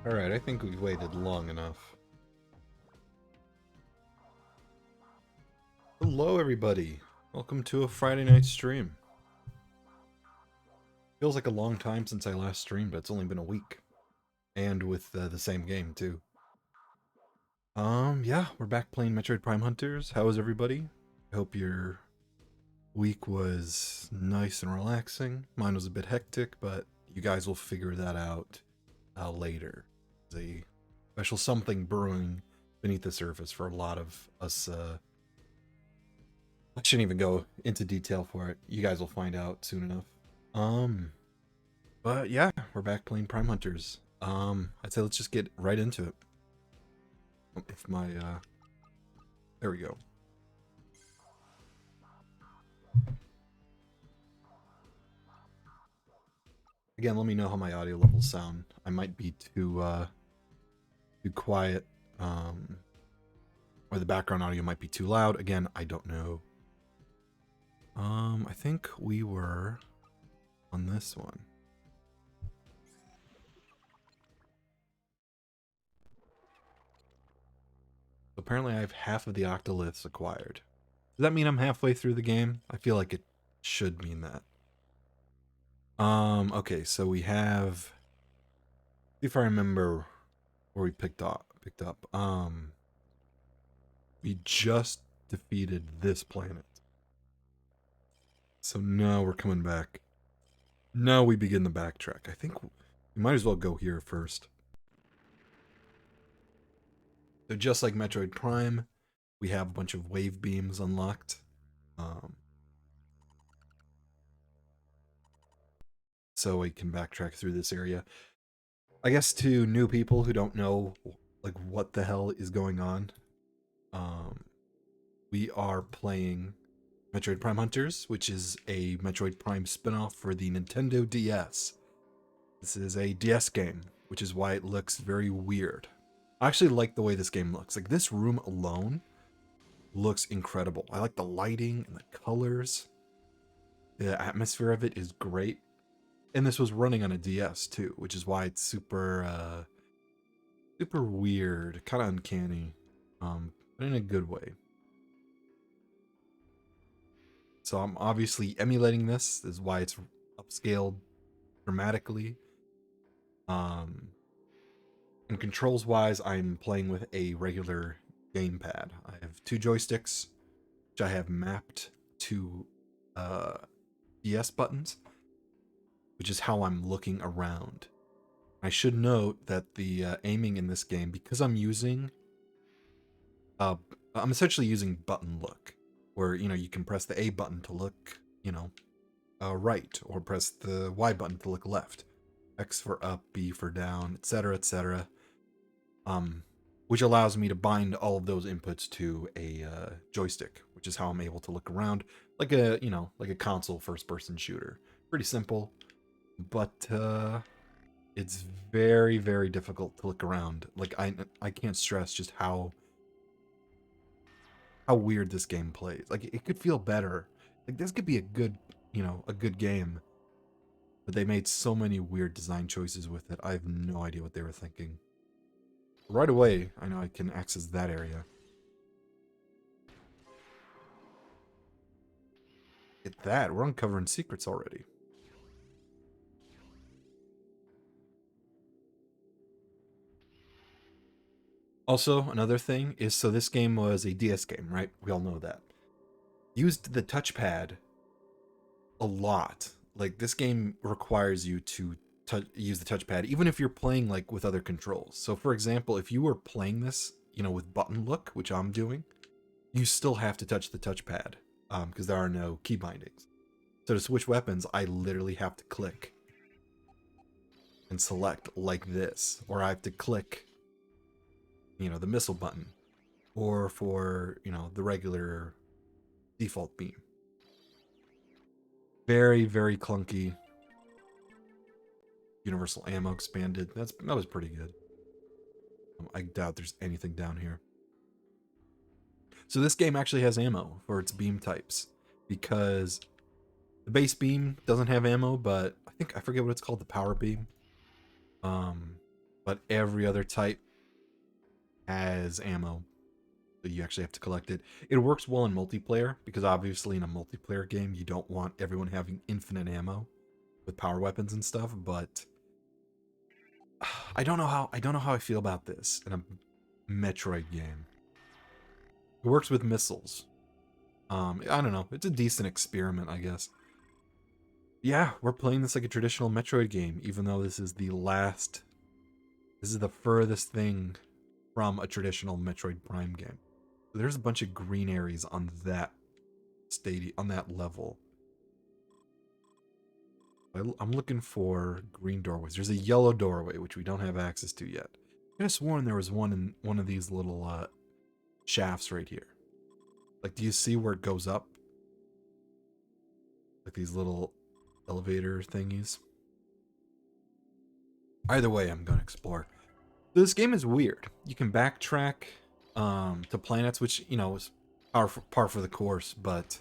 Alright, I think we've waited long enough. Hello, everybody. Welcome to a Friday night stream. Feels like a long time since I last streamed, but it's only been a week. And with the same game, too. Yeah, we're back playing Metroid Prime Hunters. How is everybody? I hope your week was nice and relaxing. Mine was a bit hectic, but you guys will figure that out later. There's a special something brewing beneath the surface for a lot of us. I shouldn't even go into detail for it. You guys will find out soon enough. But yeah, we're back playing Prime Hunters. I'd say let's just get right into it. If my, there we go. Again, let me know how my audio levels sound. I might be too quiet, or the background audio might be too loud. Again, I don't know. I think we were on this one. Apparently I have half of the octoliths acquired. Does that mean I'm halfway through the game? I feel like it should mean that. Okay, so we have, if I remember where we picked up. We just defeated this planet. So now we're coming back. Now we begin the backtrack. I think we might as well go here first. So just like Metroid Prime, we have a bunch of wave beams unlocked. So we can backtrack through this area. I guess to new people who don't know like what the hell is going on, we are playing Metroid Prime Hunters, which is a Metroid Prime spin-off for the Nintendo DS. This is a DS game, which is why it looks very weird. I actually like the way this game looks. Like, this room alone looks incredible. I like the lighting and the colors. The atmosphere of it is great. And this was running on a DS too, which is why it's super super weird, kind of uncanny, but in a good way. So I'm obviously emulating this. This is why it's upscaled dramatically. And controls wise, I'm playing with a regular gamepad. I have two joysticks, which I have mapped to DS buttons, which is how I'm looking around. I should note that the aiming in this game, because I'm essentially using button look, where, you know, you can press the A button to look, you know, right, or press the Y button to look left, X for up, B for down, etc., etc. Which allows me to bind all of those inputs to a joystick, which is how I'm able to look around like a, you know, like a console first-person shooter. Pretty simple, but it's very, very difficult to look around. Like, I can't stress just how weird this game plays. Like, it could feel better. Like, this could be a good, you know, a good game, but they made so many weird design choices with it. I have no idea what they were thinking. Right away, I know I can access that area. At that, we're uncovering secrets already. Also, another thing is, so this game was a DS game, right? We all know that. Used the touchpad a lot. Like, this game requires you to use the touchpad, even if you're playing like with other controls. So for example, if you were playing this, you know, with button look, which I'm doing, you still have to touch the touchpad, because there are no key bindings. So to switch weapons, I literally have to click and select like this, or I have to click, you know, the missile button, or for, you know, the regular default beam. Very, very clunky. Universal ammo expanded. That was pretty good. I doubt there's anything down here. So this game actually has ammo for its beam types, because the base beam doesn't have ammo, but I forget what it's called, the power beam. but every other type has ammo. So you actually have to collect it. It works well in multiplayer because obviously in a multiplayer game you don't want everyone having infinite ammo with power weapons and stuff, but I don't know how I feel about this in a Metroid game. It works with missiles. I don't know. It's a decent experiment, I guess. Yeah, we're playing this like a traditional Metroid game, even though this is the furthest thing from a traditional Metroid Prime game. There's a bunch of green areas on that on that level. I'm looking for green doorways. There's a yellow doorway, which we don't have access to yet. I could have sworn there was one in one of these little shafts right here. Like, do you see where it goes up? Like these little elevator thingies. Either way, I'm going to explore. This game is weird. You can backtrack to planets, which, you know, is par for the course, but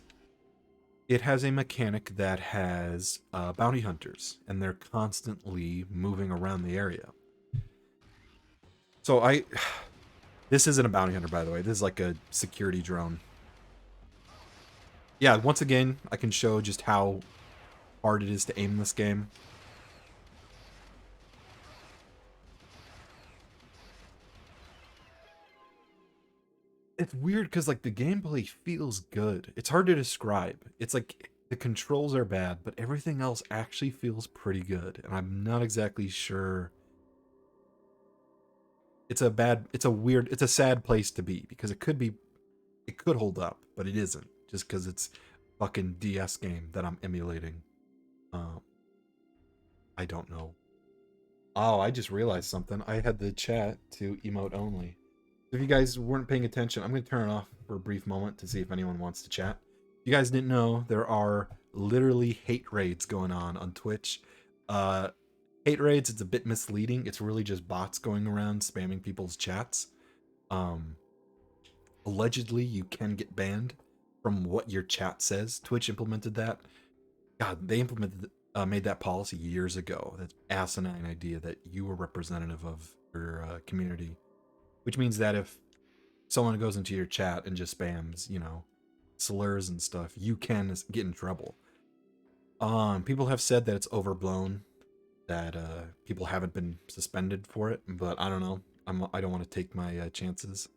it has a mechanic that has bounty hunters, and they're constantly moving around the area. So this isn't a bounty hunter, by the way. This is like a security drone. Yeah, once again, I can show just how hard it is to aim this game. It's weird because like the gameplay feels good. It's hard to describe. It's like the controls are bad, but everything else actually feels pretty good. And I'm not exactly sure. It's a sad place to be because it could hold up, but it isn't just because it's fucking DS game that I'm emulating. Um, I don't know. Oh, I just realized something. I had the chat to emote only. If you guys weren't paying attention, I'm going to turn it off for a brief moment to see if anyone wants to chat. If you guys didn't know, there are literally hate raids going on Twitch. Uh, Hate raids, it's a bit misleading. It's really just bots going around spamming people's chats. Um, Allegedly, you can get banned from what your chat says. Twitch implemented that. God, they made that policy years ago. That asinine idea that you were representative of your community, which means that if someone goes into your chat and just spams, you know, slurs and stuff, you can get in trouble. People have said that it's overblown, that people haven't been suspended for it, but I don't know. I don't want to take my chances.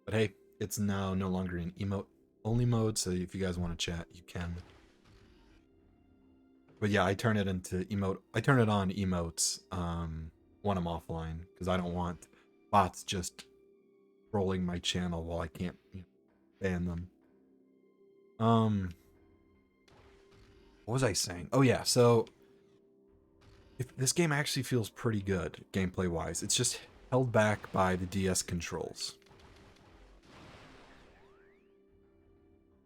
But hey, it's now no longer in emote only mode, so if you guys want to chat, you can. But yeah, I turn it into emote. I turn it on emotes when I'm offline because I don't want bots just trolling my channel while I can't ban them. What was I saying? Oh yeah, so if this game actually feels pretty good gameplay wise. It's just held back by the DS controls.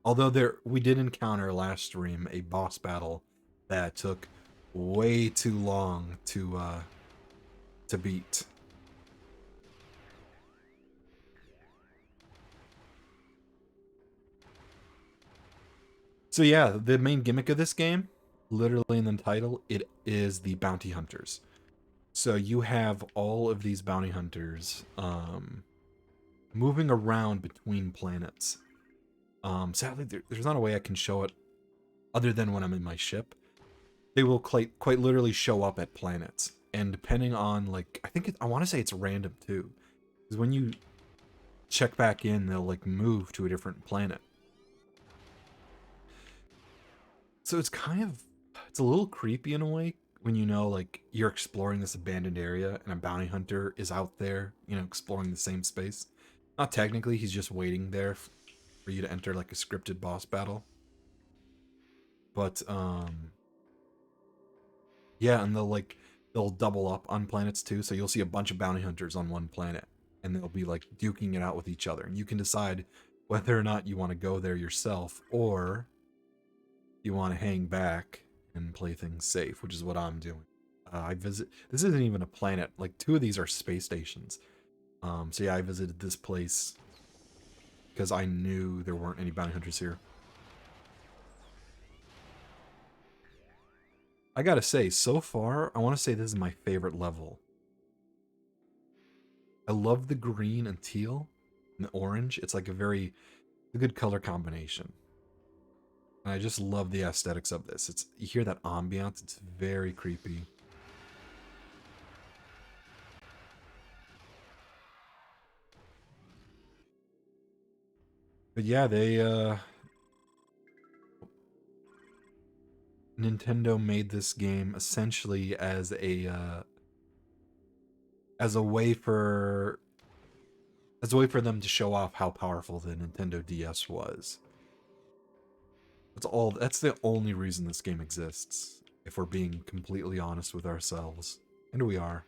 Although we did encounter last stream a boss battle that took way too long to beat. So yeah, the main gimmick of this game, literally in the title, it is the bounty hunters. So you have all of these bounty hunters moving around between planets. Sadly, there's not a way I can show it other than when I'm in my ship. They will quite literally show up at planets, and depending on like, I want to say it's random too, because when you check back in, they'll like move to a different planet. So it's a little creepy in a way when you know like you're exploring this abandoned area and a bounty hunter is out there, you know, exploring the same space. Not technically, he's just waiting there for you to enter like a scripted boss battle. But yeah, and they'll double up on planets too. So you'll see a bunch of bounty hunters on one planet, and they'll be like duking it out with each other. And you can decide whether or not you want to go there yourself or you want to hang back and play things safe, which is what I'm doing. I visit. This isn't even a planet. Like two of these are space stations. So yeah, I visited this place because I knew there weren't any bounty hunters here. I gotta say, so far, I want to say this is my favorite level. I love the green and teal and the orange. It's like a good color combination. And I just love the aesthetics of this. You hear that ambiance, it's very creepy. But yeah, Nintendo made this game essentially as a way for them to show off how powerful the Nintendo DS was. That's the only reason this game exists, if we're being completely honest with ourselves. And we are.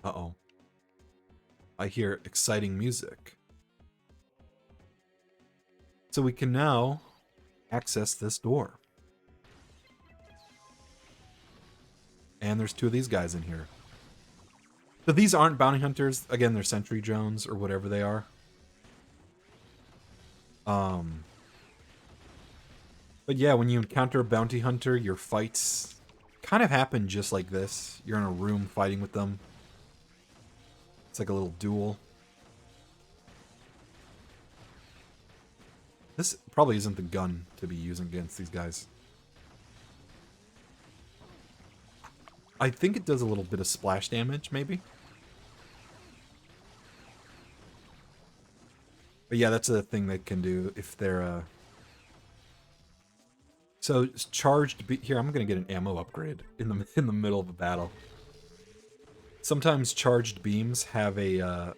Uh-oh. I hear exciting music. So we can now access this door. And there's two of these guys in here. So these aren't bounty hunters. Again, they're sentry drones or whatever they are. But yeah, when you encounter a bounty hunter, your fights kind of happen just like this. You're in a room fighting with them. It's like a little duel. This probably isn't the gun to be using against these guys. I think it does a little bit of splash damage, maybe. But yeah, that's a thing they can do if they're, So, here, I'm gonna get an ammo upgrade in the middle of a battle. Sometimes charged beams have a,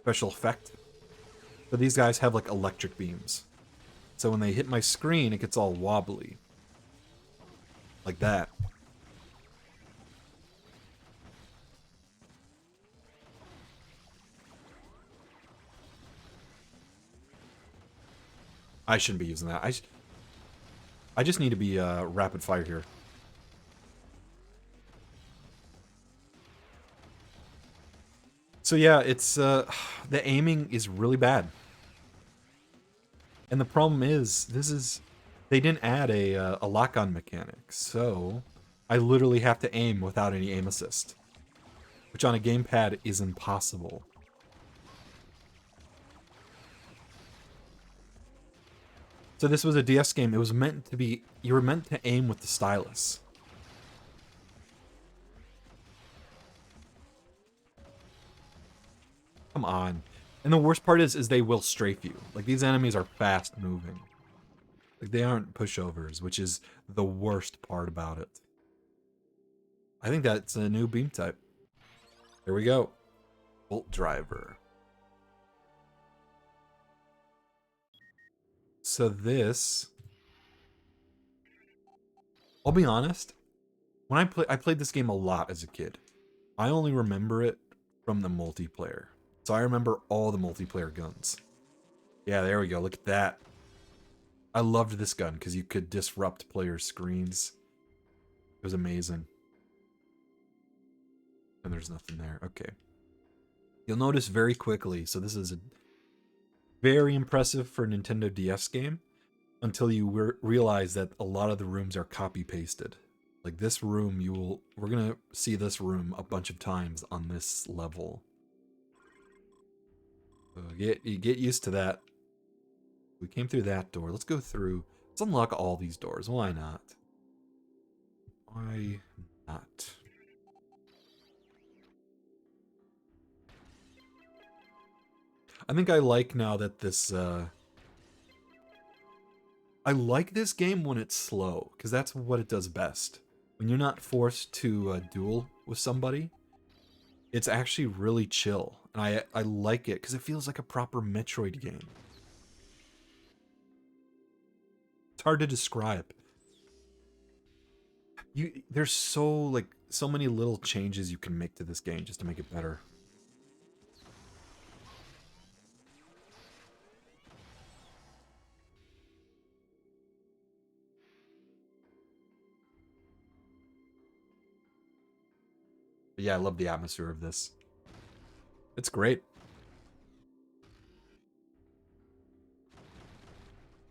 special effect. But these guys have, like, electric beams. So when they hit my screen, it gets all wobbly. Like that. I shouldn't be using that. I just need to be rapid fire here. So yeah, it's the aiming is really bad. And the problem is they didn't add a lock-on mechanic. So I literally have to aim without any aim assist, which on a gamepad is impossible. So this was a DS game. It was meant to be... You were meant to aim with the stylus. Come on. And the worst part is they will strafe you. Like, these enemies are fast moving. Like, they aren't pushovers, which is the worst part about it. I think that's a new beam type. There we go. Bolt driver. So this... I'll be honest. When I played this game a lot as a kid. I only remember it from the multiplayer. So I remember all the multiplayer guns. Yeah, there we go. Look at that. I loved this gun because you could disrupt players' screens. It was amazing. And there's nothing there. Okay. You'll notice very quickly, so this is a very impressive for a Nintendo DS game, until you realize that a lot of the rooms are copy-pasted. Like this room, we're gonna see this room a bunch of times on this level. So you get used to that. We came through that door. Let's go through. Let's unlock all these doors. Why not? Why not? I think I like now that this, I like this game when it's slow, because that's what it does best. When you're not forced to duel with somebody, it's actually really chill. And I like it, because it feels like a proper Metroid game. It's hard to describe. There's so many little changes you can make to this game just to make it better. But yeah, I love the atmosphere of this. It's great.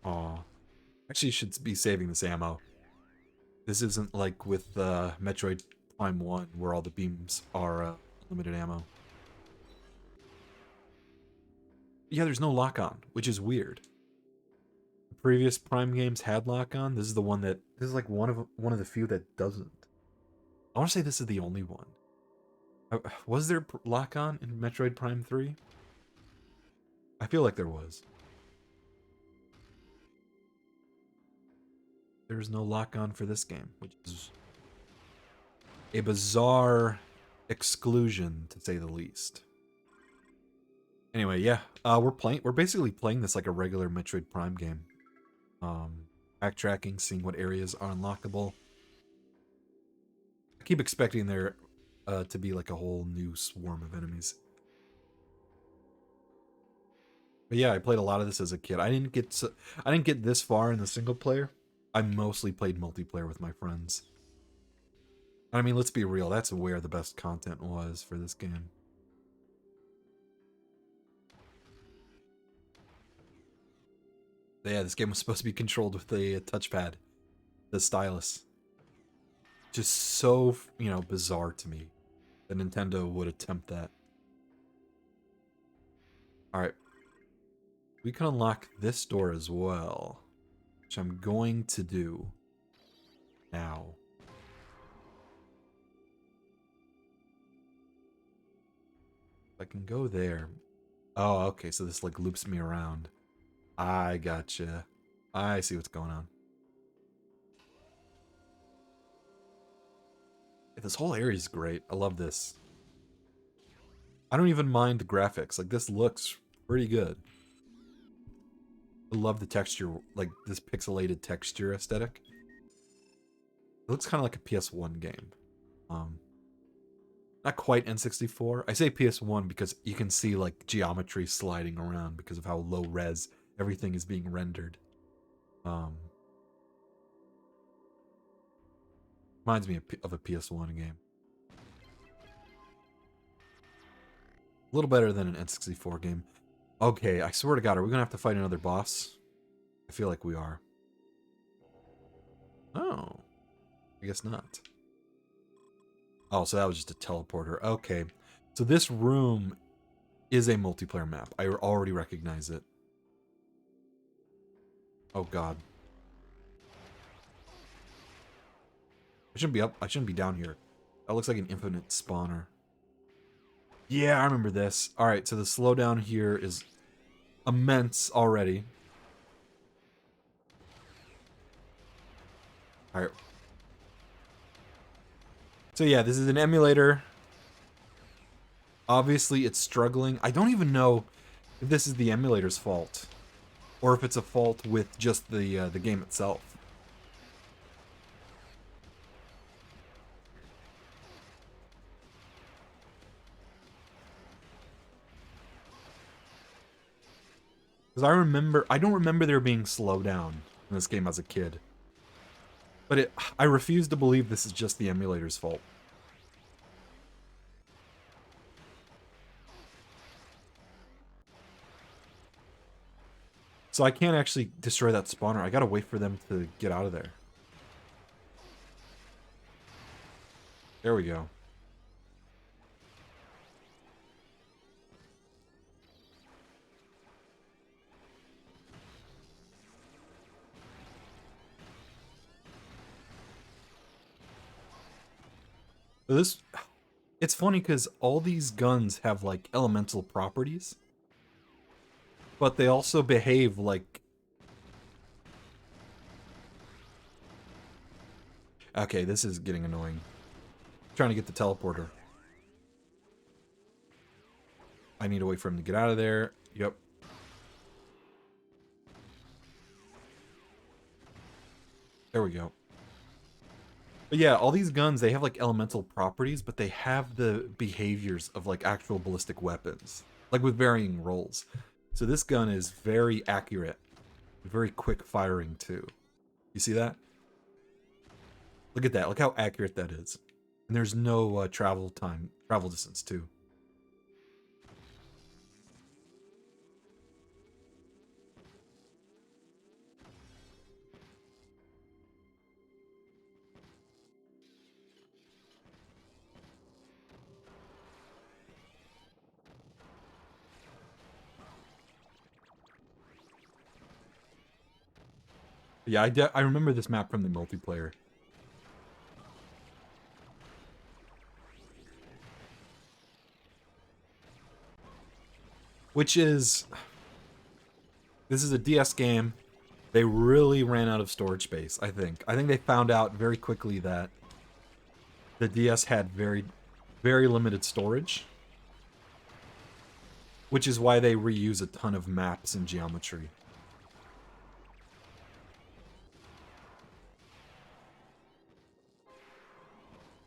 Aw. Actually, you should be saving this ammo. This isn't like with Metroid Prime 1, where all the beams are limited ammo. Yeah, there's no lock-on, which is weird. The previous Prime games had lock-on. This is the one that... This is like one of the few that doesn't. I want to say this is the only one. Was there lock-on in Metroid Prime 3? I feel like there was. There's no lock-on for this game, which is a bizarre exclusion, to say the least. Anyway, yeah, we're basically playing this like a regular Metroid Prime game. Backtracking, seeing what areas are unlockable. I keep expecting there to be like a whole new swarm of enemies. But yeah, I played a lot of this as a kid. I didn't get this far in the single player. I mostly played multiplayer with my friends. I mean, let's be real, that's where the best content was for this game. Yeah, this game was supposed to be controlled with a touchpad, the stylus. Just so, bizarre to me that Nintendo would attempt that. Alright. We can unlock this door as well, which I'm going to do now. I can go there. Oh, okay, so this like loops me around. I gotcha. I see what's going on. This whole area is great. I love this. I don't even mind the graphics. Like, this looks pretty good. I love the texture, like this pixelated texture aesthetic. It looks kind of like a PS1 game. Not quite N64. I say PS1 because you can see like geometry sliding around because of how low res everything is being rendered. Reminds me of a PS1 game. A little better than an N64 game. Okay, I swear to God, are we gonna have to fight another boss? I feel like we are. Oh, I guess not. Oh, so that was just a teleporter. Okay, so this room is a multiplayer map. I already recognize it. Oh God. I shouldn't be up. I shouldn't be down here. That looks like an infinite spawner. Yeah, I remember this. Alright, so the slowdown here is immense already. Alright. So yeah, this is an emulator. Obviously, it's struggling. I don't even know if this is the emulator's fault, or if it's a fault with just the game itself. Because I don't remember there being slowdown in this game as a kid. But I refuse to believe this is just the emulator's fault. So I can't actually destroy that spawner. I gotta wait for them to get out of there. There we go. It's funny because all these guns have like elemental properties, but they also behave like... Okay, this is getting annoying. I'm trying to get the teleporter. I need to wait for him to get out of there. Yep. There we go. But yeah, all these guns, they have like elemental properties, but they have the behaviors of like actual ballistic weapons, like with varying rolls. So this gun is very accurate, very quick firing too. You see that? Look at that. Look how accurate that is. And there's no travel distance too. Yeah, I remember this map from the multiplayer. Which is... This is a DS game. They really ran out of storage space, I think. I think they found out very quickly that the DS had very, very limited storage. Which is why they reuse a ton of maps and geometry.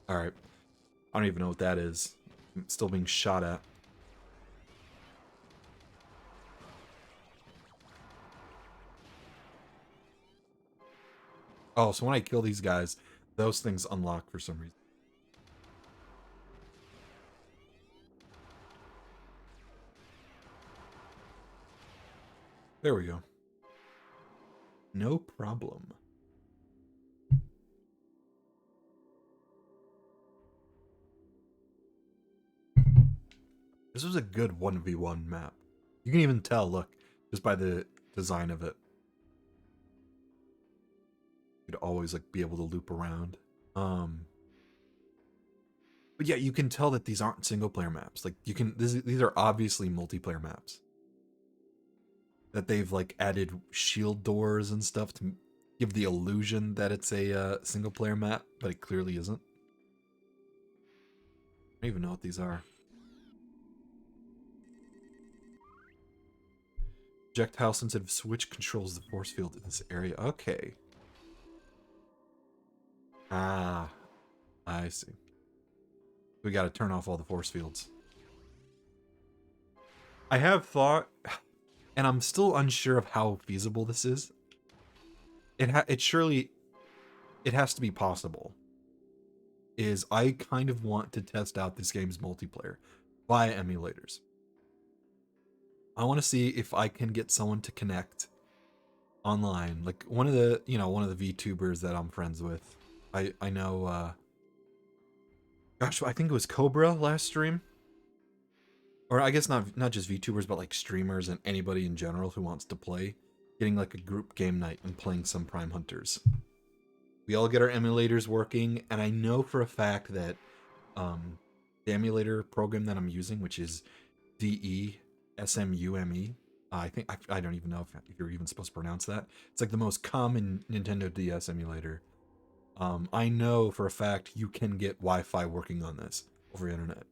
Alright. I don't even know what that is. I'm still being shot at. Oh, so when I kill these guys, those things unlock for some reason. There we go. No problem. This was a good 1v1 map. You can even tell, look, just by the design of it. You'd always like be able to loop around. But yeah, you can tell that these aren't single player maps. Like these are obviously multiplayer maps. That they've like added shield doors and stuff to give the illusion that it's a single player map, but it clearly isn't. I don't even know what these are. Projectile sensitive switch controls the force field in this area. Okay. Ah, I see. We got to turn off all the force fields. I have thought, and I'm still unsure of how feasible this is. It surely, it has to be possible. Is I kind of want to test out this game's multiplayer via emulators. I want to see if I can get someone to connect online, like one of the VTubers that I'm friends with. I know. Gosh, I think it was Cobra last stream. Or I guess not just VTubers, but like streamers and anybody in general who wants to play, getting like a group game night and playing some Prime Hunters. We all get our emulators working, and I know for a fact that the emulator program that I'm using, which is DESMUME, I think I don't even know if you're even supposed to pronounce that. It's like the most common Nintendo DS emulator. I know for a fact you can get Wi-Fi working on this over the internet.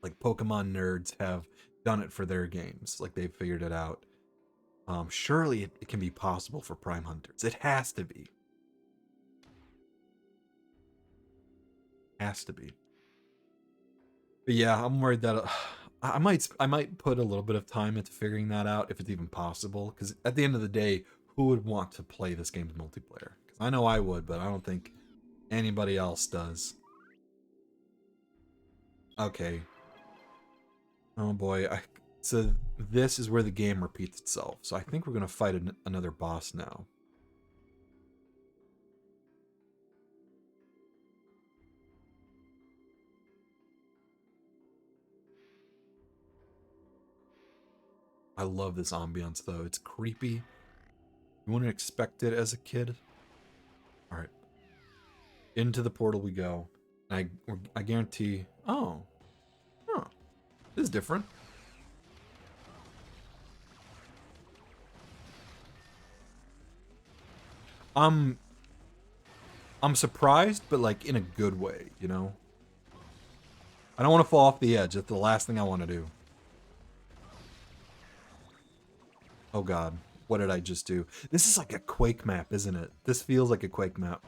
Like Pokemon nerds have done it for their games. Like they've figured it out. Surely it can be possible for Prime Hunters. It has to be. Has to be. But yeah, I'm worried that I might put a little bit of time into figuring that out if it's even possible. Because at the end of the day, who would want to play this game's multiplayer? Because I know I would, but I don't think anybody else does. Okay. Oh boy. So this is where the game repeats itself. So I think we're gonna fight another boss now. I love this ambiance though. It's creepy. You wouldn't expect it as a kid. All right. Into the portal we go. I guarantee. Oh. Huh. This is different. I'm surprised, but like in a good way, you know? I don't want to fall off the edge. That's the last thing I want to do. Oh god. What did I just do? This is like a Quake map, isn't it? This feels like a Quake map.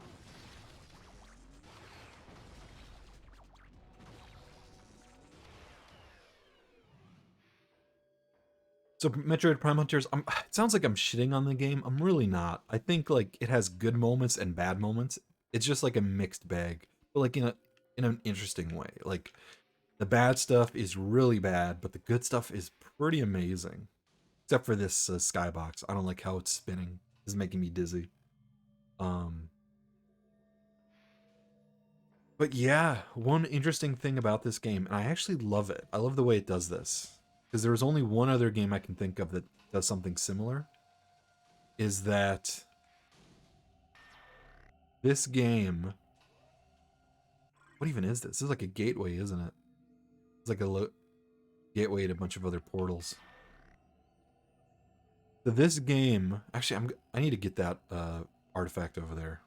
So Metroid Prime Hunters, it sounds like I'm shitting on the game. I'm really not. I think like it has good moments and bad moments. It's just like a mixed bag, but like in an interesting way. Like the bad stuff is really bad, but the good stuff is pretty amazing. Except for this skybox. I don't like how it's spinning. It's making me dizzy. Um, but yeah, one interesting thing about this game, and I actually love it. I love the way it does this. Because there was only one other game I can think of that does something similar. is that this game... What even is this? This is like a gateway, isn't it? It's like a gateway to a bunch of other portals. So this game... Actually, I need to get that artifact over there.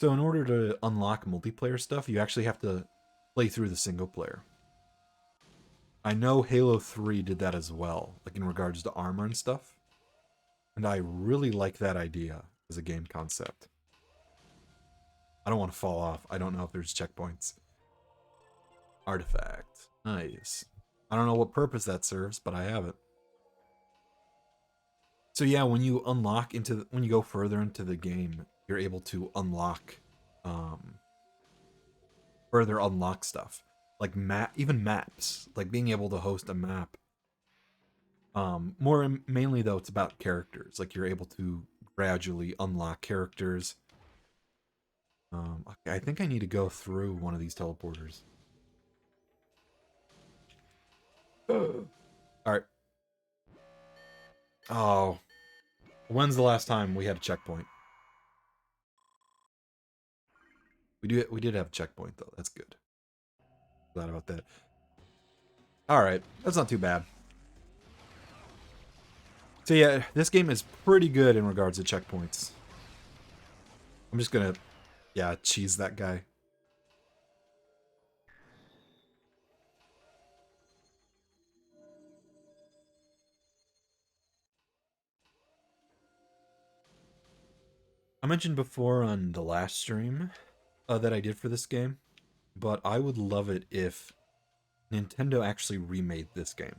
So in order to unlock multiplayer stuff, you actually have to play through the single player. I know Halo 3 did that as well, like in regards to armor and stuff. And I really like that idea as a game concept. I don't want to fall off. I don't know if there's checkpoints. Artifact. Nice. I don't know what purpose that serves, but I have it. So yeah, when you unlock when you go further into the game, you're able to unlock further unlock stuff. Like even maps, like being able to host a map. Mainly though, it's about characters. Like you're able to gradually unlock characters. Okay, I think I need to go through one of these teleporters. All right. Oh, when's the last time we had a checkpoint? We did have a checkpoint though. That's good. Glad about that. All right, that's not too bad. So yeah, this game is pretty good in regards to checkpoints. I'm just gonna, yeah, cheese that guy. I mentioned before on the last stream that I did for this game, but I would love it if Nintendo actually remade this game.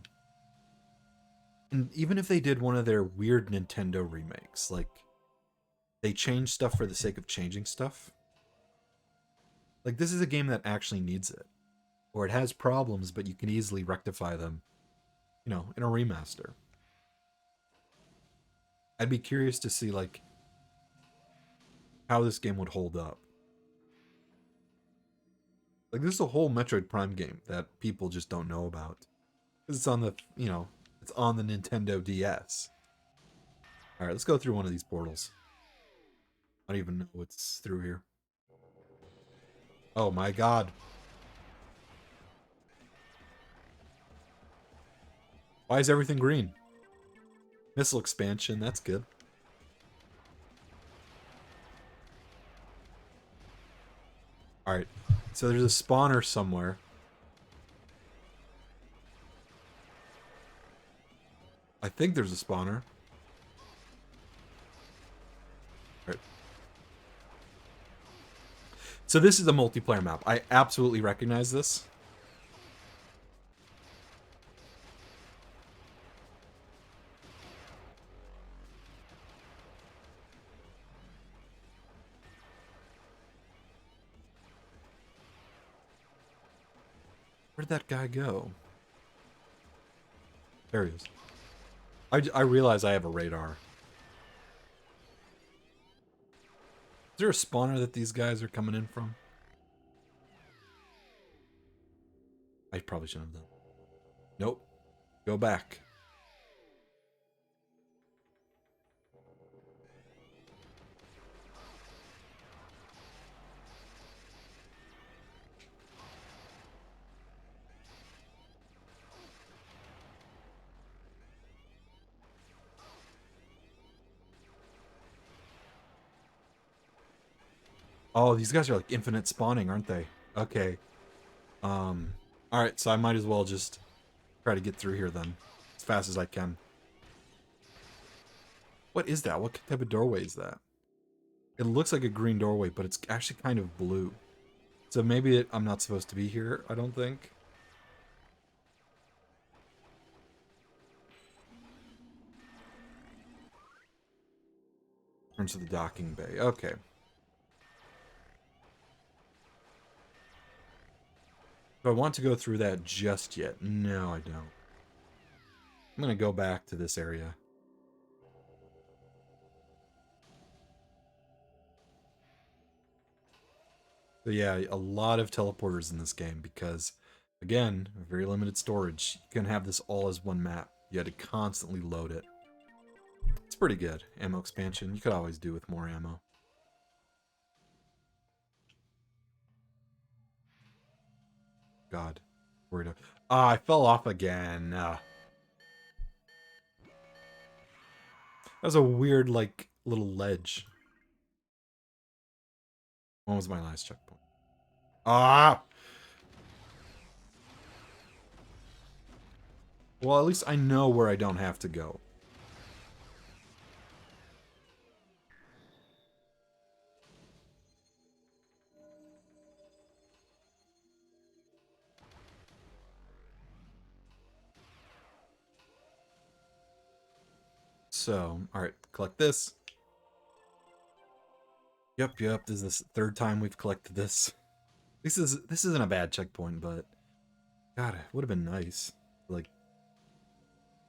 And even if they did one of their weird Nintendo remakes, like they change stuff for the sake of changing stuff. Like this is a game that actually needs it. Or it has problems, but you can easily rectify them, you know, in a remaster. I'd be curious to see like how this game would hold up. Like this is a whole Metroid Prime game that people just don't know about. Because it's on the, you know, it's on the Nintendo DS. Alright, let's go through one of these portals. I don't even know what's through here. Oh my god. Why is everything green? Missile expansion, that's good. Alright, so there's a spawner somewhere. I think there's a spawner. Alright. So this is a multiplayer map. I absolutely recognize this. Where'd that guy go? There he is. I realize I have a radar. Is there a spawner that these guys are coming in from? I probably shouldn't have done. Nope. Go back. Oh, these guys are like infinite spawning, aren't they? Okay. Alright, so I might as well just try to get through here then. As fast as I can. What is that? What type of doorway is that? It looks like a green doorway, but it's actually kind of blue. So maybe I'm not supposed to be here, I don't think. Turns to the docking bay. Okay. Do I want to go through that just yet? No, I don't. I'm going to go back to this area. So yeah, a lot of teleporters in this game because, again, very limited storage. You can have this all as one map. You had to constantly load it. pretty good. Ammo expansion. You could always do with more ammo. God. Worried. Ah, I fell off again. That was a weird, like, little ledge. When was my last checkpoint? Ah! Well, at least I know where I don't have to go. So, alright, collect this. Yep, this is the third time we've collected this. This isn't a bad checkpoint, but God, it would have been nice, like,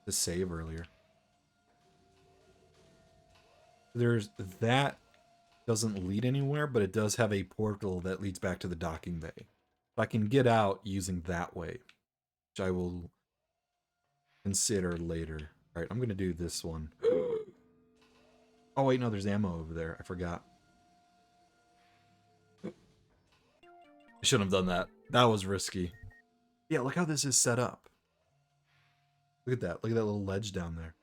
to save earlier. There's that doesn't lead anywhere, but it does have a portal that leads back to the docking bay. I can get out using that way, which I will consider later. Alright, I'm gonna do this one. Oh wait, no, there's ammo over there. I forgot. I shouldn't have done that. That was risky. Yeah, look how this is set up. Look at that. Look at that little ledge down there.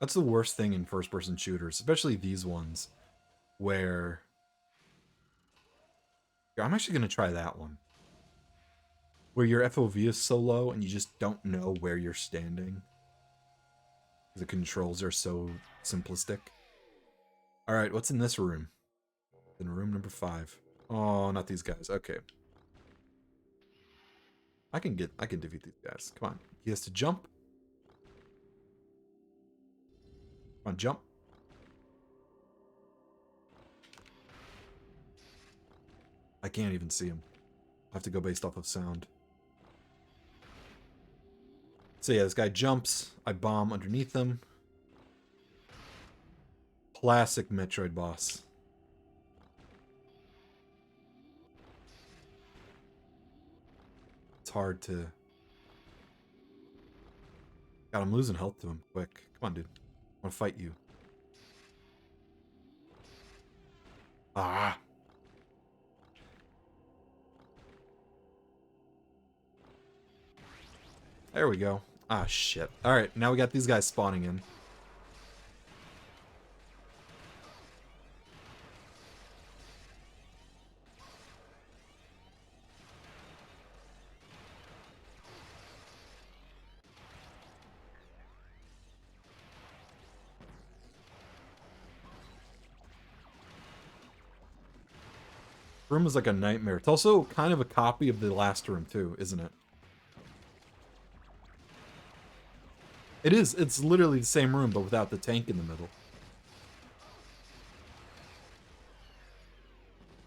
That's the worst thing in first-person shooters, especially these ones, where... Yeah, I'm actually going to try that one. Where your FOV is so low and you just don't know where you're standing. The controls are so simplistic. Alright, what's in this room? In room number 5. Oh, not these guys. Okay. I can defeat these guys. Come on. He has to jump. Come on, jump. I can't even see him. I have to go based off of sound. So yeah, this guy jumps. I bomb underneath him. Classic Metroid boss. It's hard to... God, I'm losing health to him quick. Come on, dude. I want to fight you. Ah! There we go. Ah, shit. Alright, now we got these guys spawning in. Room is like a nightmare. It's also kind of a copy of the last room, too, isn't it? It is. It's literally the same room, but without the tank in the middle.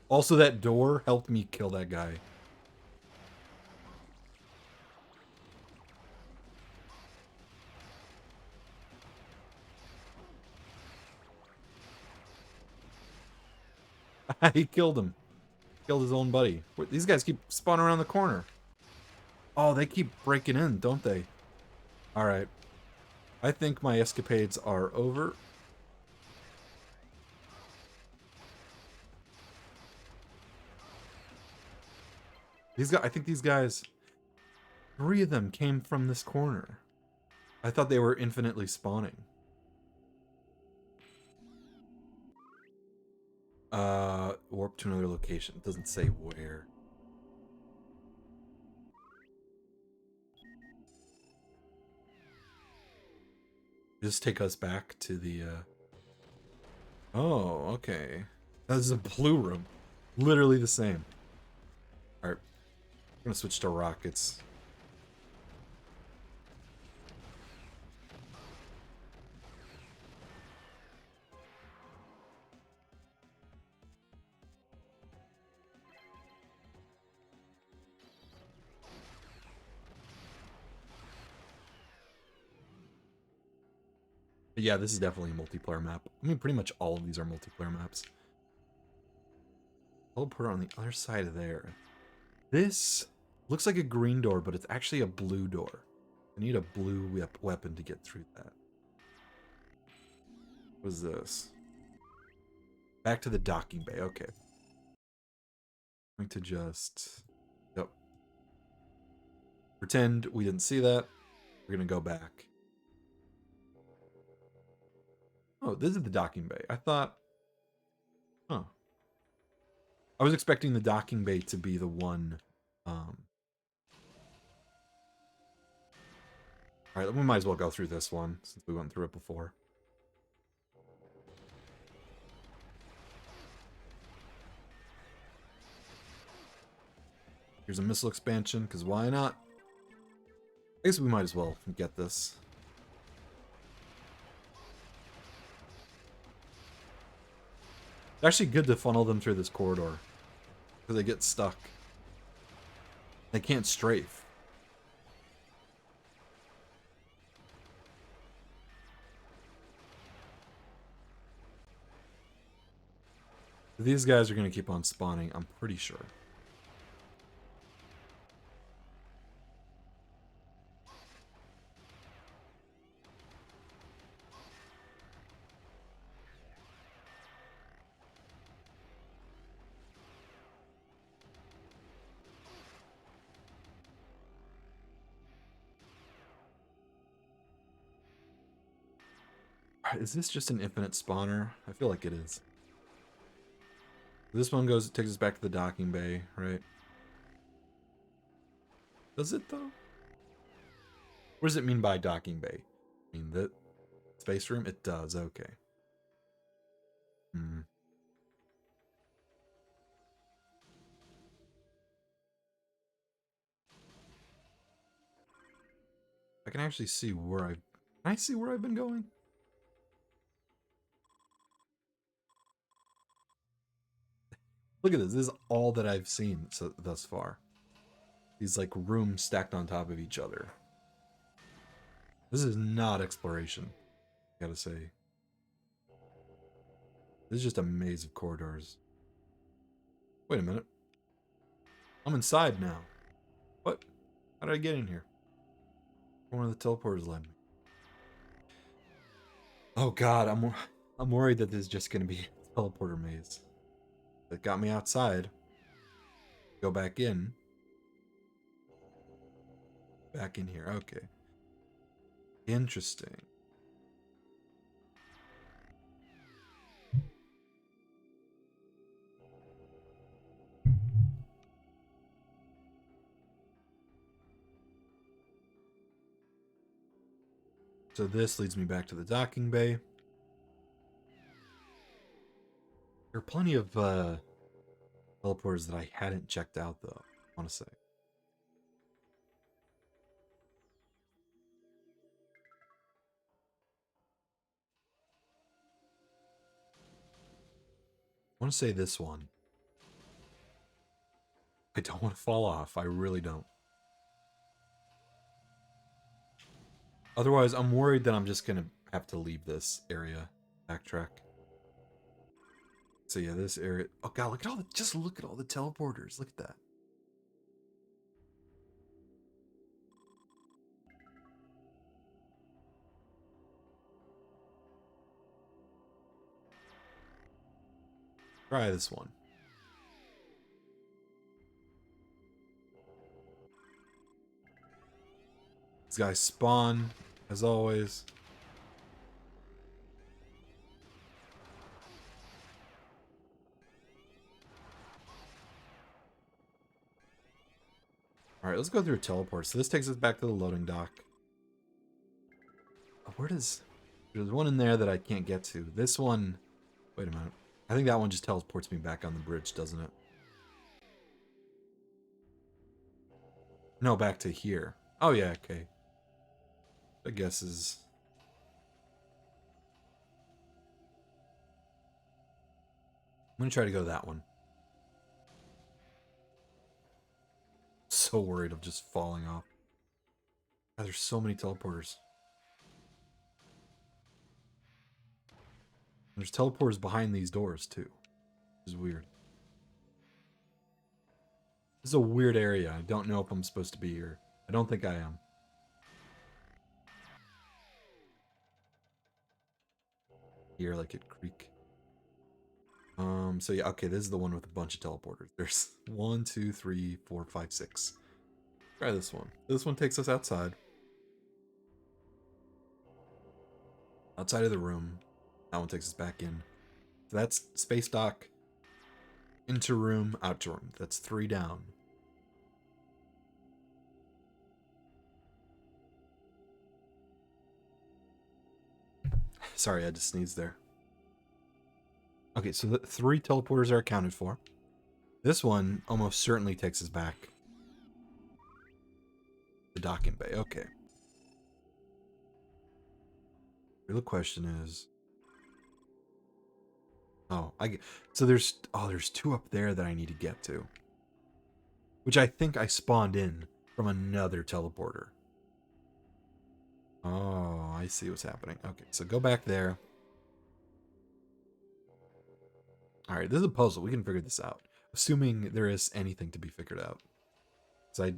Also, that door helped me kill that guy. He killed him. Killed his own buddy. These guys keep spawning around the corner. Oh, they keep breaking in, don't they? Alright. I think my escapades are over. I think these guys... 3 of them came from this corner. I thought they were infinitely spawning. Warp to another location. It doesn't say where. Just take us back to the, Oh, okay. That's a blue room. Literally the same. Alright. I'm gonna switch to rockets. But yeah, this is definitely a multiplayer map. I mean, pretty much all of these are multiplayer maps. Teleport on the other side of there. This looks like a green door, but it's actually a blue door. I need a blue weapon to get through that. What is this? Back to the docking bay. Okay. I'm going to just... Yep. Pretend we didn't see that. We're going to go back. Oh, this is the docking bay. I thought... Huh. I was expecting the docking bay to be the one... Alright, we might as well go through this one, since we went through it before. Here's a missile expansion, because why not? I guess we might as well get this. It's actually good to funnel them through this corridor, because they get stuck. They can't strafe. These guys are going to keep on spawning, I'm pretty sure. Is this just an infinite spawner? I feel like it is. This one takes us back to the docking bay, right? Does it though? What does it mean by docking bay? I mean the space room? It does, okay. I can actually see where Can I see where I've been going? Look at this. This is all that I've seen thus far. These like rooms stacked on top of each other. This is not exploration, I gotta say. This is just a maze of corridors. Wait a minute. I'm inside now. What? How did I get in here? One of the teleporters led me. Oh god, I'm worried that this is just gonna be a teleporter maze. That got me outside. Go back in. Back in here. Okay. Interesting. So this leads me back to the docking bay. There are plenty of teleporters that I hadn't checked out, though, I want to say. I want to say this one. I don't want to fall off. I really don't. Otherwise, I'm worried that I'm just going to have to leave this area. Backtrack. So yeah, this area... Oh god, look at all the... Just look at all the teleporters. Look at that. Try this one. These guys spawn, as always. Alright, let's go through a teleport. So this takes us back to the loading dock. Where does... There's one in there that I can't get to. This one... Wait a minute. I think that one just teleports me back on the bridge, doesn't it? No, back to here. Oh yeah, okay. I guess is... I'm gonna try to go to that one. So worried of just falling off. God, there's so many teleporters. There's teleporters behind these doors, too. Which is weird. This is a weird area. I don't know if I'm supposed to be here. I don't think I am. hear like it creak. So yeah, okay, this is the one with a bunch of teleporters. There's 1, 2, 3, 4, 5, 6. Try this one. This one takes us outside. Outside of the room. That one takes us back in. So that's space dock, into room, out to room. That's 3 down. Sorry, I just sneezed there. Okay, so the 3 teleporters are accounted for. This one almost certainly takes us back. The docking bay, okay. The real question is... Oh, so there's 2 up there that I need to get to. Which I think I spawned in from another teleporter. Oh, I see what's happening. Okay, so go back there. Alright, this is a puzzle. We can figure this out. Assuming there is anything to be figured out. Because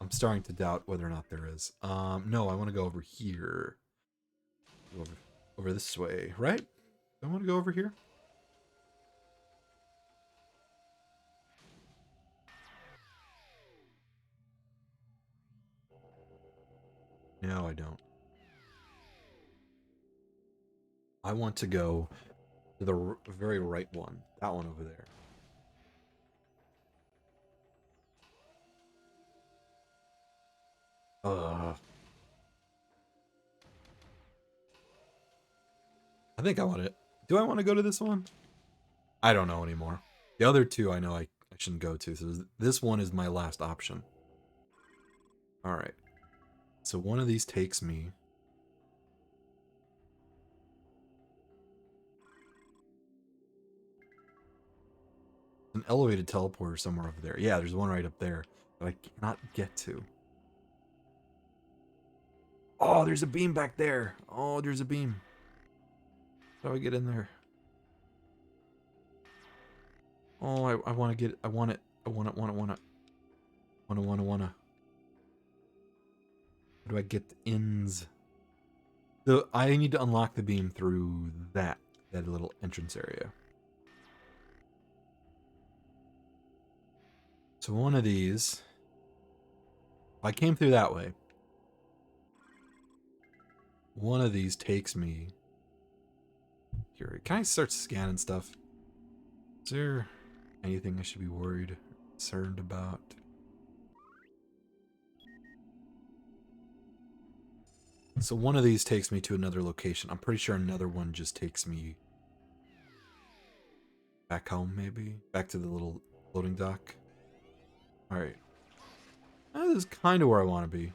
I'm starting to doubt whether or not there is. No, I want to go over here. Go over this way, right? I want to go over here. No, I don't. I want to go to the very right one. That one over there. I think I want it. Do I want to go to this one? I don't know anymore. The other 2 I know I shouldn't go to, so this one is my last option. Alright. So one of these takes me... An elevated teleporter somewhere over there. Yeah, there's one right up there that I cannot get to. Oh, there's a beam back there. Oh, there's a beam. How do I get in there? Oh, I want to get... I want it. I want it. Wanna. How do I get the ins? I need to unlock the beam through that little entrance area. So one of these... If I came through that way, one of these takes me... Here, can I start scanning stuff? Is there anything I should be worried, concerned about? So one of these takes me to another location. I'm pretty sure another one just takes me back home, maybe? Back to the little loading dock. Alright. This is kind of where I want to be.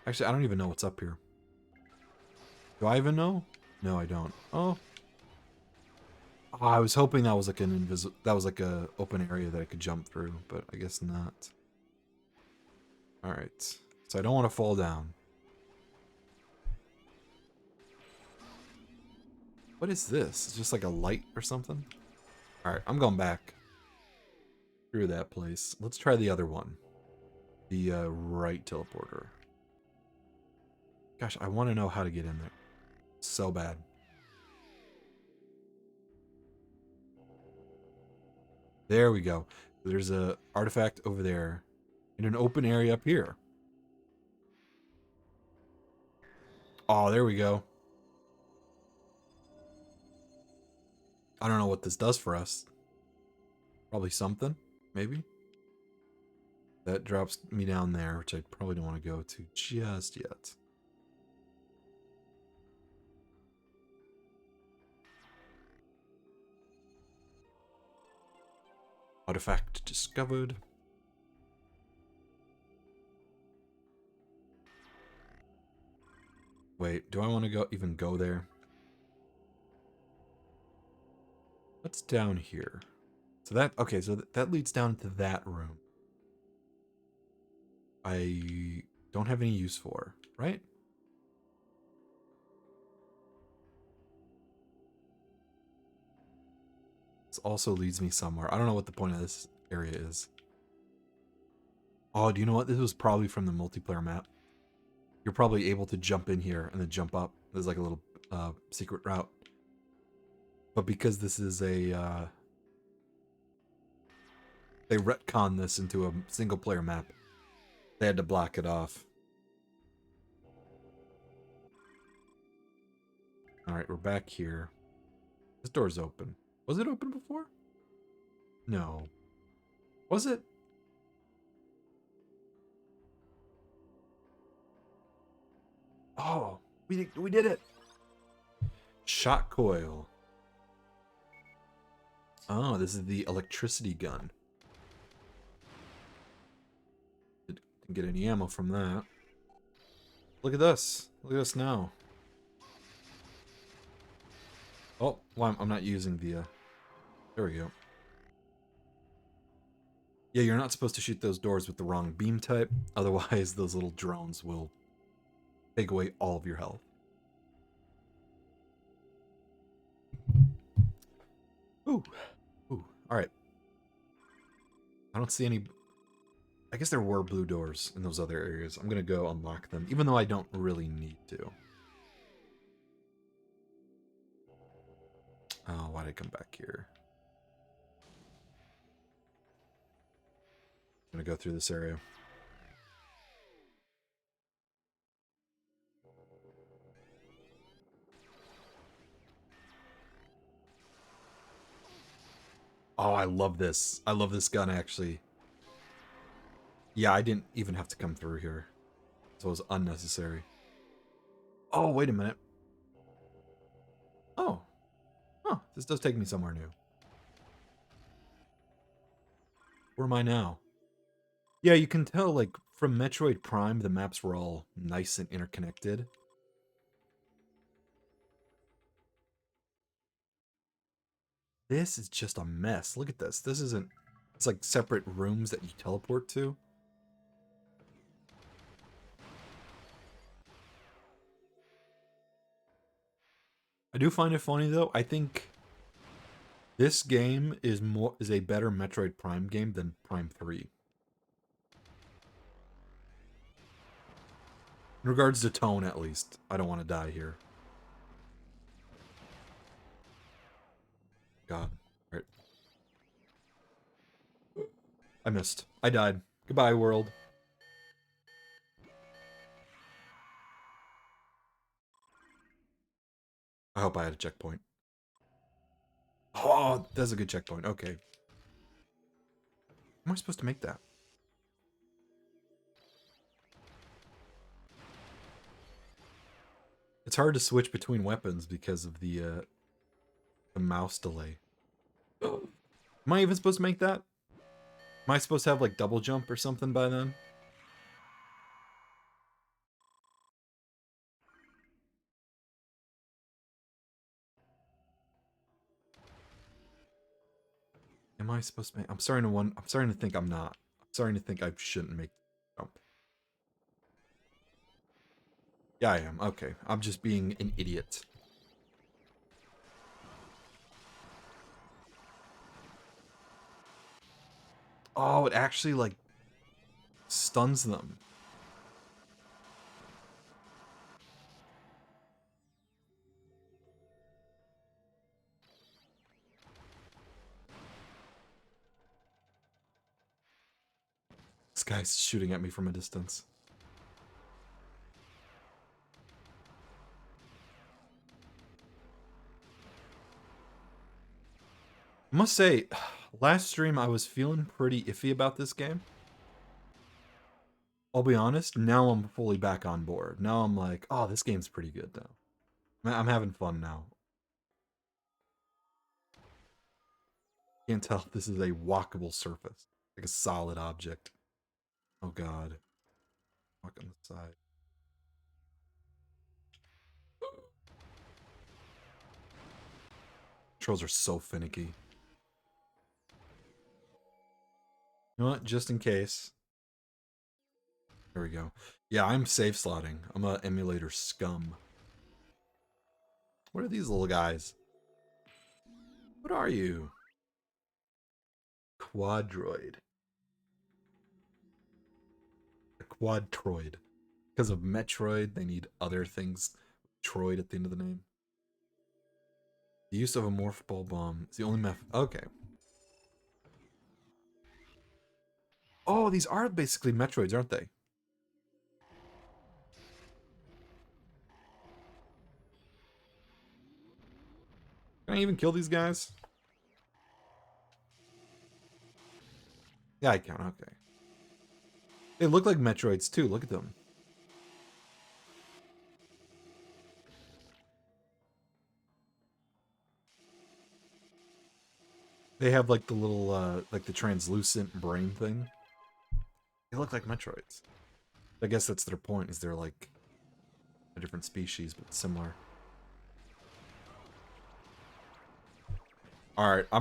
Actually, I don't even know what's up here. Do I even know? No, I don't. Oh. Oh, I was hoping that was like a open area that I could jump through, but I guess not. Alright. So I don't want to fall down. What is this? It's just like a light or something? Alright, I'm going back through that place. Let's try the other one. The right teleporter. Gosh, I want to know how to get in there. So bad. There we go. There's a artifact over there in an open area up here. Oh, there we go. I don't know what this does for us. Probably something, maybe. That drops me down there, which I probably don't want to go to just yet. Artifact discovered. Wait, do I want to even go there? What's down here? So that leads down to that room. I don't have any use for, right? This also leads me somewhere. I don't know what the point of this area is. Oh, do you know what? This was probably from the multiplayer map. you're probably able to jump in here and then jump up. There's like a little secret route. But because this is a they retcon this into a single player map, they had to block it off. Alright, we're back here. This door's open. Was it open before? No. Was it? Oh, we did it. Shot coil. Oh, this is the electricity gun. Didn't get any ammo from that. Look at this. Look at us now. Oh, well, I'm not using the, there we go. Yeah, you're not supposed to shoot those doors with the wrong beam type. Otherwise, those little drones will take away all of your health. Ooh. Ooh. Alright. I don't see any... I guess there were blue doors in those other areas. I'm gonna go unlock them, even though I don't really need to. Oh, why'd I come back here? I'm gonna go through this area. Oh, I love this. I love this gun, actually. Yeah, I didn't even have to come through here. So it was unnecessary. Oh, wait a minute. Oh. Huh, this does take me somewhere new. Where am I now? Yeah, you can tell, like, from Metroid Prime, the maps were all nice and interconnected. This is just a mess. Look at this. This isn't... It's like separate rooms that you teleport to. I do find it funny, though. I think this game is a better Metroid Prime game than Prime 3. In regards to tone, at least. I don't want to die here. God. Alright. I missed. I died. Goodbye, world. I hope I had a checkpoint. Oh, that's a good checkpoint. Okay. How am I supposed to make that? It's hard to switch between weapons because of the mouse delay. Am I even supposed to make that? Am I supposed to have, like, double jump or something by then? Am I supposed to make... I'm starting to think I'm not. I'm starting to think I shouldn't make jump. Yeah, I am. Okay. I'm just being an idiot. Oh, it actually, like, stuns them. This guy's shooting at me from a distance. I must say, last stream I was feeling pretty iffy about this game. I'll be honest, now I'm fully back on board. Now I'm like, oh, this game's pretty good now. I'm having fun now. Can't tell if this is a walkable surface. Like a solid object. Oh god. Walk on the side. Controls are so finicky. You know what? Just in case. There we go. Yeah, I'm safe slotting. I'm a emulator scum. What are these little guys? What are you? Quadroid. A quadroid. Because of Metroid, they need other things. Troid at the end of the name. The use of a morph ball bomb is the only method. Okay. Oh, these are basically Metroids, aren't they? Can I even kill these guys? Yeah, I can. Okay. They look like Metroids too. Look at them. They have like the little, like the translucent brain thing. They look like Metroids. I guess that's their point, is they're like a different species, but similar. Alright, I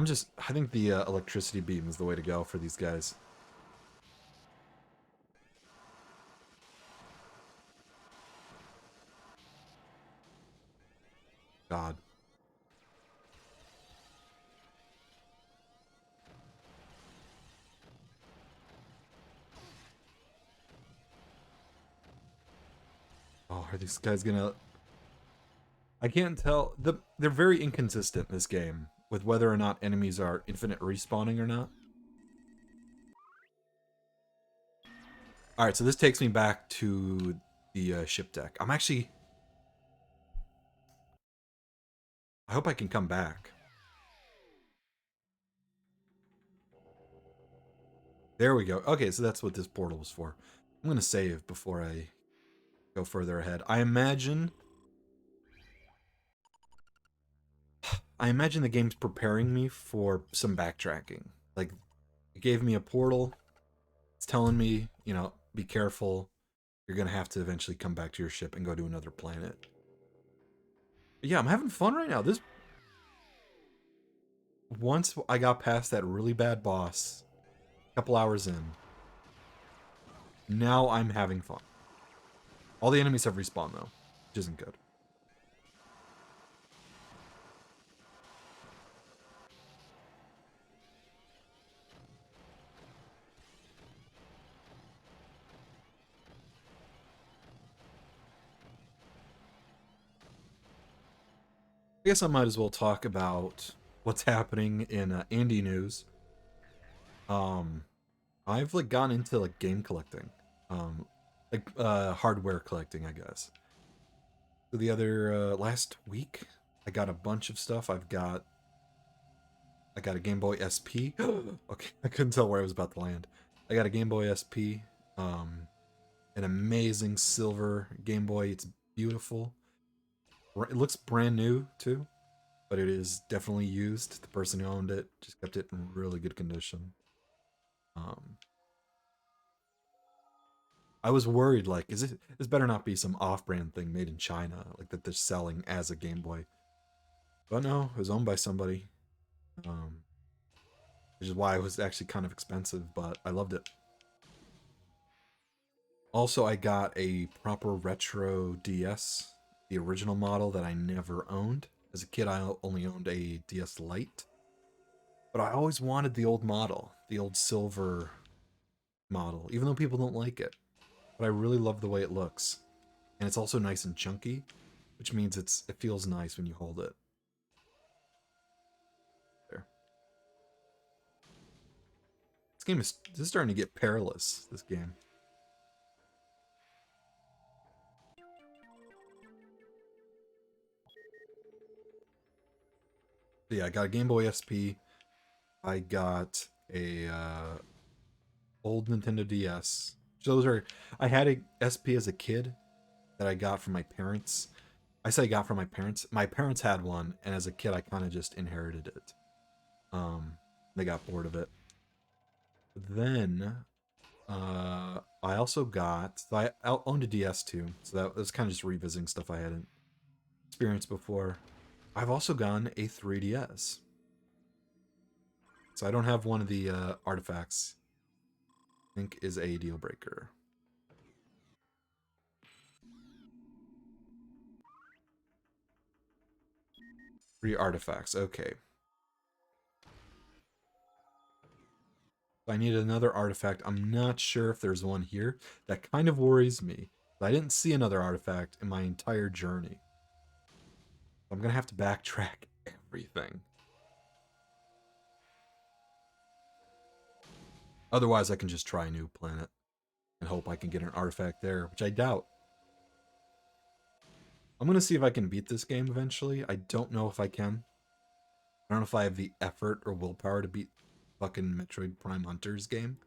think the electricity beam is the way to go for these guys. God. Oh, are these guys gonna... I can't tell. They're very inconsistent, this game, with whether or not enemies are infinite respawning or not. Alright, so this takes me back to the ship deck. I'm actually... I hope I can come back. There we go. Okay, so that's what this portal was for. I'm gonna save before I go further ahead. I imagine the game's preparing me for some backtracking. Like, it gave me a portal. It's telling me, be careful. You're gonna have to eventually come back to your ship and go to another planet. But yeah, I'm having fun right now. Once I got past that really bad boss, a couple hours in, now I'm having fun. All the enemies have respawned though, which isn't good. I guess I might as well talk about what's happening in indie news. Um, I've like gone into like game collecting, like hardware collecting, I guess. So the other last week, I got a bunch of stuff. I got a Game Boy SP. Okay, I couldn't tell where I was about to land. I got a Game Boy SP, um, an amazing silver Game Boy. It's beautiful. It looks brand new too, but it is definitely used. The person who owned it just kept it in really good condition. Um, I was worried, like, this better not be some off-brand thing made in China, like that they're selling as a Game Boy. But no, it was owned by somebody, um, which is why it was actually kind of expensive, but I loved it. Also, I got a proper retro DS, the original model that I never owned. As a kid, I only owned a DS Lite, but I always wanted the old model, the old silver model, even though people don't like it. But I really love the way it looks. And it's also nice and chunky, which means it feels nice when you hold it. There. This is starting to get perilous, this game. So yeah, I got a Game Boy SP. I got a old Nintendo DS. So I had a SP as a kid that I got from my parents. I say I got from my parents. My parents had one, and as a kid, I kind of just inherited it. They got bored of it. Then, I also I owned a DS too, so that was kind of just revisiting stuff I hadn't experienced before. I've also gotten a 3DS, so I don't have one of the artifacts. I think is a deal breaker. 3 artifacts. Okay. I need another artifact. I'm not sure if there's one here. That kind of worries me. I didn't see another artifact in my entire journey. I'm gonna have to backtrack everything. Otherwise, I can just try a new planet and hope I can get an artifact there, which I doubt. I'm gonna see if I can beat this game eventually. I don't know if I can. I don't know if I have the effort or willpower to beat fucking Metroid Prime Hunters game,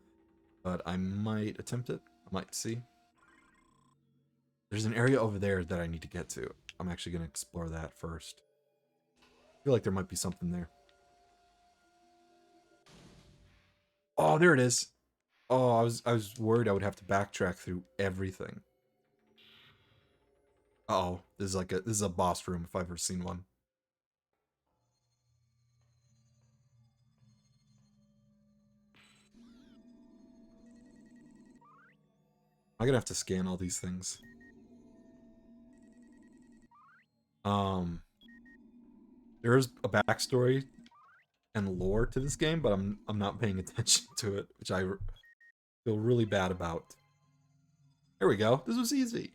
but I might attempt it. I might see. There's an area over there that I need to get to. I'm actually gonna explore that first. I feel like there might be something there. Oh, there it is. Oh, I was worried I would have to backtrack through everything. Uh-oh, this is a boss room if I've ever seen one. I'm gonna have to scan all these things. Um, there is a backstory and lore to this game, but I'm not paying attention to it, which I feel really bad about. There we go. This was easy.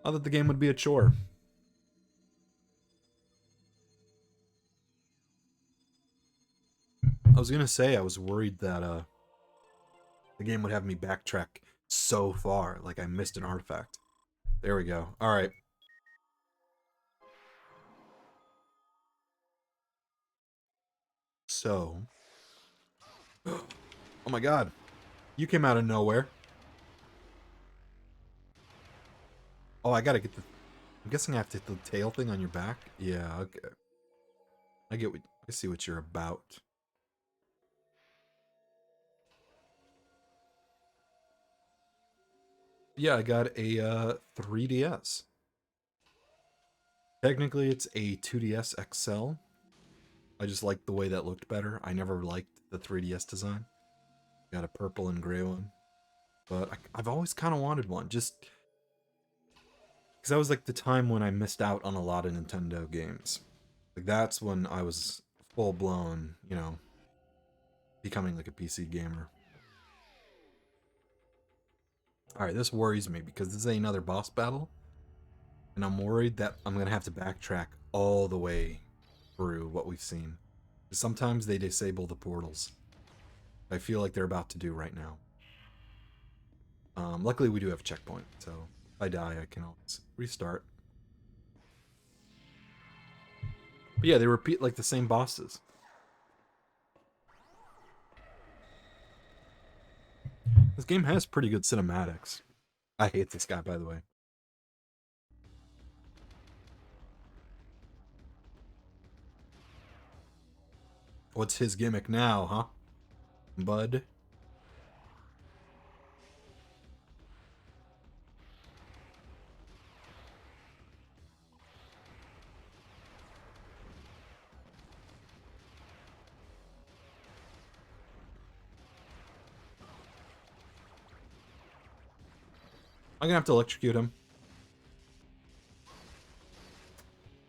I thought the game would be a chore. I was gonna say I was worried that the game would have me backtrack so far, like I missed an artifact. There we go. All right. So, oh my god, you came out of nowhere. Oh, I gotta get the. I'm guessing I have to hit the tail thing on your back. Yeah, okay. I see what you're about. Yeah, I got a 3DS. Technically, it's a 2DS XL. I just liked the way that looked better. I never liked the 3DS design. Got a purple and gray one. But I've always kind of wanted one. Just because that was like the time when I missed out on a lot of Nintendo games. Like that's when I was full blown, you know, becoming like a PC gamer. Alright, this worries me because this is another boss battle. And I'm worried that I'm going to have to backtrack all the way through what we've seen. Sometimes they disable the portals. I feel like they're about to do right now. Luckily, we do have a checkpoint, so if I die, I can always restart. But yeah, they repeat like the same bosses. This game has pretty good cinematics. I hate this guy, by the way. What's his gimmick now, huh? Bud? I'm gonna have to electrocute him.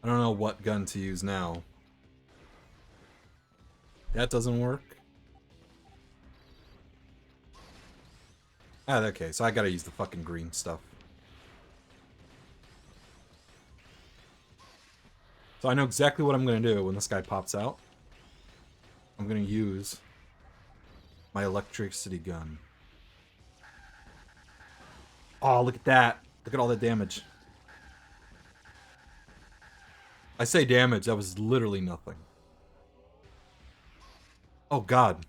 I don't know what gun to use now. That doesn't work. Ah, okay, so I gotta use the fucking green stuff. So I know exactly what I'm gonna do when this guy pops out. I'm gonna use my electricity gun. Oh, look at that. Look at all that damage. I say damage, that was literally nothing. Oh god.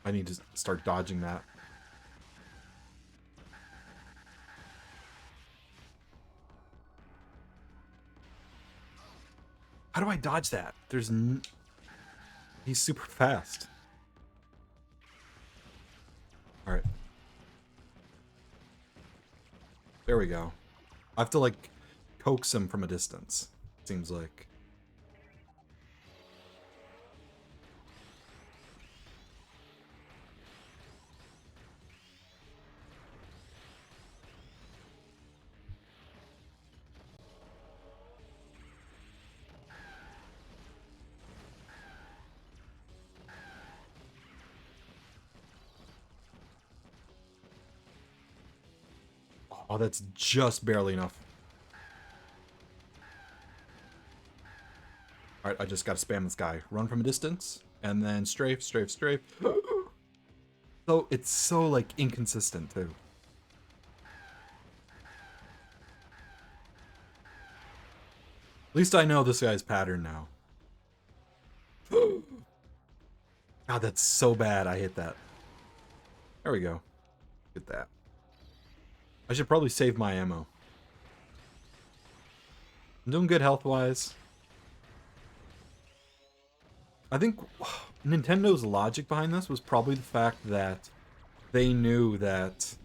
I need to start dodging that. How do I dodge that? He's super fast. Alright. There we go. I have to, like, coax him from a distance. Seems like. Oh, that's just barely enough. Alright, I just gotta spam this guy. Run from a distance, and then strafe, strafe, strafe. So, it's so, like, inconsistent, too. At least I know this guy's pattern now. God, that's so bad. I hit that. There we go. Get that. I should probably save my ammo. I'm doing good health-wise. I think Nintendo's logic behind this was probably the fact that they knew that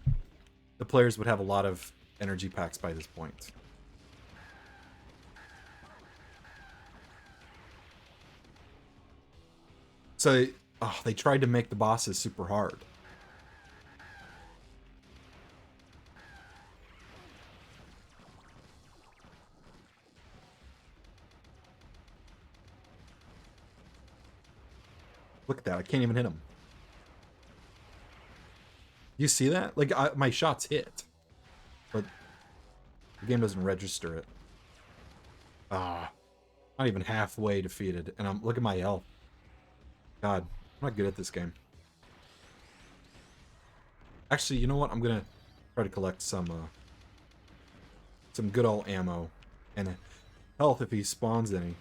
the players would have a lot of energy packs by this point. So they tried to make the bosses super hard. Look at that, I can't even hit him. You see that? Like, my shots hit. But the game doesn't register it. Not even halfway defeated. And look at my health. God, I'm not good at this game. Actually, you know what? I'm gonna try to collect some good old ammo and health if he spawns any.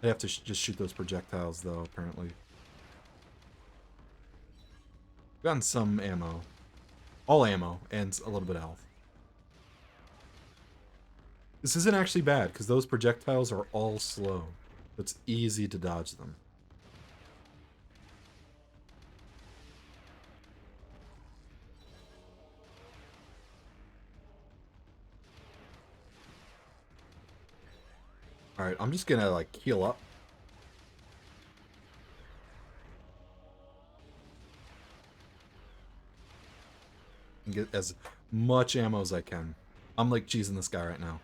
I have to just shoot those projectiles, though, apparently. Gotten some ammo. All ammo, and a little bit of health. This isn't actually bad, because those projectiles are all slow. It's easy to dodge them. Alright, I'm just gonna, like, heal up. And get as much ammo as I can. I'm, like, cheesing this guy right now.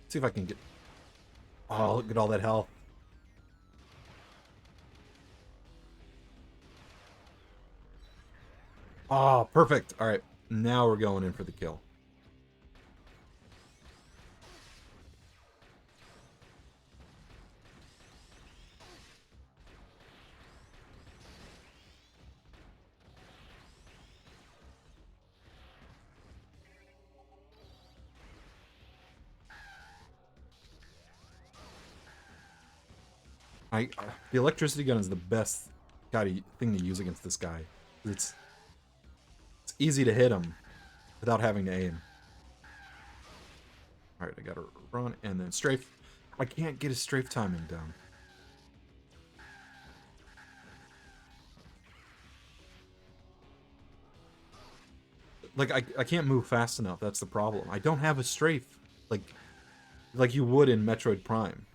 See if I can get... Oh, look at all that health. Oh, perfect. Alright, now we're going in for the kill. The electricity gun is the best thing to use against this guy. It's easy to hit him without having to aim. Alright, I gotta run and then strafe. I can't get his strafe timing down. Like, I can't move fast enough, that's the problem. I don't have a strafe like you would in Metroid Prime.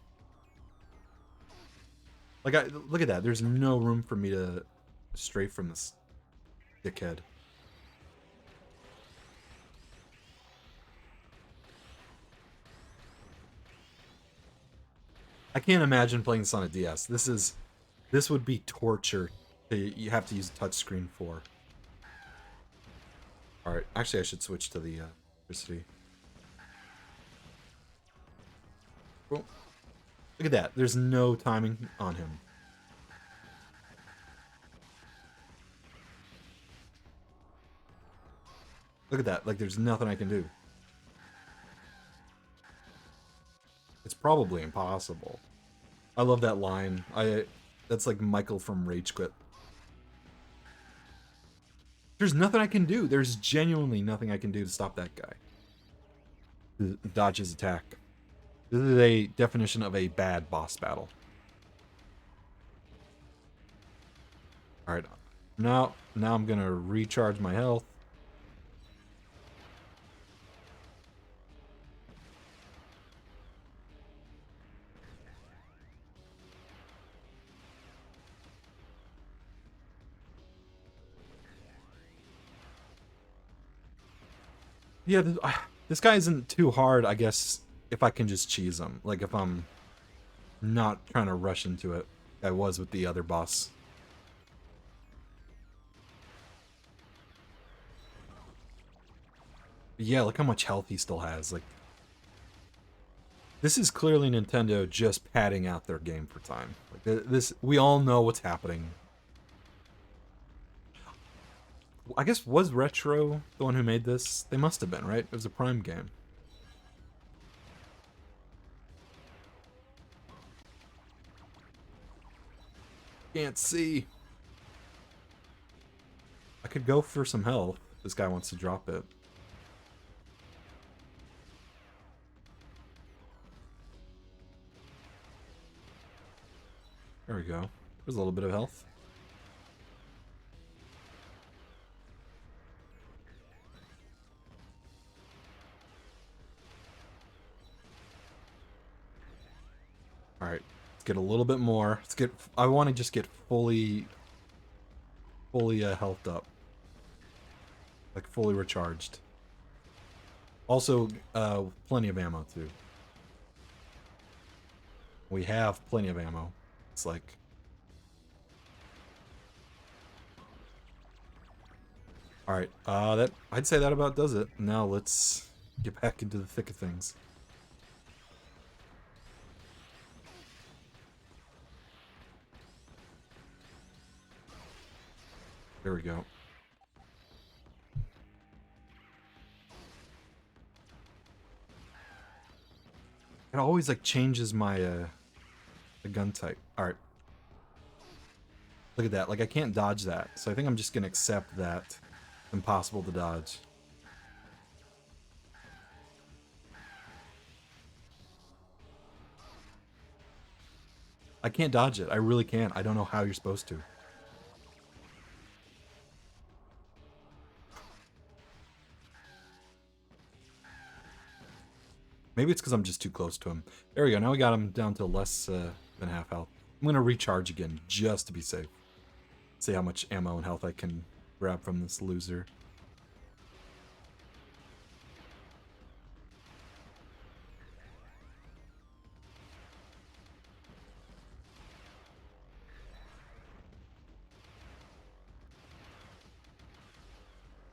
Like, look at that. There's no room for me to strafe from this dickhead. I can't imagine playing this on a DS. This would be torture. You have to use a touchscreen for. Alright, actually I should switch to the electricity. Cool. Look at that. There's no timing on him. Look at that. Like, there's nothing I can do. It's probably impossible. I love that line. That's like Michael from Rage Quit. There's nothing I can do. There's genuinely nothing I can do to stop that guy. Dodge his attack. This is a definition of a bad boss battle. Alright. Now I'm gonna recharge my health. Yeah, this guy isn't too hard, I guess, if I can just cheese him. Like, if I'm not trying to rush into it. I was with the other boss. But yeah, look how much health he still has. Like, this is clearly Nintendo just padding out their game for time. Like, this, we all know what's happening. I guess, was Retro the one who made this? They must have been, right? It was a Prime game. Can't see. I could go for some health. This guy wants to drop it. There we go. There's a little bit of health. Alright. Let's get a little bit more. Let's get... I want to just get fully healthed up. Like, fully recharged. Also, plenty of ammo, too. We have plenty of ammo. It's like... Alright, that... I'd say that about does it. Now let's get back into the thick of things. There we go. It always, like, changes my, the gun type. Alright. Look at that. Like, I can't dodge that. So I think I'm just gonna accept that it's impossible to dodge. I can't dodge it. I really can't. I don't know how you're supposed to. Maybe it's because I'm just too close to him. There we go. Now we got him down to less than half health. I'm going to recharge again just to be safe. See how much ammo and health I can grab from this loser.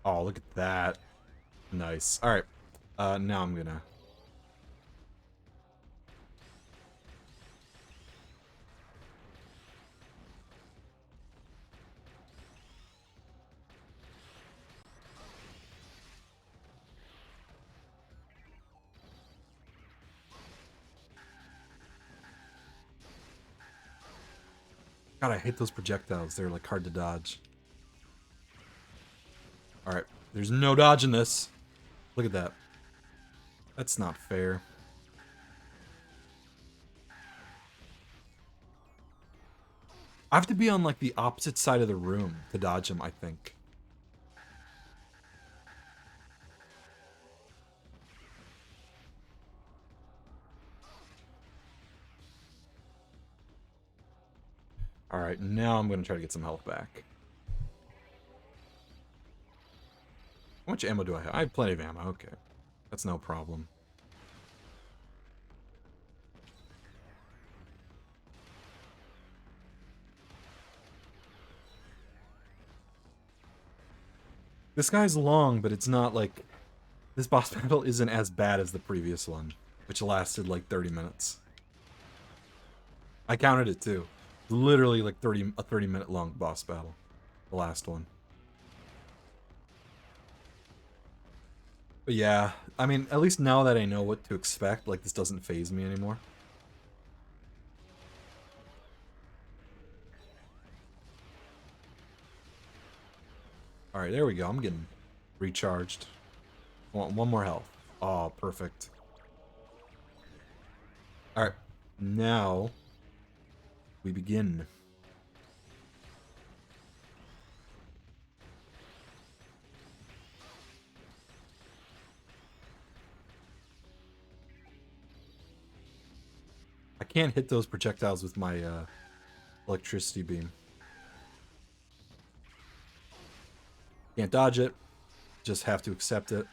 Oh, look at that. Nice. Alright. Now I'm going to... God, I hate those projectiles. They're, like, hard to dodge. Alright. There's no dodging this. Look at that. That's not fair. I have to be on, like, the opposite side of the room to dodge him, I think. Alright, now I'm going to try to get some health back. How much ammo do I have? I have plenty of ammo, okay. That's no problem. This guy's long, but it's not like... This boss battle isn't as bad as the previous one, which lasted like 30 minutes. I counted it too. Literally like a 30-minute long boss battle. The last one. But yeah, I mean, at least now that I know what to expect, like, this doesn't faze me anymore. Alright, there we go. I'm getting recharged. I want one more health. Oh, perfect. Alright, now we begin. I can't hit those projectiles with my electricity beam. Can't dodge it. Just have to accept it.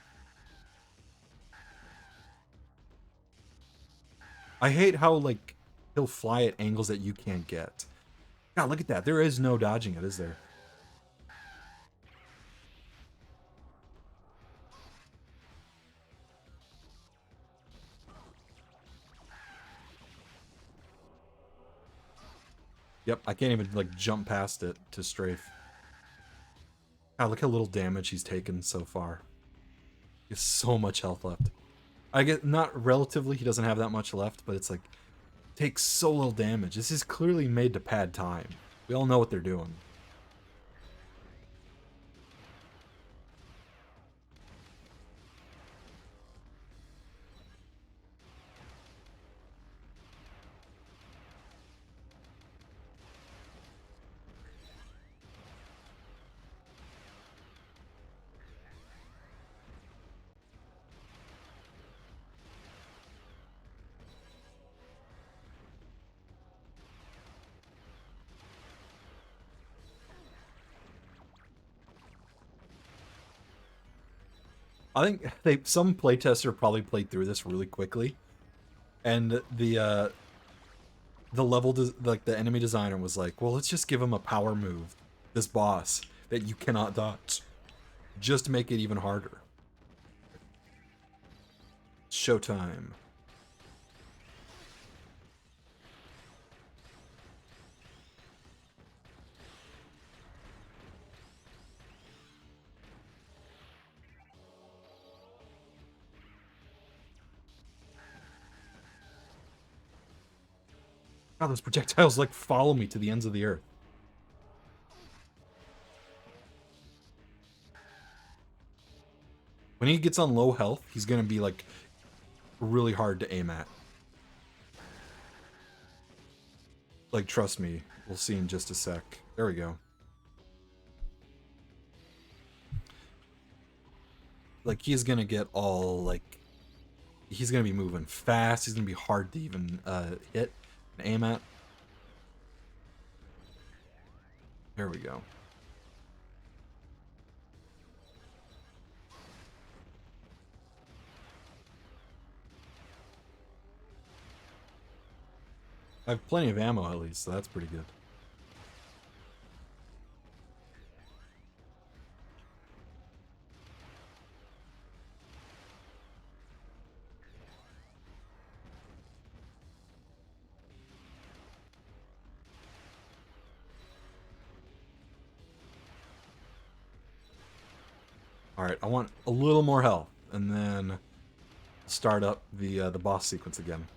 I hate how, like, he'll fly at angles that you can't get. God, look at that. There is no dodging it, is there? Yep, I can't even, like, jump past it to strafe. God, look how little damage he's taken so far. He has so much health left. I get, not relatively, he doesn't have that much left, but it's like, takes so little damage. This is clearly made to pad time. We all know what they're doing. I think some playtester probably played through this really quickly, and the level like the enemy designer was like, well, let's just give him a power move, this boss that you cannot dodge, just to make it even harder. Showtime. God, those projectiles like follow me to the ends of the earth. When he gets on low health, he's gonna be like really hard to aim at. Like, trust me, we'll see in just a sec. There we go. Like, he's gonna get all, like, he's gonna be moving fast, he's gonna be hard to even hit and aim at. There we go. I have plenty of ammo at least, so that's pretty good. Alright, I want a little more health, and then start up the boss sequence again.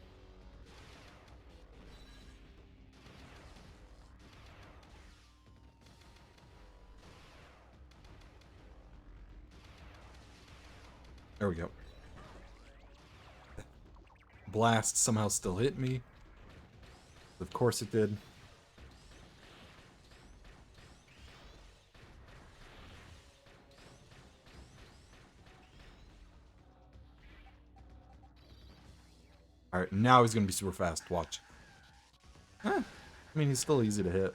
There we go. Blast somehow still hit me. Of course it did. Alright, now he's gonna be super fast. Watch. I mean, he's still easy to hit.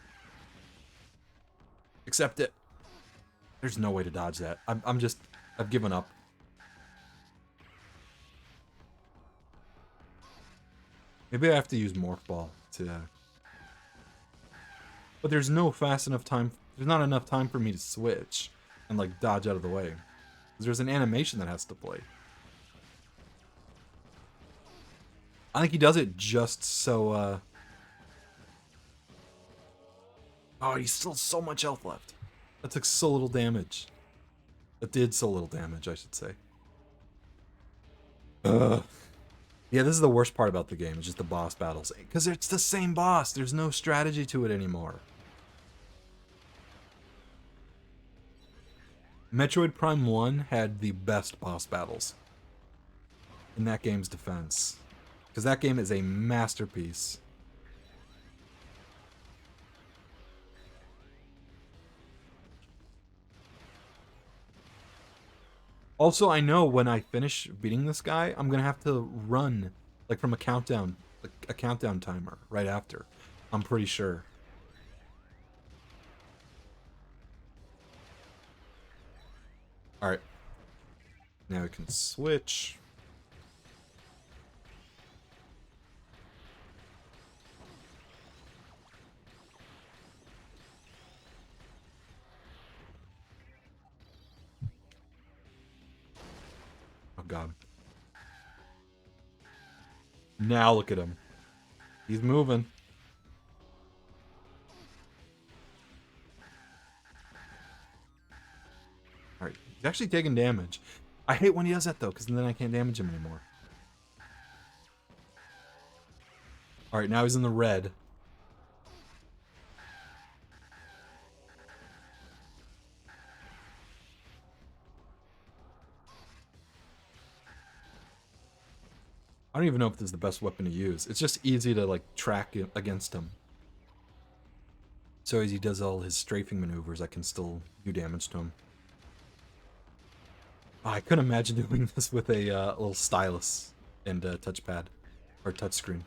Accept it. There's no way to dodge that. I've given up. Maybe I have to use Morph Ball to... But there's no fast enough time... There's not enough time for me to switch and, like, dodge out of the way. There's an animation that has to play. I think he does it just so, Oh, he's still so much health left. That took so little damage. That did so little damage, I should say. Ugh. Yeah, this is the worst part about the game, is just the boss battles. Because it's the same boss. There's no strategy to it anymore. Metroid Prime 1 had the best boss battles in that game's defense. Because that game is a masterpiece. Also, I know when I finish beating this guy, I'm gonna have to run, like, from a countdown timer right after. I'm pretty sure. Alright. Now we can switch. Oh god. Now look at him. He's moving. actually taking damage. I hate when he does that though, because then I can't damage him anymore. Alright, now he's in the red. I don't even know if this is the best weapon to use. It's just easy to, like, track against him. So as he does all his strafing maneuvers, I can still do damage to him. Oh, I couldn't imagine doing this with a little stylus and touchpad. Or touchscreen.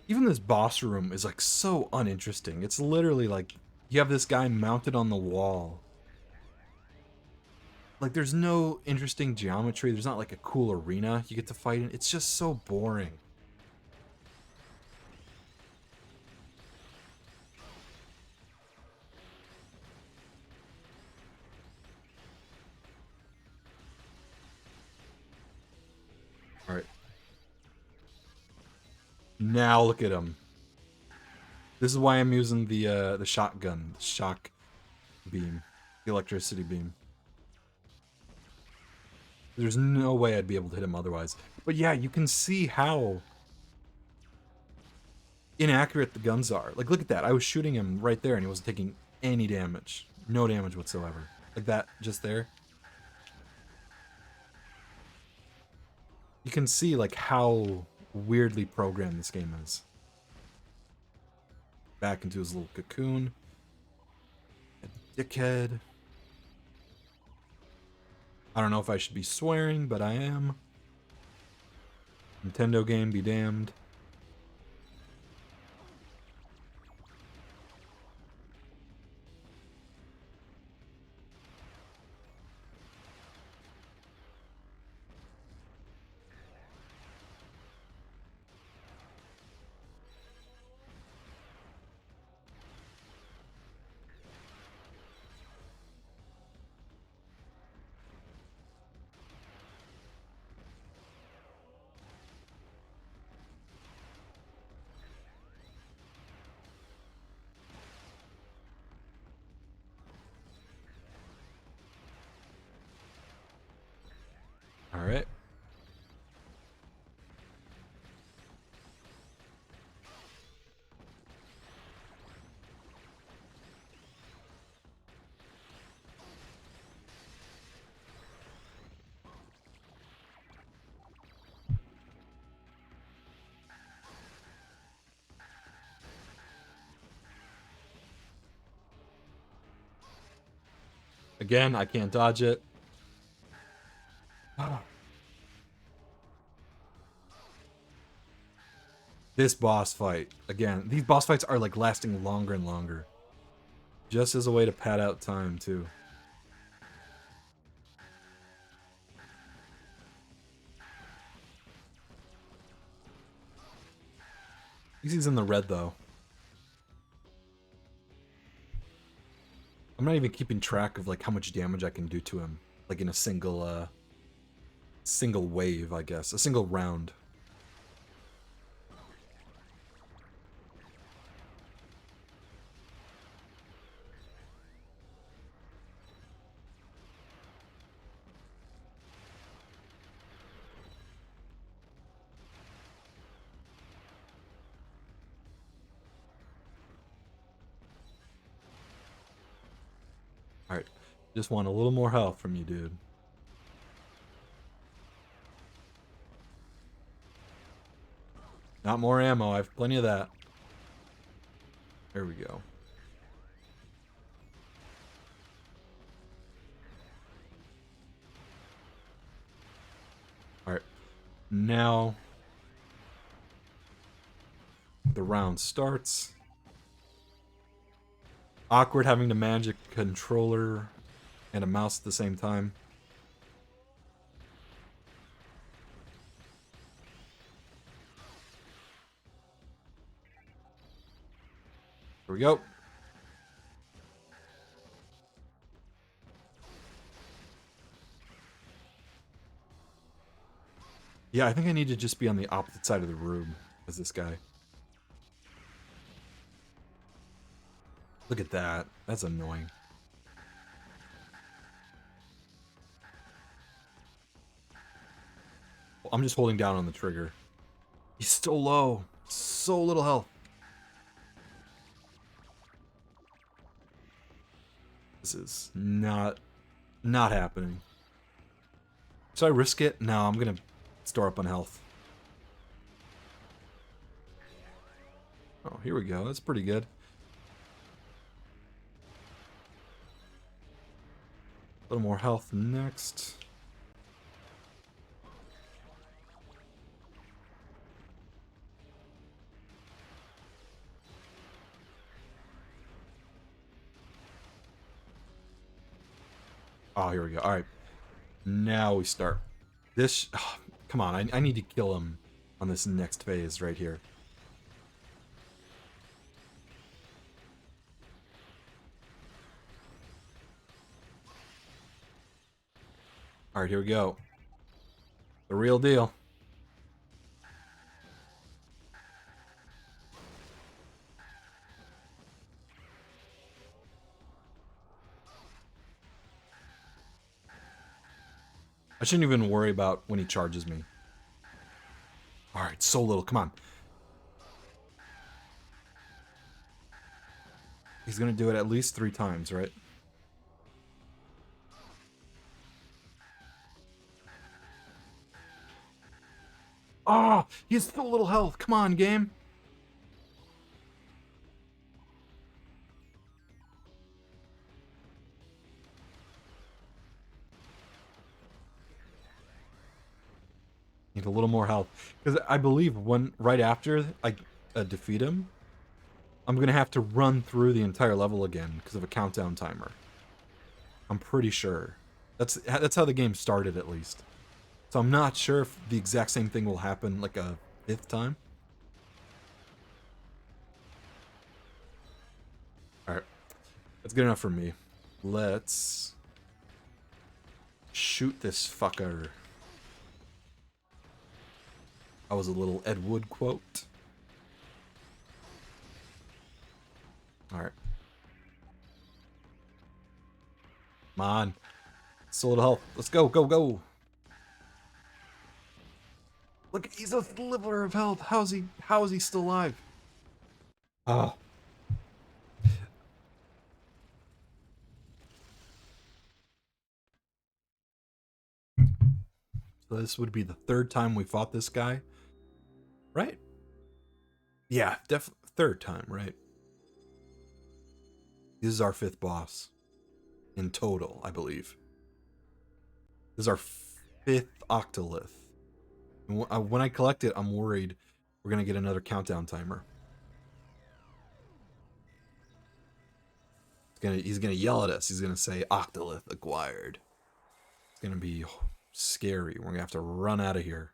Even this boss room is, like, so uninteresting. It's literally like you have this guy mounted on the wall. Like, there's no interesting geometry. There's not, like, a cool arena you get to fight in. It's just so boring. Alright. Now look at him. This is why I'm using the shotgun, the shock beam, the electricity beam. There's no way I'd be able to hit him otherwise. But yeah, you can see how inaccurate the guns are. Like, look at that. I was shooting him right there and he wasn't taking any damage. No damage whatsoever. Like that, just there. You can see, like, how weirdly programmed this game is. Back into his little cocoon. A dickhead. I don't know if I should be swearing, but I am. Nintendo game be damned. Alright. Again, I can't dodge it. This boss fight. Again, these boss fights are, like, lasting longer and longer. Just as a way to pad out time, too. He's in the red, though. I'm not even keeping track of, like, how much damage I can do to him. Like, in a single wave, I guess. A single round. Alright. Just want a little more health from you, dude. Not more ammo. I have plenty of that. There we go. Alright. Now the round starts. Awkward having to manage a controller and a mouse at the same time. Here we go. Yeah, I think I need to just be on the opposite side of the room as this guy. Look at that. That's annoying. Well, I'm just holding down on the trigger. He's so low. So little health. This is not happening. Should I risk it? No, I'm gonna store up on health. Oh, here we go. That's pretty good. A little more health next. Oh, here we go. All right. Now we start. This... Oh, come on. I need to kill him on this next phase right here. All right, here we go. The real deal. I shouldn't even worry about when he charges me. All right, so little. Come on. He's going to do it at least 3 times, right? Oh, he has so little health. Come on, game. Need a little more health. Because I believe right after I defeat him, I'm going to have to run through the entire level again because of a countdown timer. I'm pretty sure. That's how the game started, at least. So I'm not sure if the exact same thing will happen like a 5th time. Alright. That's good enough for me. Let's shoot this fucker. That was a little Ed Wood quote. Alright. Come on. Still a little health. Let's go, go, go. Look, he's a sliver of health. How is he still alive? Oh. So this would be the 3rd time we fought this guy. Right? Yeah, definitely 3rd time, right? This is our 5th boss. In total, I believe. This is our 5th Octolith. And when I collect it, I'm worried we're going to get another countdown timer. He's gonna yell at us. He's gonna say, Octolith acquired. It's gonna be scary. We're gonna have to run out of here.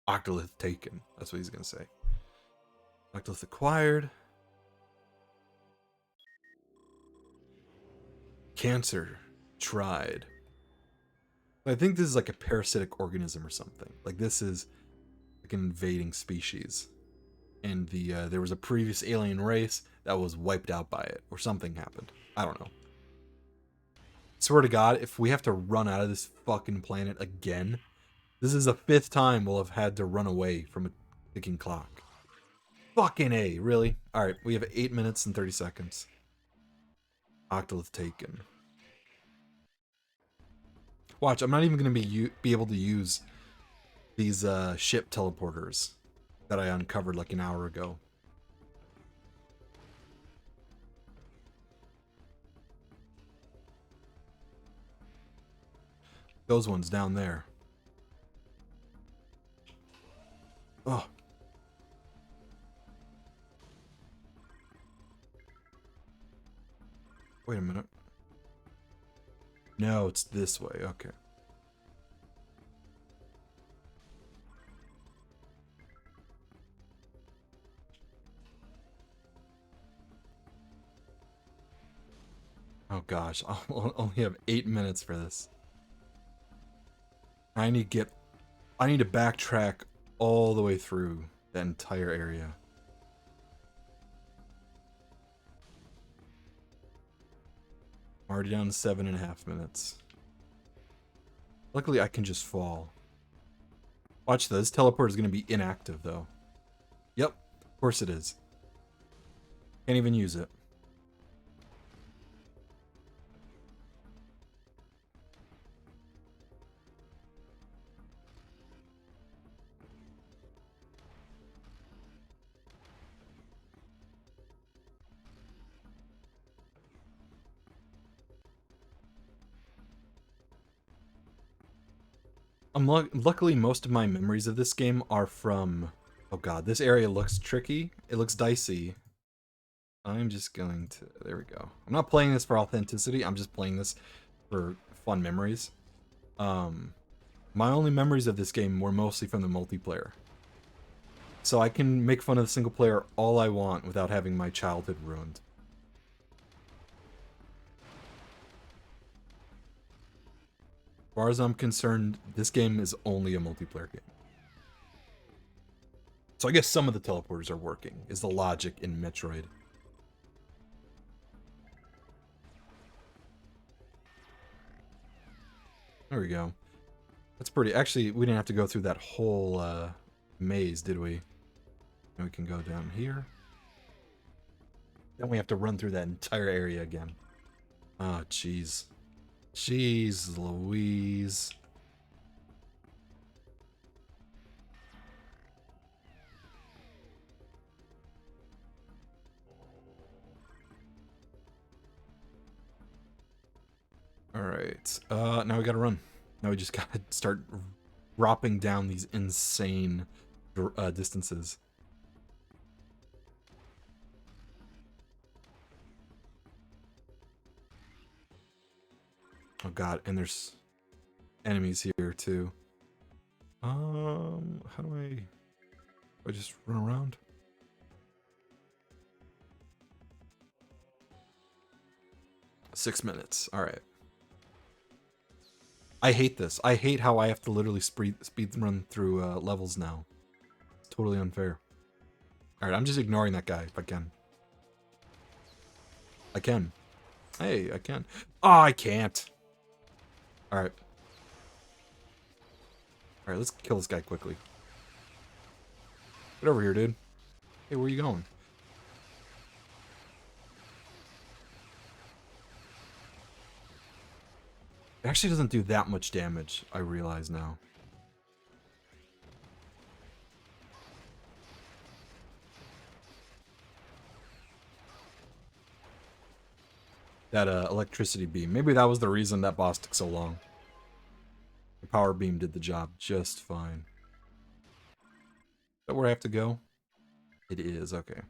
Octolith taken. That's what he's gonna say. Octolith acquired. Cancer tried. I think this is like a parasitic organism or something. Like this is like an invading species. And there was a previous alien race that was wiped out by it. Or something happened. I don't know. Swear to God, if we have to run out of this fucking planet again, this is the 5th time we'll have had to run away from a ticking clock. Fucking A, really? Alright, we have 8 minutes and 30 seconds. Octolith taken. Watch, I'm not even going to be able to use these ship teleporters that I uncovered like an hour ago. Those ones down there. Oh. Wait a minute. No, it's this way. Okay. Oh gosh, I'll only have 8 minutes for this. I need to backtrack all the way through that entire area. I'm already down to 7.5 minutes. Luckily, I can just fall. Watch this. Teleport is going to be inactive, though. Yep, of course it is. Can't even use it. Luckily, most of my memories of this game are from... Oh god, this area looks tricky. It looks dicey. I'm just going to... There we go. I'm not playing this for authenticity. I'm just playing this for fun memories. My only memories of this game were mostly from the multiplayer. So I can make fun of the single player all I want without having my childhood ruined. As far as I'm concerned, this game is only a multiplayer game. So I guess some of the teleporters are working, is the logic in Metroid. There we go. That's pretty... Actually, we didn't have to go through that whole maze, did we? And we can go down here. Then we have to run through that entire area again. Oh, jeez. Jeez Louise. Alright. Now we gotta run. Now we just gotta start dropping down these insane distances. Oh god, and there's enemies here too. How do I just run around? Six minutes. All right. I hate this. I hate how I have to literally speed run through levels now. It's totally unfair. All right, I'm just ignoring that guy if I can. I can. Hey, I can. Oh, I can't. All right. All right, let's kill this guy quickly. Get over here, dude. Hey, where are you going? It actually doesn't do that much damage, I realize now. That electricity beam. Maybe that was the reason that boss took so long. The power beam did the job just fine. Is that where I have to go? It is, okay.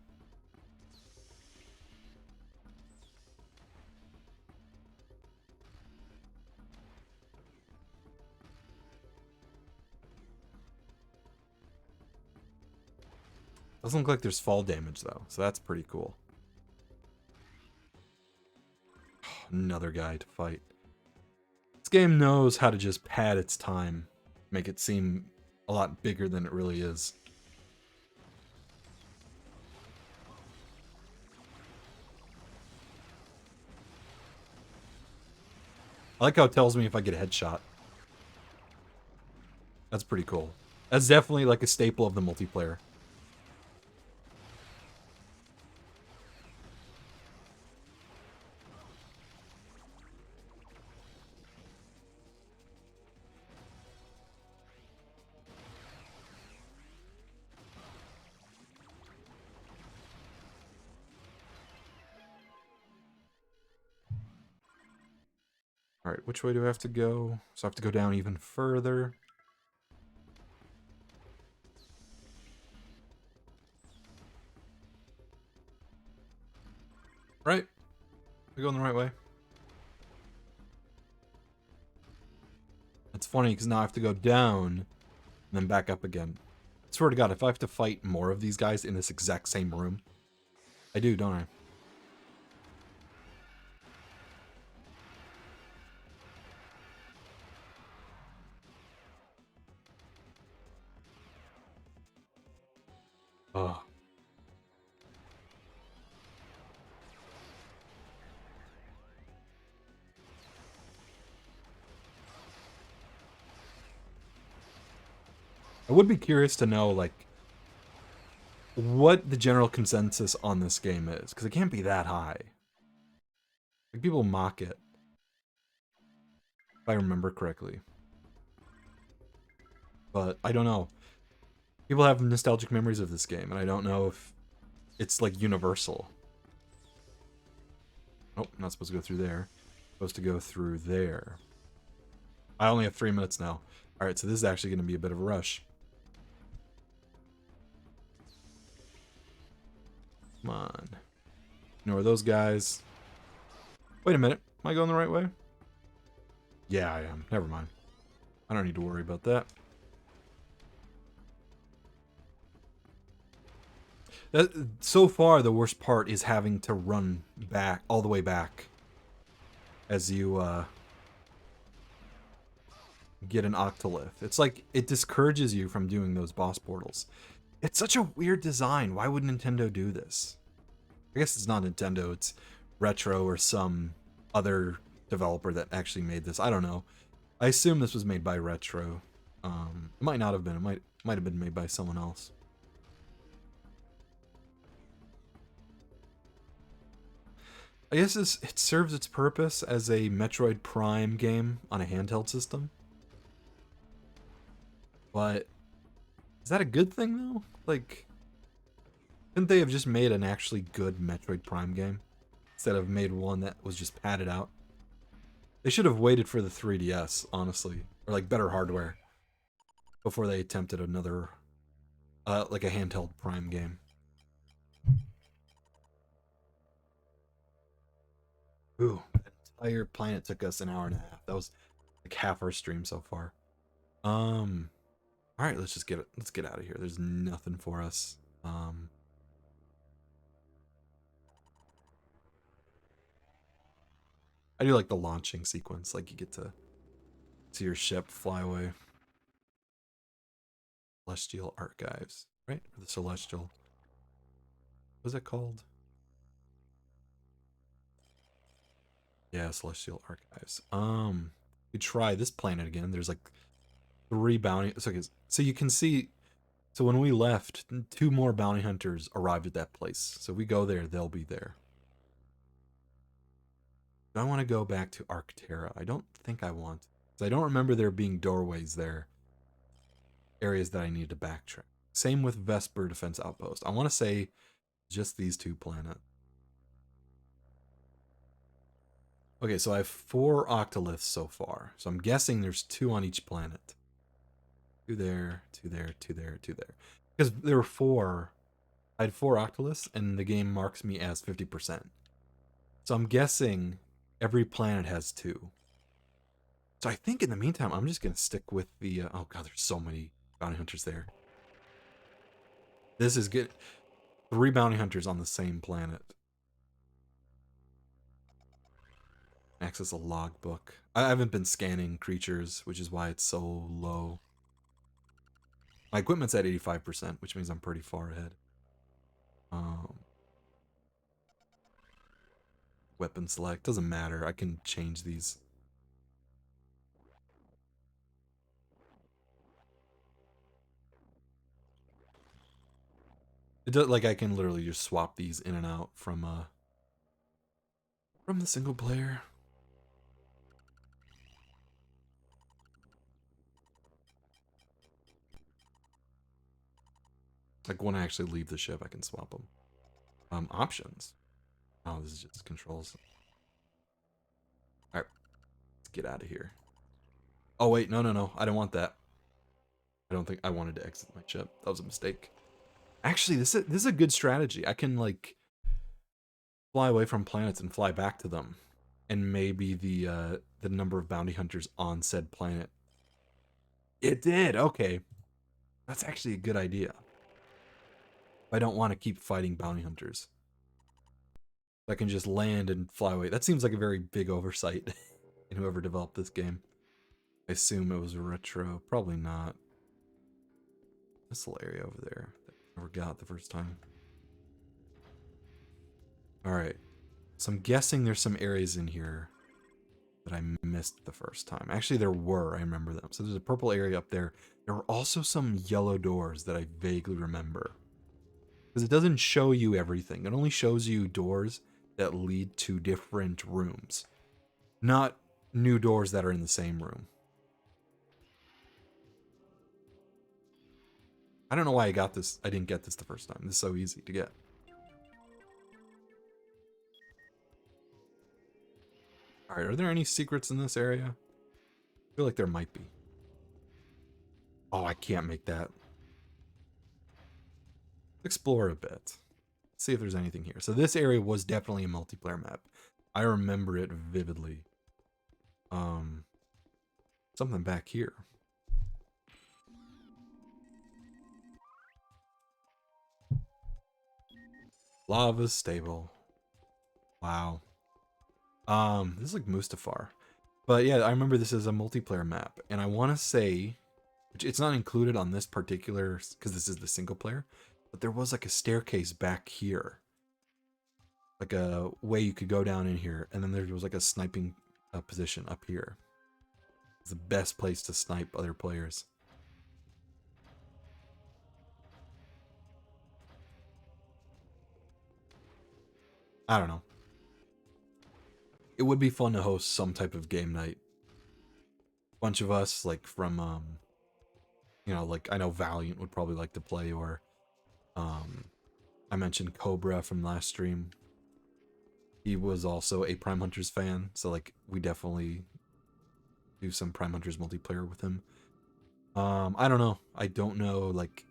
Doesn't look like there's fall damage though, so that's pretty cool. Another guy to fight. This game knows how to just pad its time, make it seem a lot bigger than it really is. I like how it tells me if I get a headshot. That's pretty cool. That's definitely like a staple of the multiplayer. Alright, which way do I have to go? So I have to go down even further. Right. We're going the right way. It's funny because now I have to go down and then back up again. I swear to God, if I have to fight more of these guys in this exact same room, I do, don't I? would be curious to know, like, what the general consensus on this game is, because it can't be that high. Like, people mock it, if I remember correctly. But I don't know. People have nostalgic memories of this game, and I don't know if it's, like, universal. Nope, I'm not supposed to go through there. I'm supposed to go through there. I only have 3 minutes now. Alright, so this is actually going to be a bit of a rush. Come on. Ignore those guys. Wait a minute. Am I going the right way? Yeah, I am. Never mind. I don't need to worry about that. So far, the worst part is having to run back, all the way back, as you get an octolith. It's like, it discourages you from doing those boss portals. It's such a weird design. Why would Nintendo do this? I guess it's not Nintendo, it's Retro or some other developer that actually made this. I don't know. I assume this was made by Retro. It might not have been. It might have been made by someone else. I guess it serves its purpose as a Metroid Prime game on a handheld system. But is that a good thing, though? Like, couldn't they have just made an actually good Metroid Prime game instead of made one that was just padded out? They should have waited for the 3DS, honestly, or like better hardware before they attempted another, like a handheld Prime game. Ooh, that entire planet took us an hour and a half. That was like half our stream so far. All right, let's get out of here. There's nothing for us. I do like the launching sequence, like you get to see your ship fly away. Celestial Archives, right? Or the Celestial. What's it called? Yeah, Celestial Archives. You try this planet again. There's like 3 bounty. So you can see. So when we left, 2 more bounty hunters arrived at that place. So if we go there, they'll be there. Do I want to go back to Arctera? I don't think I want. Because I don't remember there being doorways there. Areas that I need to backtrack. Same with Vesper Defense Outpost. I want to say just these 2 planets. Okay, so I have 4 octoliths so far. So I'm guessing there's 2 on each planet. 2 there, 2 there, 2 there, 2 there. Because there were 4. I had 4 octoliths, and the game marks me as 50%. So I'm guessing every planet has 2. So I think in the meantime, I'm just going to stick with the... oh god, there's so many bounty hunters there. This is good. 3 bounty hunters on the same planet. Access a logbook. I haven't been scanning creatures, which is why it's so low. My equipment's at 85%, which means I'm pretty far ahead. Weapon select. Doesn't matter. I can change these. It does, like, I can literally just swap these in and out from the single player. Like, when I actually leave the ship, I can swap them. Options. Oh, this is just controls. Alright. Let's get out of here. Oh, wait. No, no, no. I don't want that. I don't think I wanted to exit my ship. That was a mistake. Actually, this is a good strategy. I can, like, fly away from planets and fly back to them. And maybe the number of bounty hunters on said planet. It did. Okay. That's actually a good idea. I don't want to keep fighting bounty hunters. I can just land and fly away. That seems like a very big oversight in whoever developed this game. I assume it was Retro. Probably not. This little area over there that I never got the first time. Alright. So I'm guessing there's some areas in here that I missed the first time. Actually, there were. I remember them. So there's a purple area up there. There were also some yellow doors that I vaguely remember. Because it doesn't show you everything. It only shows you doors that lead to different rooms. Not new doors that are in the same room. I don't know why I got this. I didn't get this the first time. This is so easy to get. Alright, are there any secrets in this area? I feel like there might be. Oh, I can't make that. Explore a bit. See if there's anything here. So this area was definitely a multiplayer map. I remember it vividly. Something back here. Lava stable. Wow. This is like Mustafar. But yeah, I remember this is a multiplayer map, and I want to say, which it's not included on this particular, because this is the single player, but there was like a staircase back here. Like a way you could go down in here, and then there was like a sniping position up here. It's the best place to snipe other players. I don't know. It would be fun to host some type of game night. Bunch of us, like from, you know, like I know Valiant would probably like to play, or I mentioned Cobra from last stream. He was also a Prime Hunters fan, so like we definitely do some Prime Hunters multiplayer with him. I don't know. I don't know like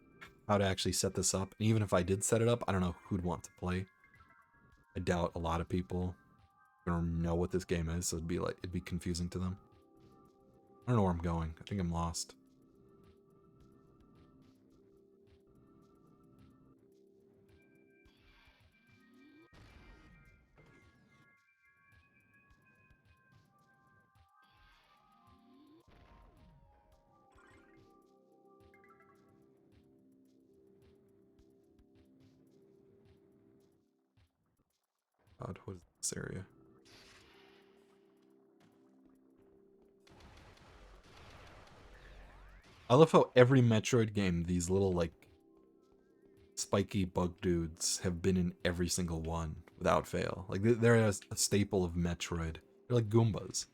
how to actually set this up. And even if I did set it up, I don't know who'd want to play. I doubt a lot of people don't know what this game is, so it'd be confusing to them. I don't know where I'm going. I think I'm lost. God, what is this area? I love how every Metroid game, these little like spiky bug dudes have been in every single one without fail. Like they're a staple of Metroid. They're like Goombas.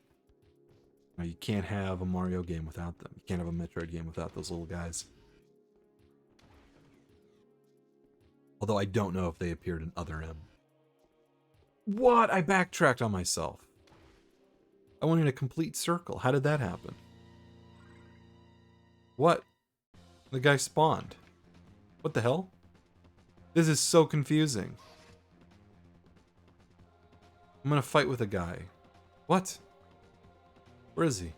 You know, you can't have a Mario game without them. You can't have a Metroid game without those little guys. Although I don't know if they appeared in Other M. What? I backtracked on myself. I went in a complete circle. How did that happen? What? The guy spawned. What the hell? This is so confusing. I'm gonna fight with a guy. What? Where is he?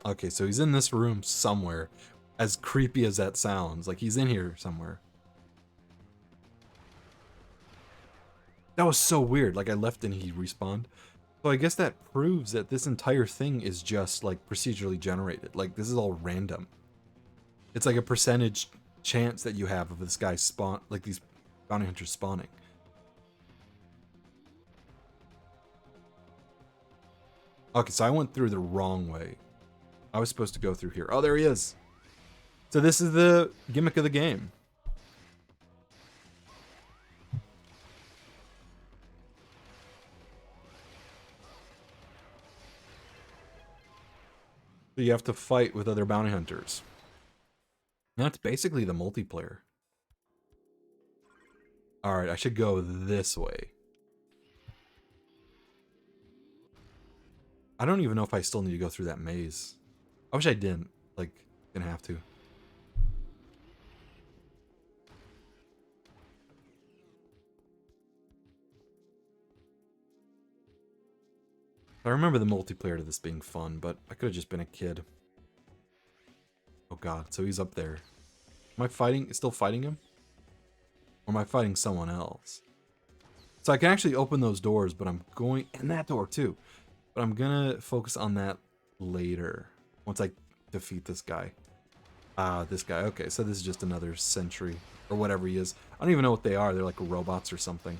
Okay, so he's in this room somewhere. As creepy as that sounds, like he's in here somewhere. That was so weird. Like I left and he respawned. So I guess that proves that this entire thing is just like procedurally generated. Like this is all random. It's like a percentage chance that you have of this guy spawn, like these bounty hunters spawning. Okay, so I went through the wrong way. I was supposed to go through here. Oh, there he is. So this is the gimmick of the game. So you have to fight with other bounty hunters. And that's basically the multiplayer. Alright, I should go this way. I don't even know if I still need to go through that maze. I wish I didn't. Like, didn't have to. I remember the multiplayer to this being fun, but I could have just been a kid. Oh god, so he's up there. Am I still fighting him? Or am I fighting someone else? So I can actually open those doors, but I'm going... And that door too. But I'm gonna focus on that later. Once I defeat this guy. Ah, this guy. Okay, so this is just another sentry or whatever he is. I don't even know what they are. They're like robots or something.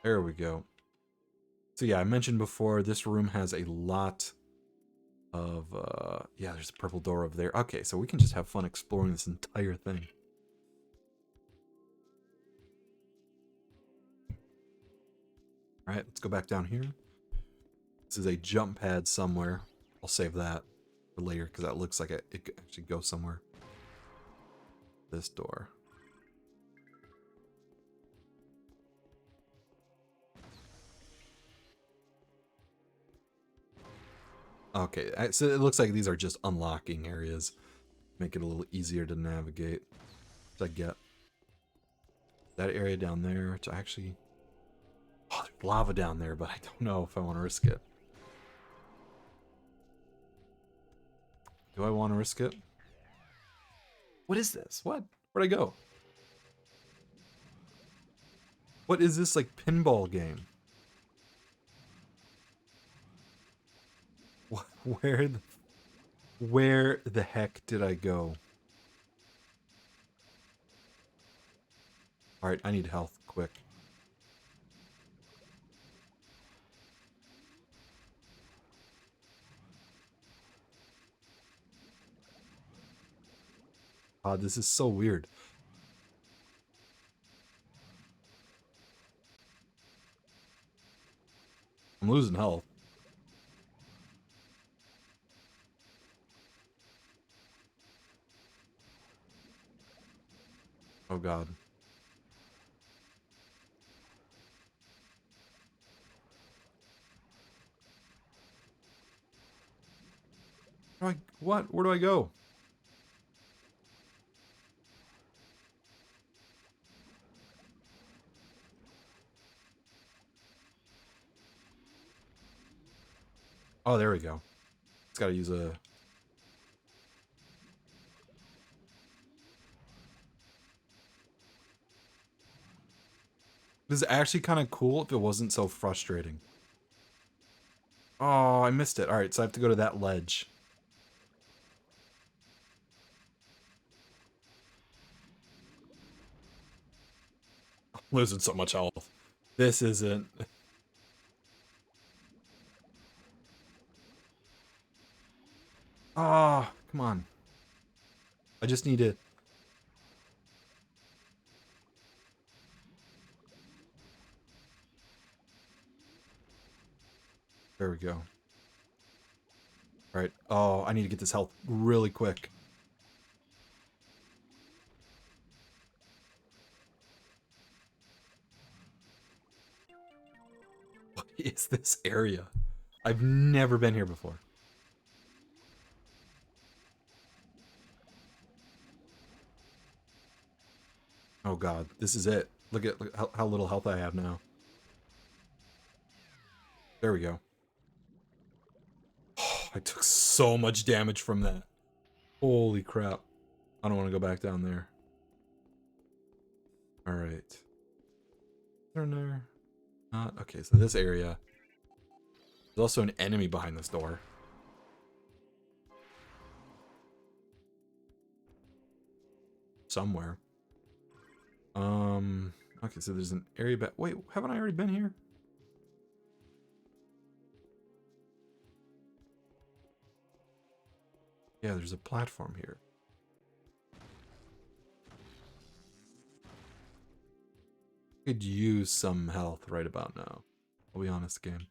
There we go. So yeah, I mentioned before, this room has a lot of, yeah, there's a purple door over there. Okay, so we can just have fun exploring this entire thing. All right, let's go back down here. This is a jump pad somewhere. I'll save that for later because that looks like it could actually go somewhere. This door. Okay, so it looks like these are just unlocking areas. Make it a little easier to navigate. Which I get. That area down there, which I actually... Oh, there's lava down there, but I don't know if I want to risk it. Do I want to risk it? What is this? What? Where'd I go? What is this, like, pinball game? Where the... Where the heck did I go? Alright, I need health, quick. This is so weird. I'm losing health. Oh god. What? Where do I go? Oh, there we go. It's gotta use a... This is actually kind of cool if it wasn't so frustrating. Oh, I missed it. Alright, so I have to go to that ledge. I'm losing so much health. This isn't... Ah, oh, come on. I just need to... There we go. Alright. Oh, I need to get this health really quick. What is this area? I've never been here before. Oh god, this is it. Look at how little health I have now. There we go. Oh, I took so much damage from that. Holy crap. I don't want to go back down there. Alright. Turn there. Not... Okay, so this area. There's also an enemy behind this door. Somewhere. Okay, so there's an area back... Wait, haven't I already been here? Yeah, there's a platform here. Could use some health right about now. I'll be honest, game.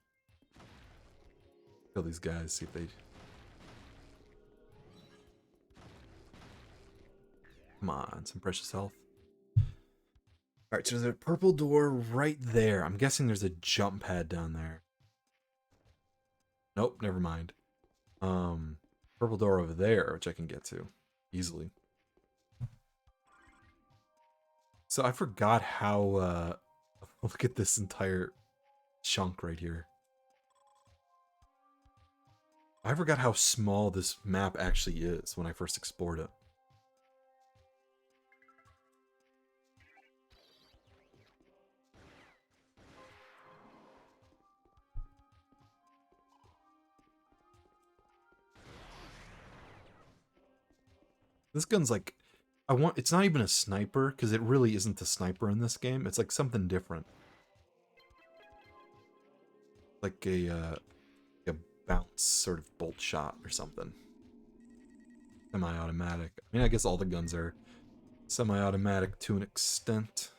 Kill these guys, see if they... Come on, some precious health. Alright, so there's a purple door right there. I'm guessing there's a jump pad down there. Nope, never mind. Purple door over there, which I can get to easily. So I forgot how, look at this entire chunk right here. I forgot how small this map actually is when I first explored it. This gun's like, it's not even a sniper, because it really isn't a sniper in this game. It's like something different. Like a bounce sort of bolt shot or something. Semi-automatic. I mean, I guess all the guns are semi-automatic to an extent.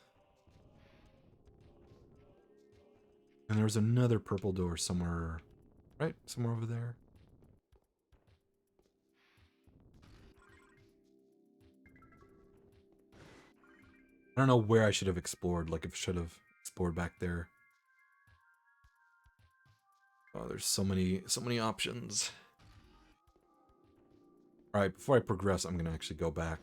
And there's another purple door somewhere, right? Somewhere over there. I don't know where I should have explored, like if I should have explored back there. Oh, there's so many options. Alright, before I progress, I'm gonna actually go back.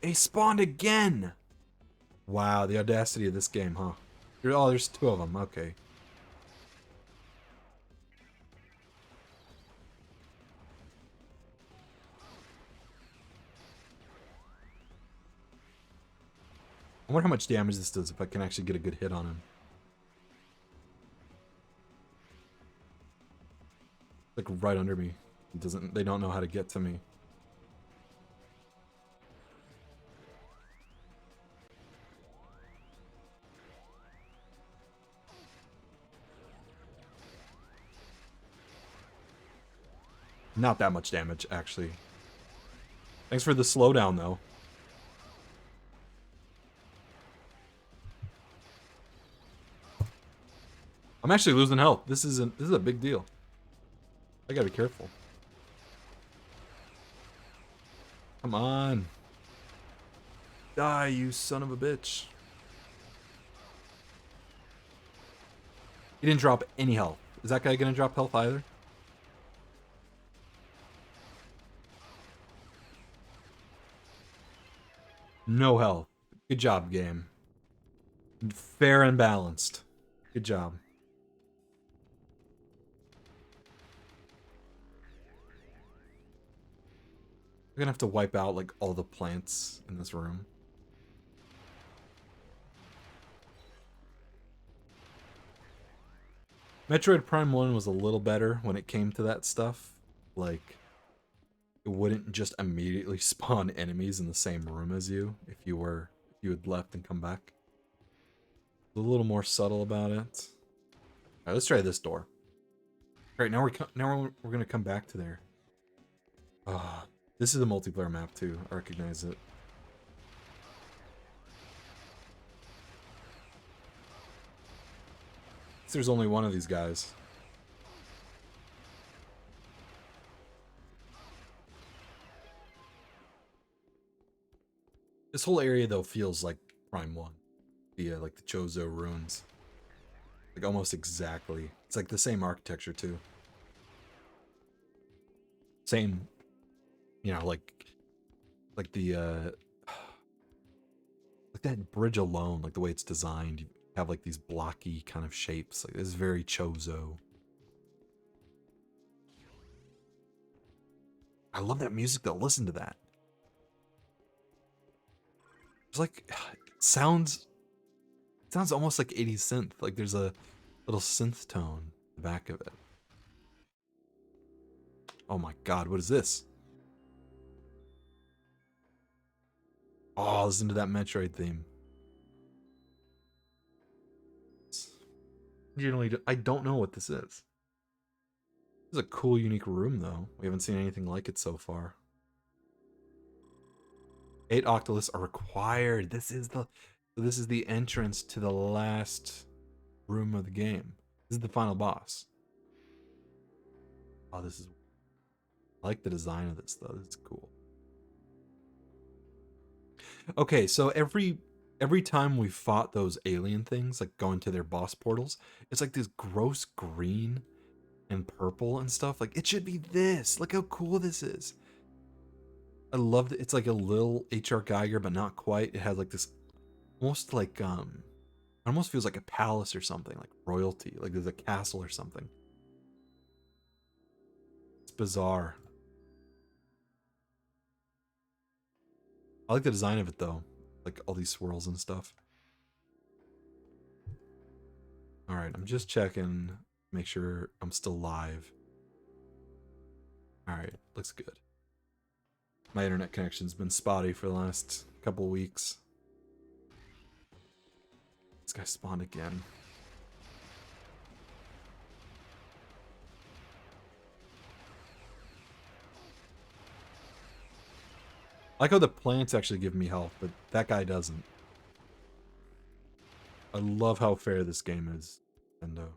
They spawned again! Wow, the audacity of this game, huh? Oh, there's two of them, okay. I wonder how much damage this does if I can actually get a good hit on him. Like right under me. They don't know how to get to me. Not that much damage, actually. Thanks for the slowdown, though. I'm actually losing health. This is a big deal. I gotta be careful. Come on. Die, you son of a bitch. He didn't drop any health. Is that guy gonna drop health either? No health. Good job, game. Fair and balanced. Good job. We're gonna have to wipe out like all the plants in this room. Metroid Prime 1 was a little better when it came to that stuff. Like, it wouldn't just immediately spawn enemies in the same room as you if you had left and come back. A little more subtle about it. Alright, let's try this door. Alright, now we're gonna come back to there. Ah, this is a multiplayer map too. I recognize it. There's only one of these guys. This whole area though feels like Prime 1. Like the Chozo ruins. Like almost exactly. It's like the same architecture too. Same, you know, like the like that bridge alone, like the way it's designed, you have like these blocky kind of shapes. Like this is very Chozo. I love that music though. Listen to that. It's like it sounds almost like 80s synth. Like there's a little synth tone in the back of it. Oh my god, what is this? Oh, listen to that Metroid theme. Generally, I don't know what this is. This is a cool, unique room, though. We haven't seen anything like it so far. 8 octoliths are required. This is the entrance to the last room of the game. This is the final boss. Oh, this is... I like the design of this, though. This is cool. Okay, so every time we fought those alien things, like going to their boss portals, it's like this gross green and purple and stuff. Like, it should be this. Look how cool this is. I love that it's like a little H.R. Geiger, but not quite. It has like this almost like It almost feels like a palace or something, like royalty, like there's a castle or something. It's bizarre. I like the design of it though, like all these swirls and stuff. All right, I'm just checking, make sure I'm still live. All right, looks good. My internet connection's been spotty for the last couple weeks. This guy spawned again. I like how the plants actually give me health, but that guy doesn't. I love how fair this game is, Nintendo.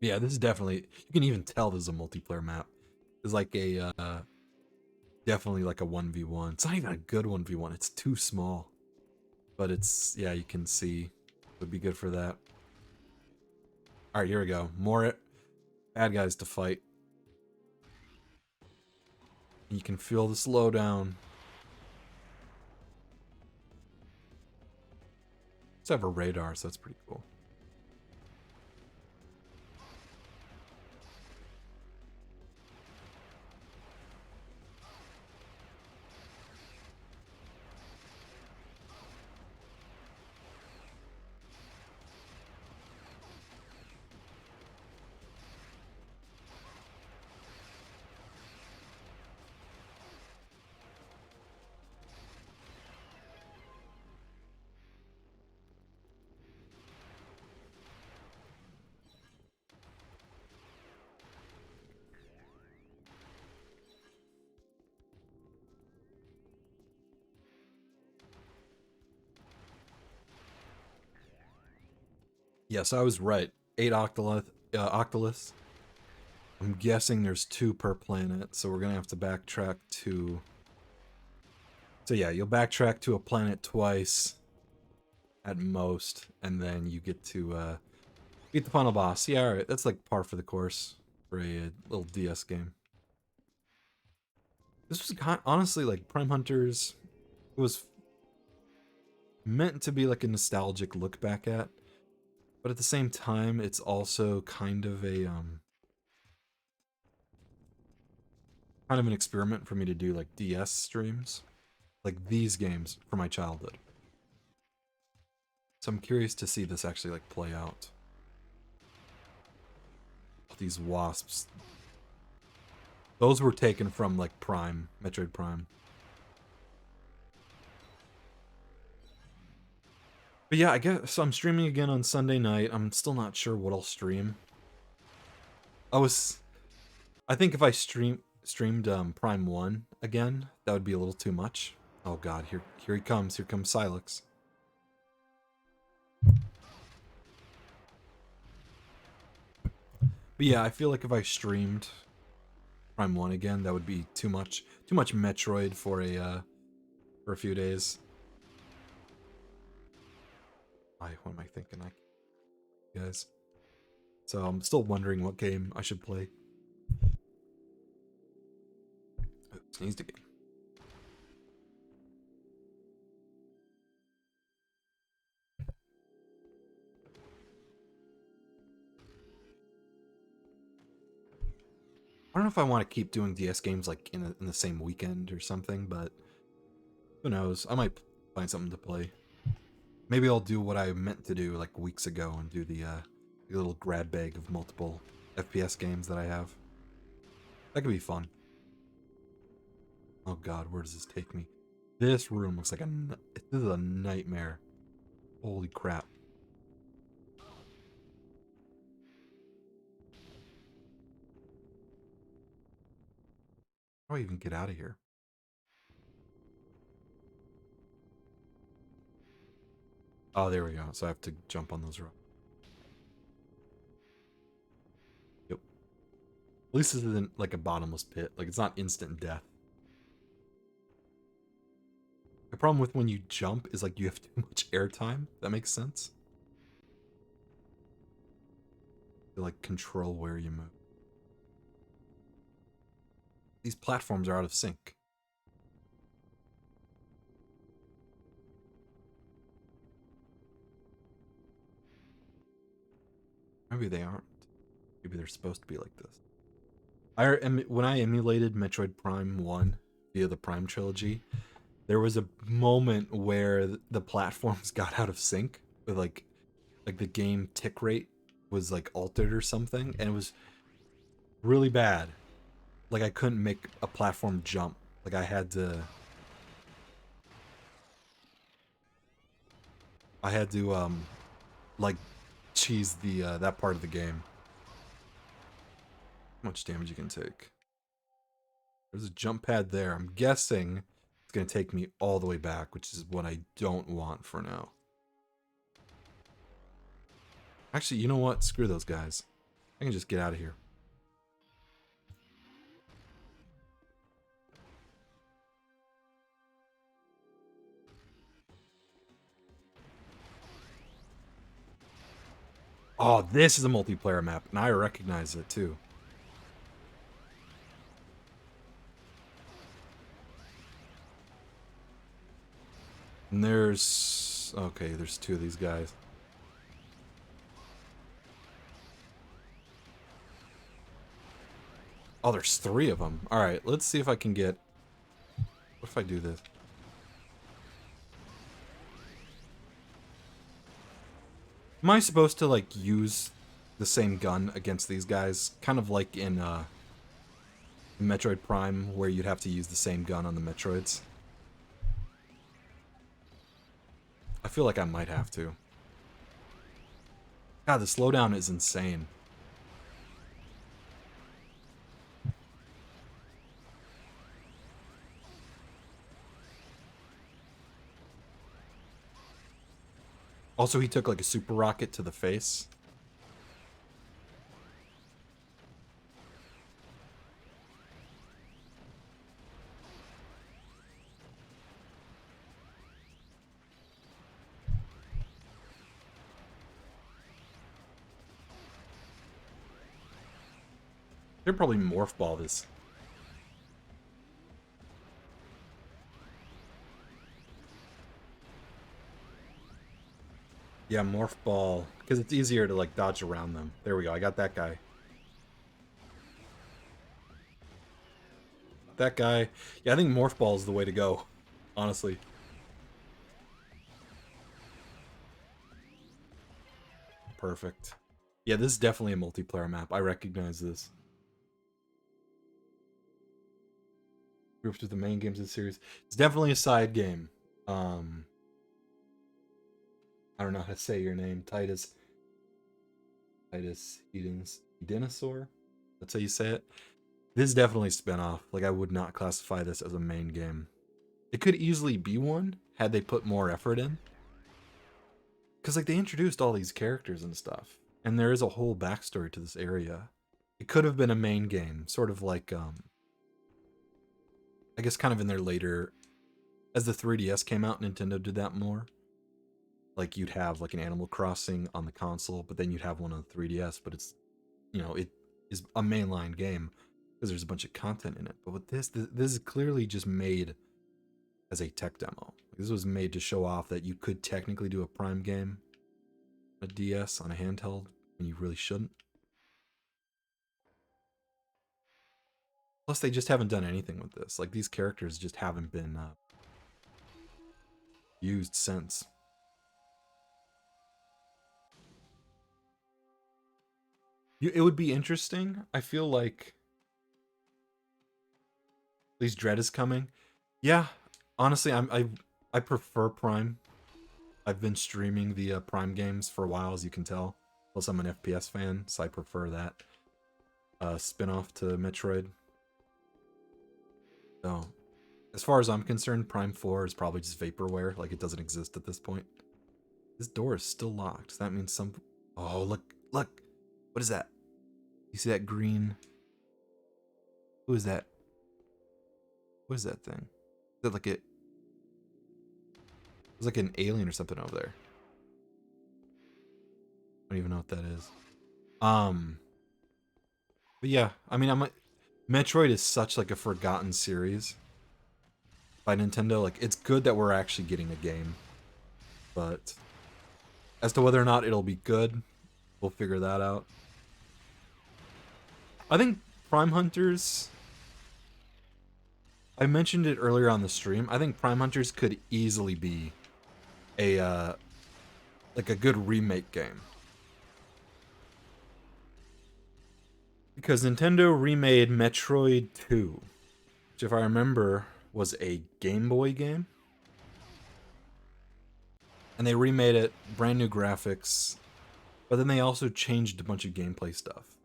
Yeah, this is definitely, you can even tell this is a multiplayer map. It's like a, definitely like a 1v1. It's not even a good 1v1, it's too small. But it's, yeah, you can see, it would be good for that. Alright, here we go. More bad guys to fight. You can feel the slowdown. Let's have a radar, so that's pretty cool. Yes, I was right. 8 octoliths. I'm guessing there's 2 per planet, so we're gonna have to backtrack to... So yeah, you'll backtrack to a planet twice at most, and then you get to beat the final boss. Yeah, alright, that's like par for the course for a little DS game. This was honestly like Prime Hunters. It was meant to be like a nostalgic look back at, but at the same time, it's also kind of a kind of an experiment for me to do like DS streams, like these games for my childhood. So I'm curious to see this actually like play out. These wasps. Those were taken from like Prime, Metroid Prime. But yeah, I guess so. I'm streaming again on Sunday night. I'm still not sure what I'll stream. I think if I streamed Prime 1 again, that would be a little too much. Oh god, here he comes. Here comes Silex. But yeah, I feel like if I streamed Prime 1 again, that would be too much. Too much Metroid for a few days. What am I thinking? Guys. So I'm still wondering what game I should play. Oh, sneezed again. I don't know if I want to keep doing DS games like in the same weekend or something, but who knows? I might find something to play. Maybe I'll do what I meant to do like weeks ago and do the little grab bag of multiple FPS games that I have. That could be fun. Oh god, where does this take me? This room looks like this is a nightmare. Holy crap. How do I even get out of here? Oh, there we go. So I have to jump on those rocks. Yep. At least this isn't like a bottomless pit. Like, it's not instant death. The problem with when you jump is like you have too much airtime. That makes sense. To like control where you move. These platforms are out of sync. Maybe they aren't. Maybe they're supposed to be like this. When I emulated Metroid Prime 1 via the Prime trilogy, there was a moment where the platforms got out of sync with like the game tick rate was like altered or something, and it was really bad. Like I couldn't make a platform jump. Like I had to like cheese the that part of the game. How much damage you can take. There's a jump pad there. I'm guessing it's gonna take me all the way back, which is what I don't want for now. Actually, you know what? Screw those guys. I can just get out of here. Oh, this is a multiplayer map, and I recognize it too. And there's... okay, there's two of these guys. Oh, there's three of them. Alright, let's see if I can get... what if I do this? Am I supposed to, like, use the same gun against these guys? Kind of like in Metroid Prime, where you'd have to use the same gun on the Metroids. I feel like I might have to. God, the slowdown is insane. Also, he took like a super rocket to the face. They're probably morph ball this. Yeah, morph ball, because it's easier to like dodge around them. There we go. I got that guy. That guy. Yeah, I think morph ball is the way to go. Honestly. Perfect. Yeah, this is definitely a multiplayer map. I recognize this. Groups with the main games of the series. It's definitely a side game. I don't know how to say your name. Titus Edenosaur? That's how you say it? This is definitely a spin-off. Like, I would not classify this as a main game. It could easily be one, had they put more effort in. Because, like, they introduced all these characters and stuff. And there is a whole backstory to this area. It could have been a main game. Sort of like, I guess kind of in their later... as the 3DS came out, Nintendo did that more. Like, you'd have, like, an Animal Crossing on the console, but then you'd have one on the 3DS, but it's, you know, it is a mainline game because there's a bunch of content in it. But with this is clearly just made as a tech demo. This was made to show off that you could technically do a Prime game, a DS on a handheld, and you really shouldn't. Plus, they just haven't done anything with this. Like, these characters just haven't been used since. It would be interesting. I feel like at least Dread is coming. Yeah, honestly, I prefer Prime. I've been streaming the Prime games for a while, as you can tell. Plus, I'm an FPS fan, so I prefer that spin-off to Metroid. So, as far as I'm concerned, Prime 4 is probably just vaporware. Like, it doesn't exist at this point. This door is still locked. So that means some... oh, look, look. What is that? You see that green? Who is that? What is that thing? Is that like it? It's like an alien or something over there. I don't even know what that is. But yeah, I mean, Metroid is such like a forgotten series by Nintendo. Like, it's good that we're actually getting a game, but as to whether or not it'll be good, we'll figure that out. I think Prime Hunters, I mentioned it earlier on the stream. I think Prime Hunters could easily be a like a good remake game. Because Nintendo remade Metroid 2, which if I remember was a Game Boy game. And they remade it, brand new graphics, but then they also changed a bunch of gameplay stuff.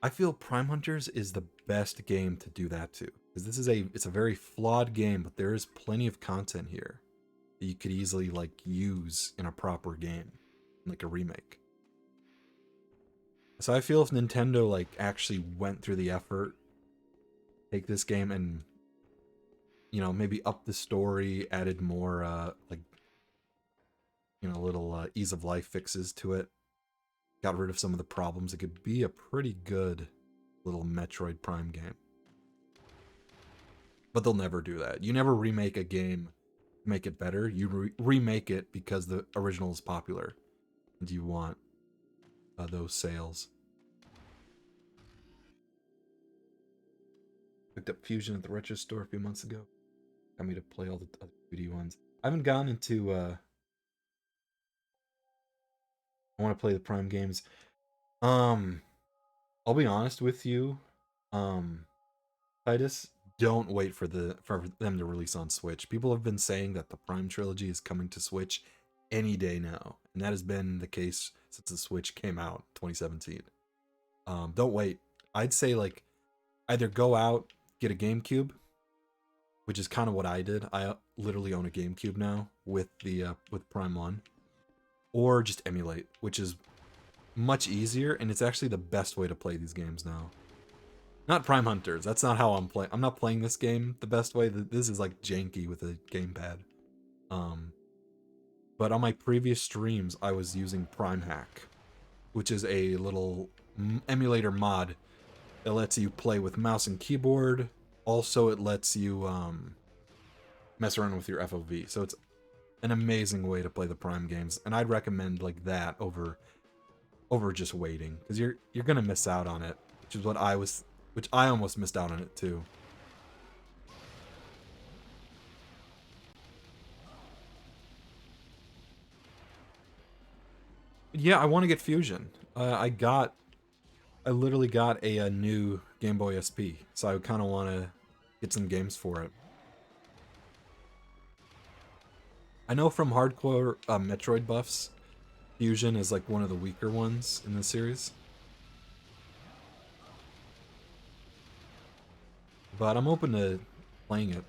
I feel Prime Hunters is the best game to do that to, because it's a very flawed game, but there is plenty of content here that you could easily like use in a proper game, like a remake. So I feel if Nintendo like actually went through the effort, take this game and maybe up the story, added more like little ease of life fixes to it, got rid of some of the problems, it could be a pretty good little Metroid Prime game. But they'll never do that. You never remake a game to make it better. You remake it because the original is popular. And you want those sales. Picked up Fusion at the Retro Store a few months ago. Got me to play all the other 2D ones. I haven't gone into... I want to play the Prime games. I'll be honest with you. Titus, don't wait for them to release on Switch. People have been saying that the Prime trilogy is coming to Switch any day now, and that has been the case since the Switch came out 2017. Don't wait. I'd say like either go out, get a GameCube, which is kind of what I did. I literally own a GameCube now with Prime 1, or just emulate, which is much easier, and it's actually the best way to play these games now. Not Prime Hunters. That's not how I'm playing. I'm not playing this game the best way. This is like janky with a gamepad. But on my previous streams, I was using Prime Hack, which is a little emulator mod that lets you play with mouse and keyboard. Also, it lets you mess around with your FOV. So it's an amazing way to play the Prime games, and I'd recommend like that over just waiting, because you're gonna miss out on it, which is what I almost missed out on it too. Yeah, I want to get Fusion. I literally got a new Game Boy SP, so I kind of want to get some games for it. I know from hardcore Metroid buffs, Fusion is like one of the weaker ones in the series. But I'm open to playing it.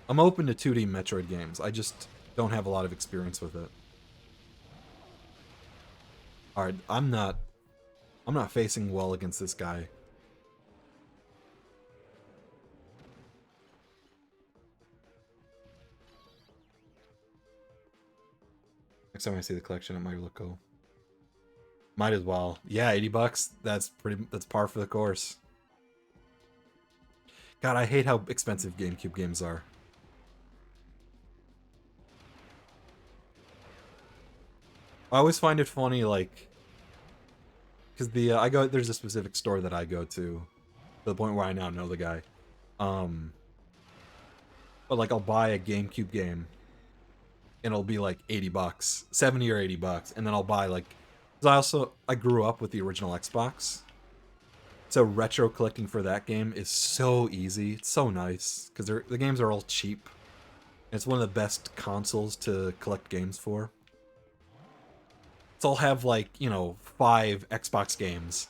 I'm open to 2D Metroid games. I just don't have a lot of experience with it. Alright, I'm not facing well against this guy. Next time I see the collection, it might look cool. Might as well. Yeah, 80 bucks. That's par for the course. God, I hate how expensive GameCube games are. I always find it funny, like, because there's a specific store that I go to the point where I now know the guy. But like I'll buy a GameCube game and it'll be like 80 bucks, 70 or 80 bucks, and then I'll buy like, because I grew up with the original Xbox. So retro collecting for that game is so easy. It's so nice because the games are all cheap. It's one of the best consoles to collect games for. So I'll have like, 5 Xbox games,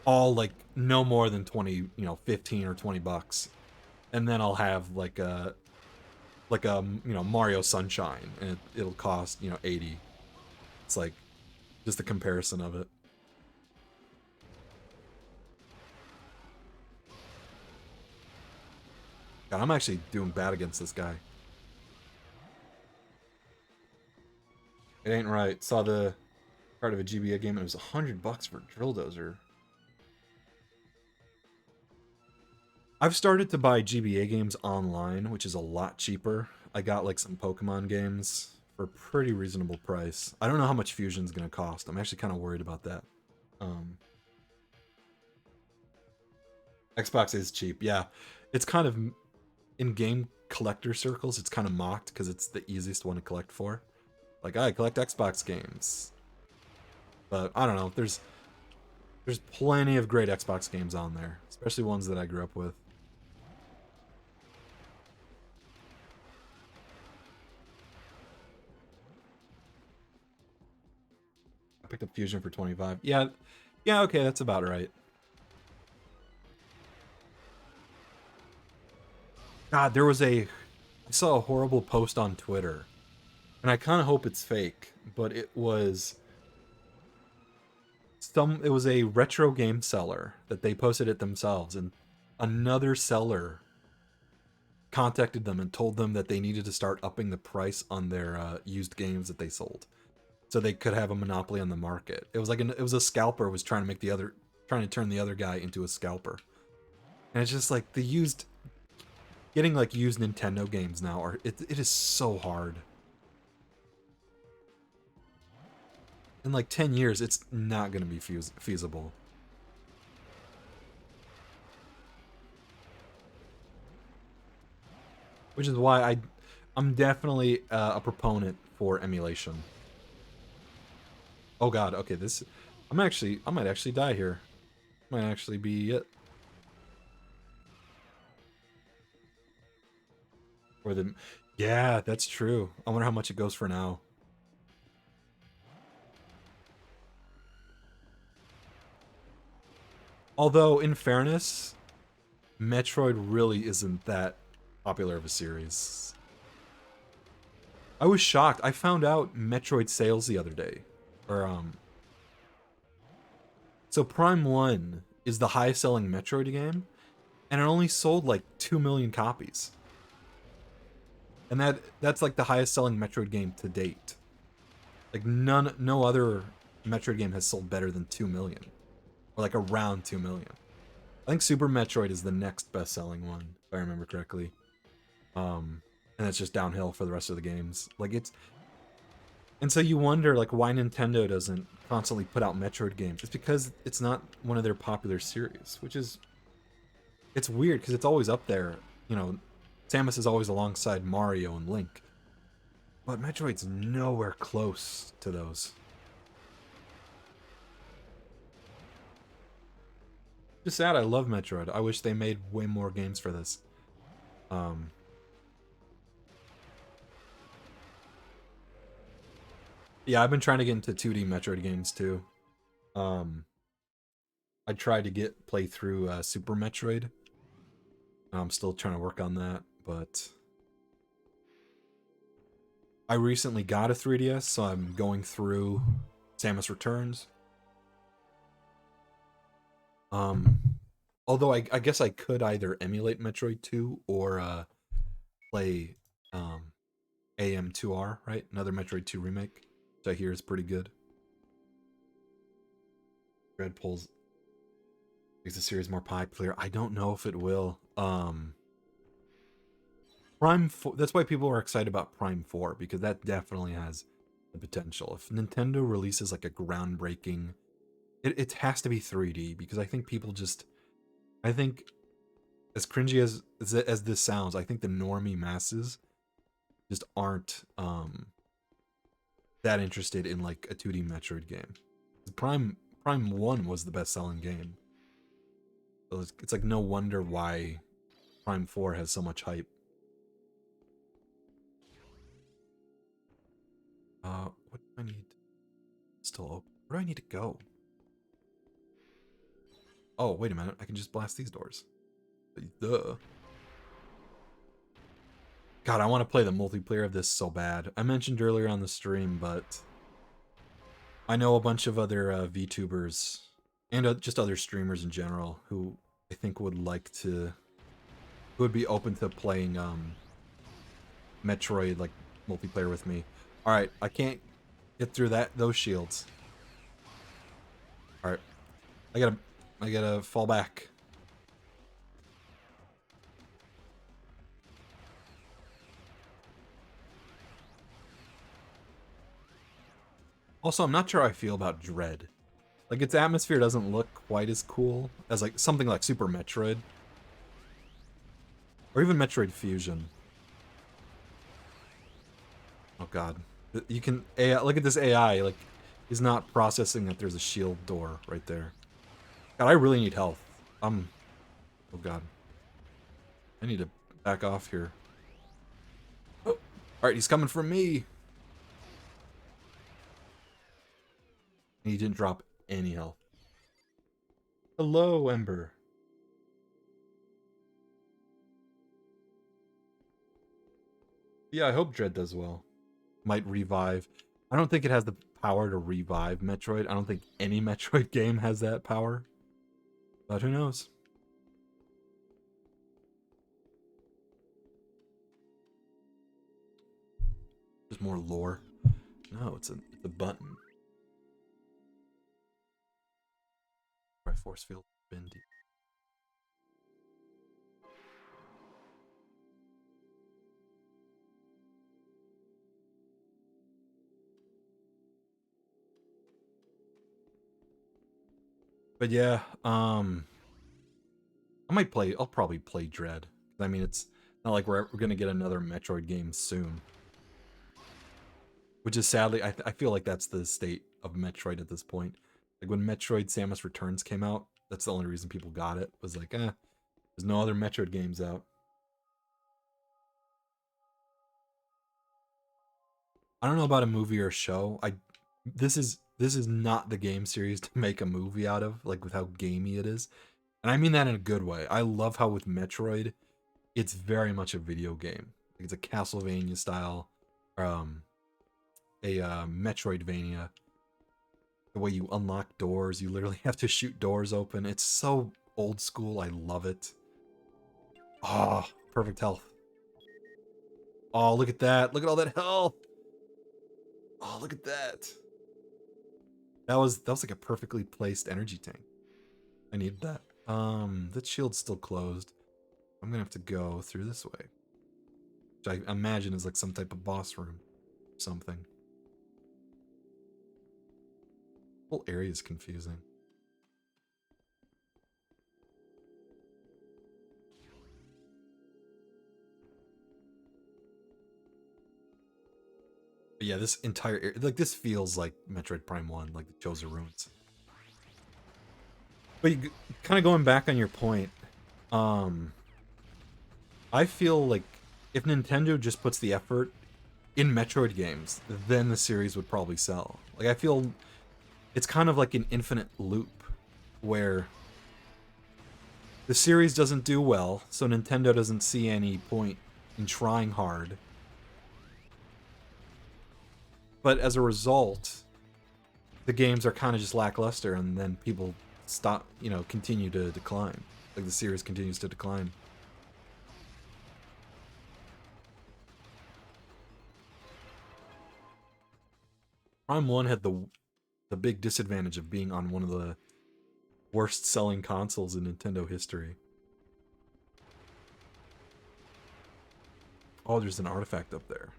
all like no more than 20, 15 or 20 bucks. And then I'll have like a Mario Sunshine, and it'll cost 80. It's like just a comparison of it. God, I'm actually doing bad against this guy. It ain't right. Saw the part of a GBA game and it was $100 for Drill Dozer. I've started to buy GBA games online, which is a lot cheaper. I got like some Pokemon games for a pretty reasonable price. I don't know how much Fusion's gonna cost. I'm actually kind of worried about that. Xbox is cheap, yeah. It's kind of in game collector circles. It's kind of mocked because it's the easiest one to collect for. Like, I collect Xbox games, but I don't know. There's plenty of great Xbox games on there, especially ones that I grew up with. I picked up Fusion for 25. Yeah, yeah, okay, that's about right. God, I saw a horrible post on Twitter, and I kind of hope it's fake, but it was a retro game seller that they posted it themselves, and another seller contacted them and told them that they needed to start upping the price on their used games that they sold, so they could have a monopoly on the market. It was it was a scalper was trying to turn the other guy into a scalper, and it's just like getting like used Nintendo games now it is so hard. In like 10 years, it's not going to be feasible. Which is why I'm definitely a proponent for emulation. Oh god, okay, I might actually die here. Might actually be it. Or the Yeah, that's true. I wonder how much it goes for now. Although, in fairness, Metroid really isn't that popular of a series. I was shocked. I found out Metroid sales the other day. Or so Prime 1 is the highest selling Metroid game, and it only sold like 2 million copies. And that's like the highest selling Metroid game to date. Like no other Metroid game has sold better than 2 million. Or like around 2 million. I think Super Metroid is the next best selling one, if I remember correctly. And it's just downhill for the rest of the games. And so you wonder like why Nintendo doesn't constantly put out Metroid games. It's because it's not one of their popular series, which is it's weird because it's always up there. You know, Samus is always alongside Mario and Link. But Metroid's nowhere close to those. Just sad, I love Metroid. I wish they made way more games for this. Um, yeah, I've been trying to get into 2D Metroid games too. Um, I tried to play through Super Metroid. I'm still trying to work on that, but I recently got a 3DS, so I'm going through Samus Returns. Um, although I guess I could either emulate Metroid 2 or play AM2R, right? Another Metroid 2 remake, which I hear is pretty good. Red Pulls makes the series more popular. I don't know if it will. Prime 4, that's why people are excited about Prime 4, because that definitely has the potential. If Nintendo releases like a groundbreaking, it has to be 3D, because I think people just, I think as cringy as this sounds, I think the normie masses just aren't that interested in like a 2D Metroid game. Prime 1 was the best selling game. So it's like no wonder why Prime 4 has so much hype. What do I need? Still open. Where do I need to go? Oh, wait a minute. I can just blast these doors. Duh. God, I want to play the multiplayer of this so bad. I mentioned earlier on the stream, but I know a bunch of other VTubers and just other streamers in general who I think would like to, who would be open to playing Metroid like multiplayer with me. All right, I can't get through those shields. All right, I gotta fall back. Also, I'm not sure how I feel about Dread. Like, its atmosphere doesn't look quite as cool as like something like Super Metroid or even Metroid Fusion. Oh god, you can AI, look at this AI. Like, he's not processing that there's a shield door right there. God, I really need health. Oh god, I need to back off here. Oh. All right, he's coming for me. He didn't drop any health. Hello, Ember. Yeah, I hope Dread does well. Might revive. I don't think it has the power to revive Metroid. I don't think any Metroid game has that power. But who knows? There's more lore. No, it's a button. By force field bendy. But yeah, I'll probably play Dread. I mean, it's not like we're gonna get another Metroid game soon. Which is sadly, I feel like that's the state of Metroid at this point. Like when Metroid Samus Returns came out, that's the only reason people got it. Was like, there's no other Metroid games out. I don't know about a movie or a show. This is not the game series to make a movie out of, like with how gamey it is. And I mean that in a good way. I love how with Metroid, it's very much a video game. Like it's a Castlevania style, um, a Metroidvania. The way you unlock doors, you literally have to shoot doors open. It's so old school. I love it. Oh, perfect health. Oh, look at that. Look at all that health. Oh, look at that. That was like a perfectly placed energy tank. I need that. The shield's still closed. I'm gonna have to go through this way. Which I imagine is like some type of boss room. Something. The whole area is confusing. But yeah, this entire area, like this feels like Metroid Prime 1, like the Chosen Ruins. But kind of going back on your point, um, I feel like if Nintendo just puts the effort in Metroid games, then the series would probably sell. Like I feel it's kind of like an infinite loop where the series doesn't do well, so Nintendo doesn't see any point in trying hard. But as a result, the games are kind of just lackluster, and then people stop, continue to decline. Like the series continues to decline. Prime 1 had the big disadvantage of being on one of the worst selling consoles in Nintendo history. Oh, there's an artifact up there.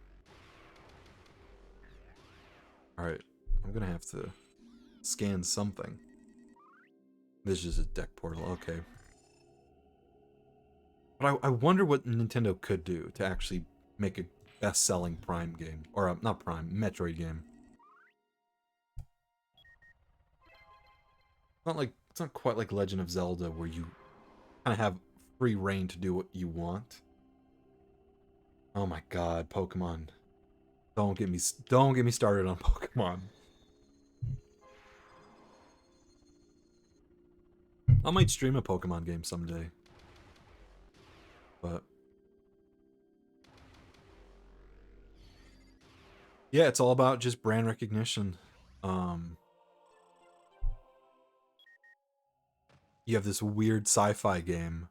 Alright, I'm gonna have to scan something. This is just a deck portal, okay. But I wonder what Nintendo could do to actually make a best-selling Prime game. Or, not Prime, Metroid game. It's not quite like Legend of Zelda where you kind of have free reign to do what you want. Oh my god, Pokemon. Don't get me started on Pokemon. I might stream a Pokemon game someday. But yeah, it's all about just brand recognition. Um you have this weird sci-fi game.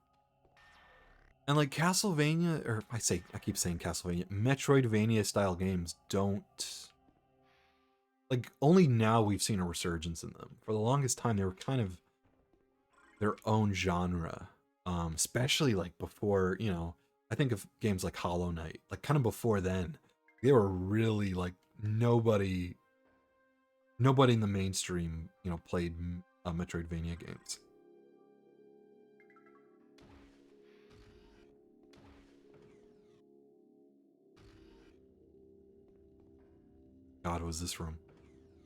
And like Castlevania, or I keep saying Castlevania, Metroidvania style games don't, like, only now we've seen a resurgence in them. For the longest time they were kind of their own genre. Especially like before, I think of games like Hollow Knight, like kind of before then. They were really like nobody nobody in the mainstream, played Metroidvania games. God, was this room?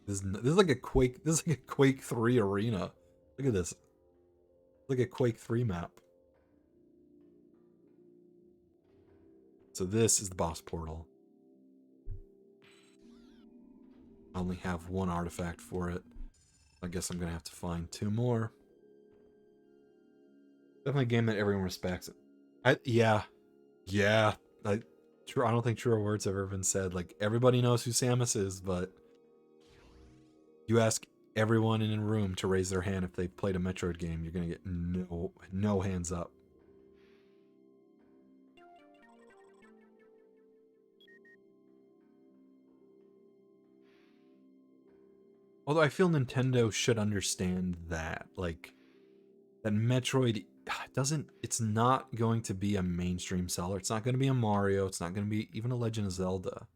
This is like a Quake. This is like a Quake 3 arena. Look at this. It's like a Quake 3 map. So this is the boss portal. I only have one artifact for it. I guess I'm gonna have to find 2 more. Definitely a game that everyone respects. Yeah. I don't think truer words have ever been said. Like, everybody knows who Samus is, but you ask everyone in a room to raise their hand if they've played a Metroid game, you're gonna get no hands up. Although I feel Nintendo should understand that, like, that Metroid it's not going to be a mainstream seller. It's not going to be a Mario. It's not going to be even a Legend of Zelda.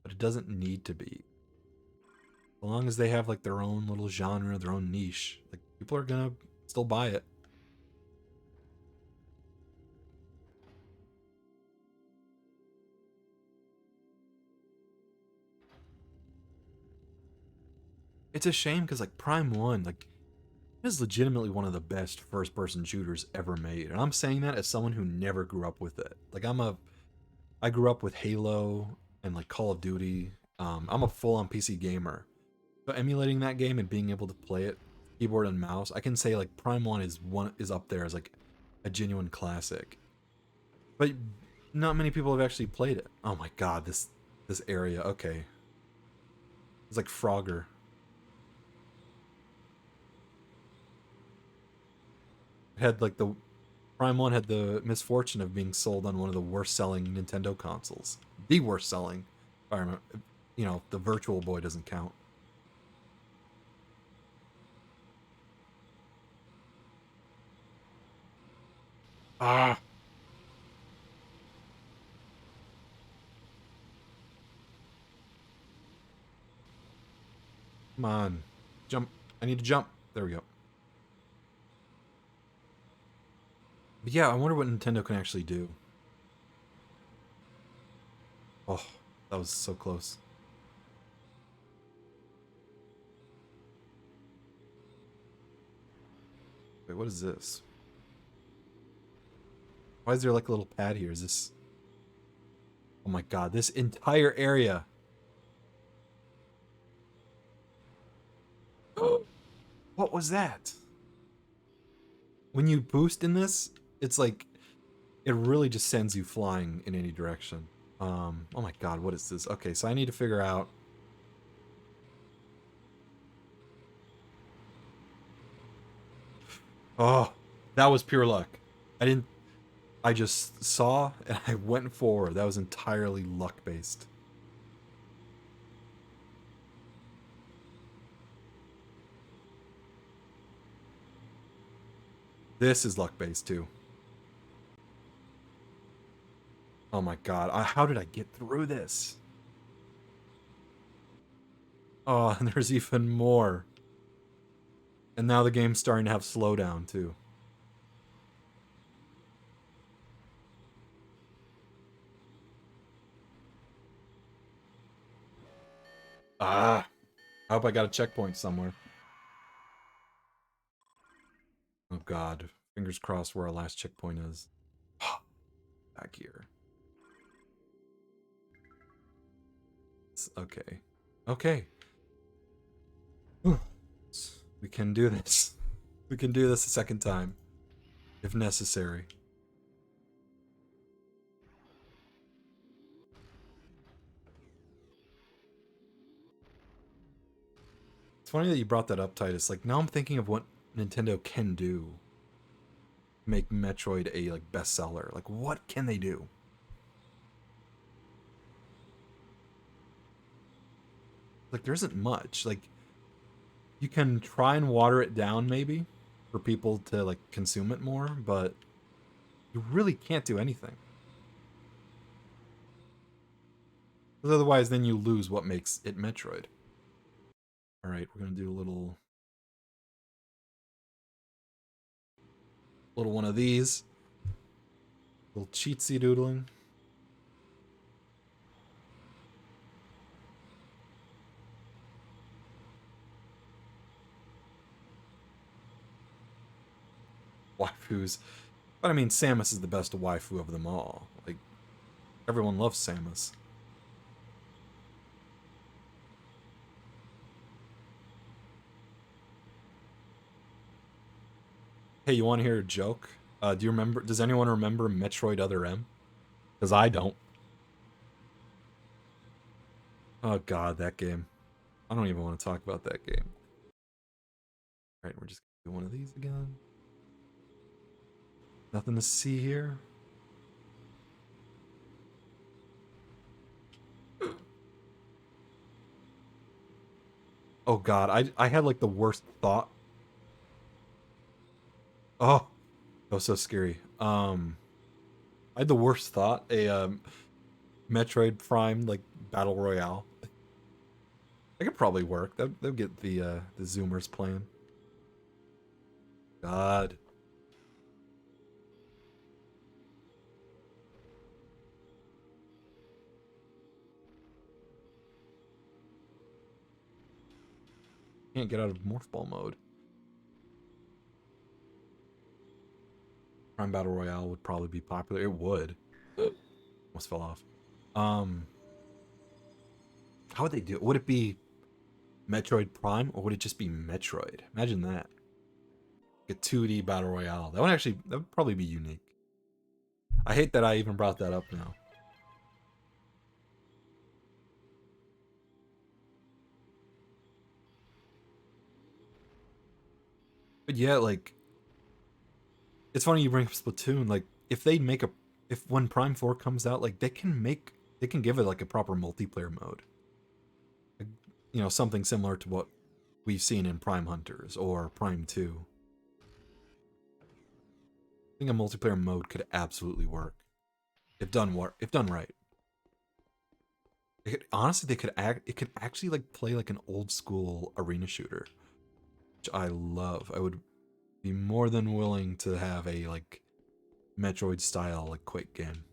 But it doesn't need to be. As long as they have, like, their own little genre, their own niche, like, people are going to still buy it. It's a shame because, like, Prime 1, like, it is legitimately one of the best first-person shooters ever made. And I'm saying that as someone who never grew up with it. Like, I grew up with Halo and, like, Call of Duty. I'm a full-on PC gamer. So emulating that game and being able to play it keyboard and mouse, I can say, like, Prime 1 is up there as, like, a genuine classic. But not many people have actually played it. Oh my god, this area. Okay. It's like Frogger. It had, like, the Prime 1 had the misfortune of being sold on one of the worst selling Nintendo consoles. The worst selling. If I remember, the Virtual Boy doesn't count. Ah, come on. Jump. I need to jump. There we go. But yeah, I wonder what Nintendo can actually do. Oh, that was so close. Wait, what is this? Why is there like a little pad here? Is this... Oh my god, this entire area. What was that? When you boost in this, it's like it really just sends you flying in any direction. Oh my god, what is this? Okay, so I need to figure out... Oh, that was pure luck. I just saw and I went forward. That was entirely luck-based. This is luck-based too. Oh my god, how did I get through this? Oh, and there's even more. And now the game's starting to have slowdown too. Ah, I hope I got a checkpoint somewhere. Oh god, fingers crossed where our last checkpoint is. Back here. Okay. Okay. We can do this. We can do this a second time, if necessary. It's funny that you brought that up, Titus. Like, now I'm thinking of what Nintendo can do to make Metroid a, like, bestseller. Like, what can they do? Like, there isn't much. Like, you can try and water it down, maybe, for people to, like, consume it more, but you really can't do anything. Because otherwise, then you lose what makes it Metroid. All right, we're gonna do a little one of these. Little cheatsy doodling. Waifus. But I mean, Samus is the best waifu of them all. Like, everyone loves Samus. Hey, you want to hear a joke? Do you remember? Does anyone remember Metroid Other M? Because I don't. Oh god, that game. I don't even want to talk about that game. All right, we're just gonna do one of these again. Nothing to see here. Oh god, I had like the worst thought. Oh, that was so scary. I had the worst thought. A Metroid Prime like battle royale. That could probably work. They'll get the Zoomers playing. God. Can't get out of Morph Ball mode. Prime Battle Royale would probably be popular. It would. Almost fell off. Um, how would they do it? Would it be Metroid Prime or would it just be Metroid? Imagine that. Like a 2D Battle Royale. That would probably be unique. I hate that I even brought that up now. But yeah, like it's funny you bring up Splatoon. Like if when Prime 4 comes out, like they can give it like a proper multiplayer mode. Like, something similar to what we've seen in Prime Hunters or Prime 2. I think a multiplayer mode could absolutely work if done right. Honestly, it could actually like play like an old school arena shooter, which I love. I would be more than willing to have a like Metroid style like Quake game.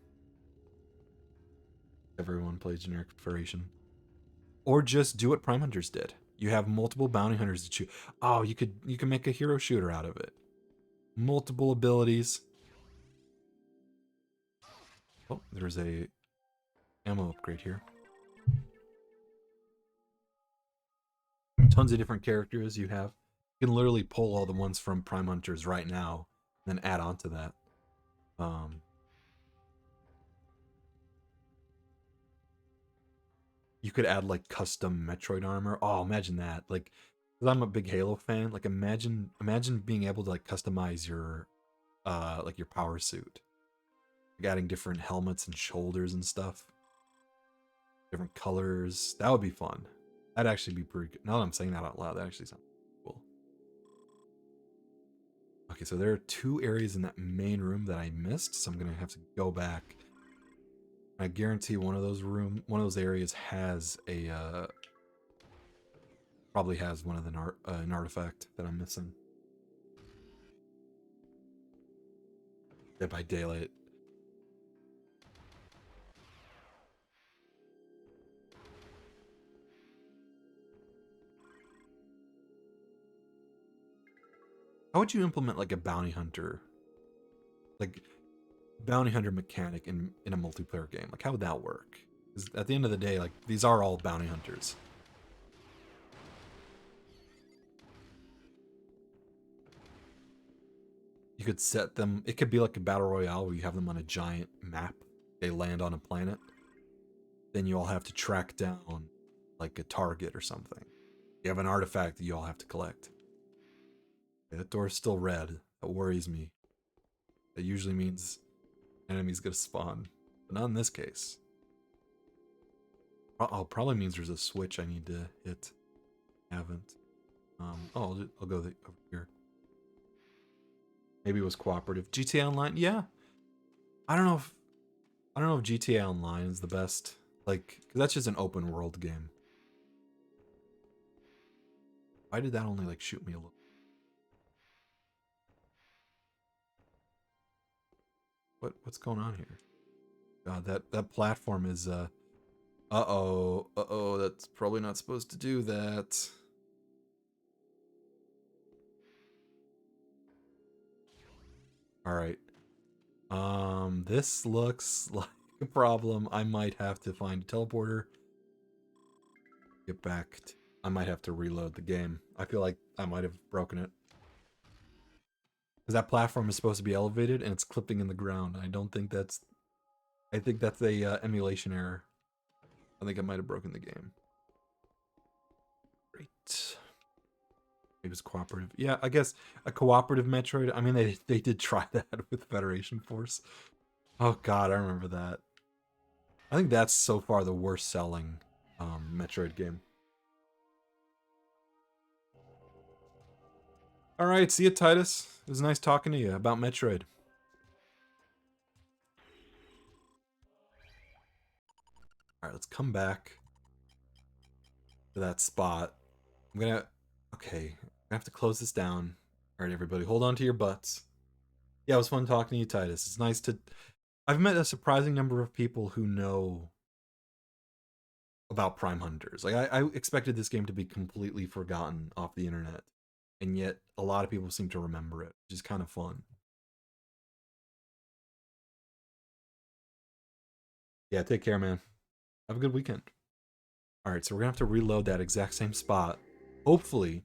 Everyone plays generic variation, or just do what Prime Hunters did. You have multiple bounty hunters to choose. Oh, you can make a hero shooter out of it. Multiple abilities. Oh, there's a ammo upgrade here. Tons of different characters you have. You can literally pull all the ones from Prime Hunters right now, and then add on to that. Um, you could add like custom Metroid armor. Oh, imagine that! Like, because I'm a big Halo fan. Like, imagine being able to like customize your like your power suit, like adding different helmets and shoulders and stuff, different colors. That would be fun. That'd actually be pretty good. Now that I'm saying that out loud, that actually sounds cool. Okay, so there are two areas in that main room that I missed, so I'm gonna have to go back. I guarantee one of those areas has a probably has one of the an artifact that I'm missing. Dead by Daylight. How would you implement like a bounty hunter, like bounty hunter mechanic in a multiplayer game? Like, how would that work? Because at the end of the day, like these are all bounty hunters. You could set them. It could be like a battle royale where you have them on a giant map. They land on a planet. Then you all have to track down like a target or something. You have an artifact that you all have to collect. Okay, that door's still red. That worries me. That usually means enemies gonna spawn, but not in this case. Oh, probably means there's a switch I need to hit. Haven't. I'll go over here. Maybe it was cooperative. GTA Online, yeah. I don't know if I don't know if GTA Online is the best. Like, 'cause that's just an open world game. Why did that only like shoot me a little? What's going on here? God, that platform is uh-oh, that's probably not supposed to do that. All right. This looks like a problem. I might have to find a teleporter. Get back. I might have to reload the game. I feel like I might have broken it. Because that platform is supposed to be elevated and it's clipping in the ground. I don't think that's... I think that's a emulation error. I think I might have broken the game. Great. It was cooperative. Yeah, I guess a cooperative Metroid. I mean, they did try that with Federation Force. Oh god, I remember that. I think that's so far the worst selling Metroid game. All right, see you, Titus. It was nice talking to you about Metroid. All right, let's come back to that spot. I'm gonna... Okay, I have to close this down. All right, everybody, hold on to your butts. Yeah, it was fun talking to you, Titus. It's nice to... I've met a surprising number of people who know about Prime Hunters. Like, I expected this game to be completely forgotten off the internet, and yet a lot of people seem to remember it, which is kind of fun. Yeah, take care, man. Have a good weekend. All right, so we're gonna have to reload that exact same spot. Hopefully,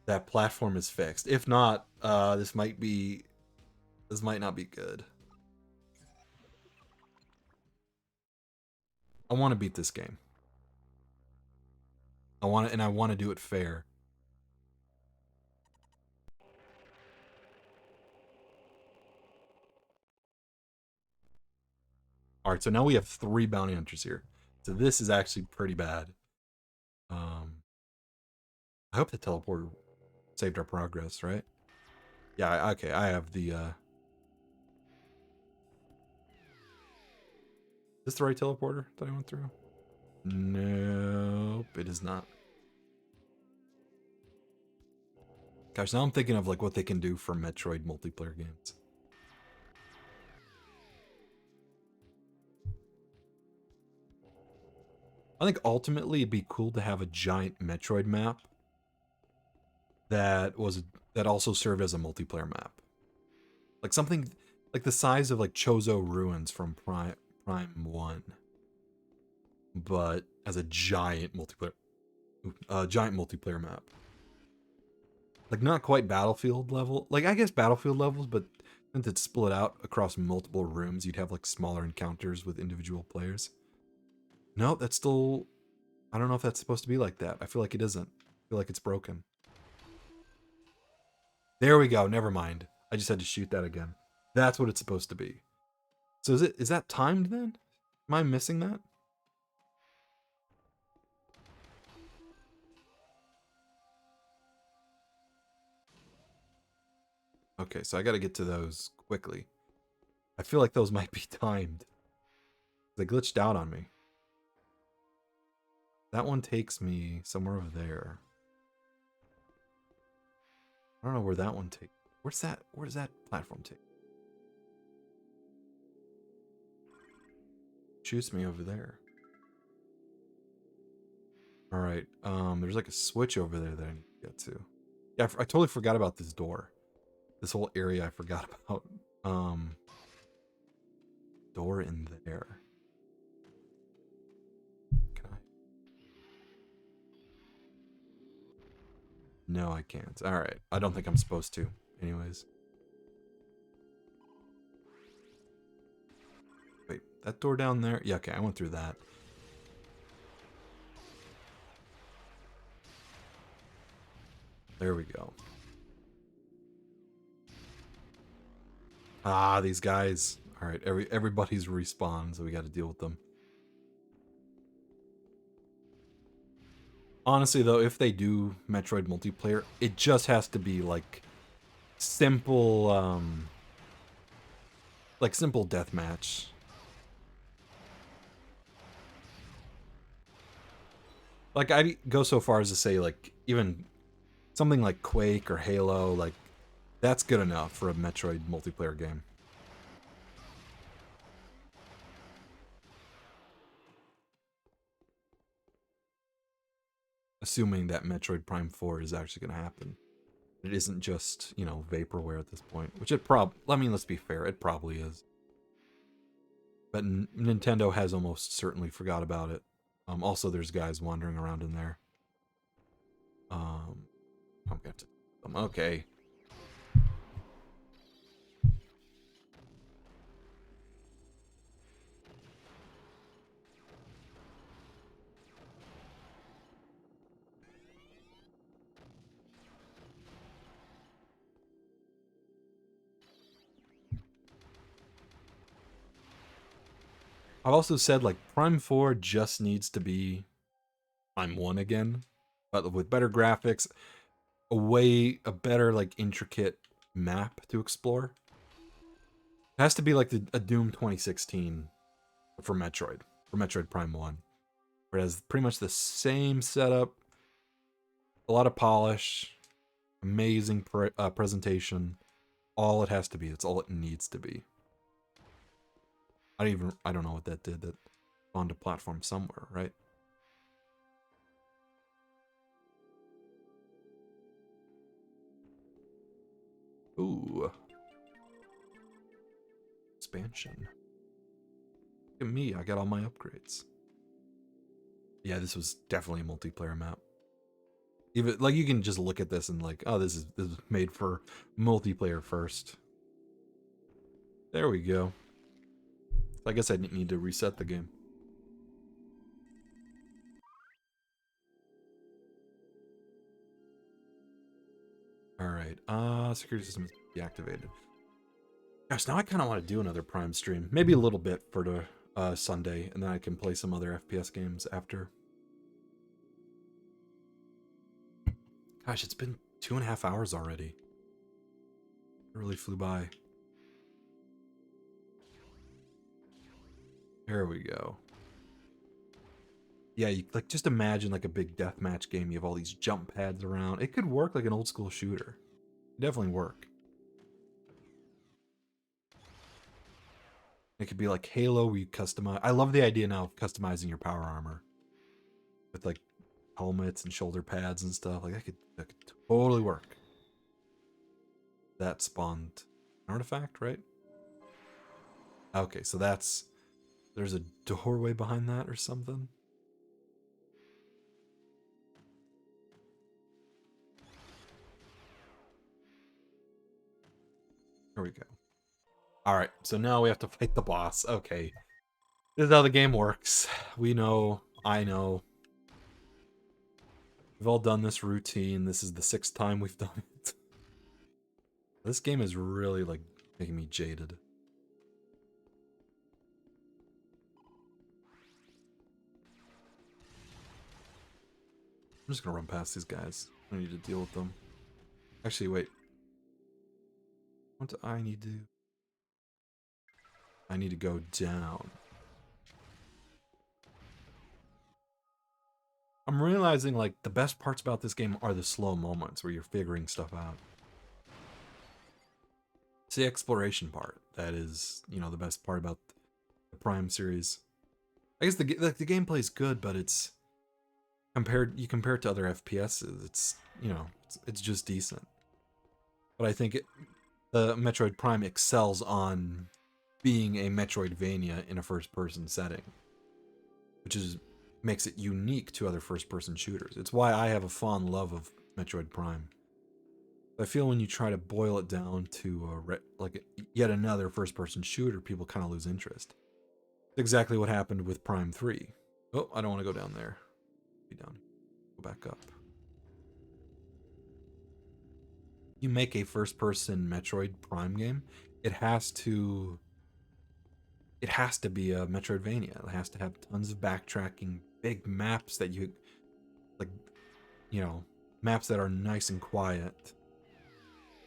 that platform is fixed. If not, this might not be good. I want to beat this game. I want to do it fair. All right, so now we have 3 bounty hunters here. So this is actually pretty bad. I hope the teleporter saved our progress, right? Yeah, okay, I have the is this the right teleporter that I went through? Nope, it is not. Gosh, now I'm thinking of like what they can do for Metroid multiplayer games. I think ultimately it'd be cool to have a giant Metroid map that also served as a multiplayer map. Like something like the size of like Chozo Ruins from Prime 1. But as a giant multiplayer map. Like not quite Battlefield level. Like I guess Battlefield levels, but since it's split out across multiple rooms, you'd have like smaller encounters with individual players. No, that's still... I don't know if that's supposed to be like that. I feel like it isn't. I feel like it's broken. There we go. Never mind. I just had to shoot that again. That's what it's supposed to be. So is that timed then? Am I missing that? Okay, so I gotta get to those quickly. I feel like those might be timed. They glitched out on me. That one takes me somewhere over there. I don't know where that one takes. Where does that platform take? Shoots me over there. Alright, there's like a switch over there that I need to get to. Yeah, I totally forgot about this door. This whole area I forgot about. Door in there. Can I? No, I can't. Alright, I don't think I'm supposed to. Anyways. Wait, that door down there? Yeah, okay, I went through that. There we go. Ah, these guys. Alright, everybody's respawned, so we gotta deal with them. Honestly, though, if they do Metroid multiplayer, it just has to be, like, simple, simple deathmatch. Like, I'd go so far as to say, like, even something like Quake or Halo, like, that's good enough for a Metroid multiplayer game. Assuming that Metroid Prime 4 is actually going to happen. It isn't just, you know, vaporware at this point, which it I mean, let's be fair, it probably is. But Nintendo has almost certainly forgot about it. Also, there's guys wandering around in there. I'm going to... Okay. I've also said, like, Prime 4 just needs to be Prime 1 again, but with better graphics, a better, like, intricate map to explore. It has to be like a Doom 2016 for Metroid Prime 1. Where it has pretty much the same setup, a lot of polish, amazing presentation. All it has to be. That's all it needs to be. I don't know what that did. That onto platform somewhere, right? Ooh. Expansion. Look at me, I got all my upgrades. Yeah, this was definitely a multiplayer map. Even like you can just look at this and like, oh, this is made for multiplayer first. There we go. I guess I didn't need to reset the game. Alright, security system is deactivated. Gosh, now I kind of want to do another Prime stream. Maybe a little bit for the Sunday, and then I can play some other FPS games after. Gosh, it's been 2.5 hours already. It really flew by. There we go. Yeah, you like just imagine like a big deathmatch game. You have all these jump pads around. It could work like an old school shooter. It'd definitely work. It could be like Halo where you customize. I love the idea now of customizing your power armor with like helmets and shoulder pads and stuff. Like that could totally work. That spawned an artifact, right? Okay, so there's a doorway behind that or something. There we go. Alright, so now we have to fight the boss. Okay. This is how the game works. We know. I know. We've all done this routine. This is the 6th time we've done it. This game is really, like, making me jaded. I'm just gonna run past these guys. I need to deal with them. Actually, wait. What do I need to do? I need to go down. I'm realizing, like, the best parts about this game are the slow moments where you're figuring stuff out. It's the exploration part that is, you know, the best part about the Prime series. I guess the gameplay is good, but it's you compare it to other FPSs, it's, you know, it's just decent. But I think the Metroid Prime excels on being a Metroidvania in a first-person setting, which makes it unique to other first-person shooters. It's why I have a fond love of Metroid Prime. I feel when you try to boil it down to yet another first-person shooter, people kind of lose interest. It's exactly what happened with Prime 3. Oh, I don't want to go down there. Be down. Go back up. You make a first-person Metroid Prime game, it has to be a Metroidvania. It has to have tons of backtracking, big maps that you like, you know, maps that are nice and quiet,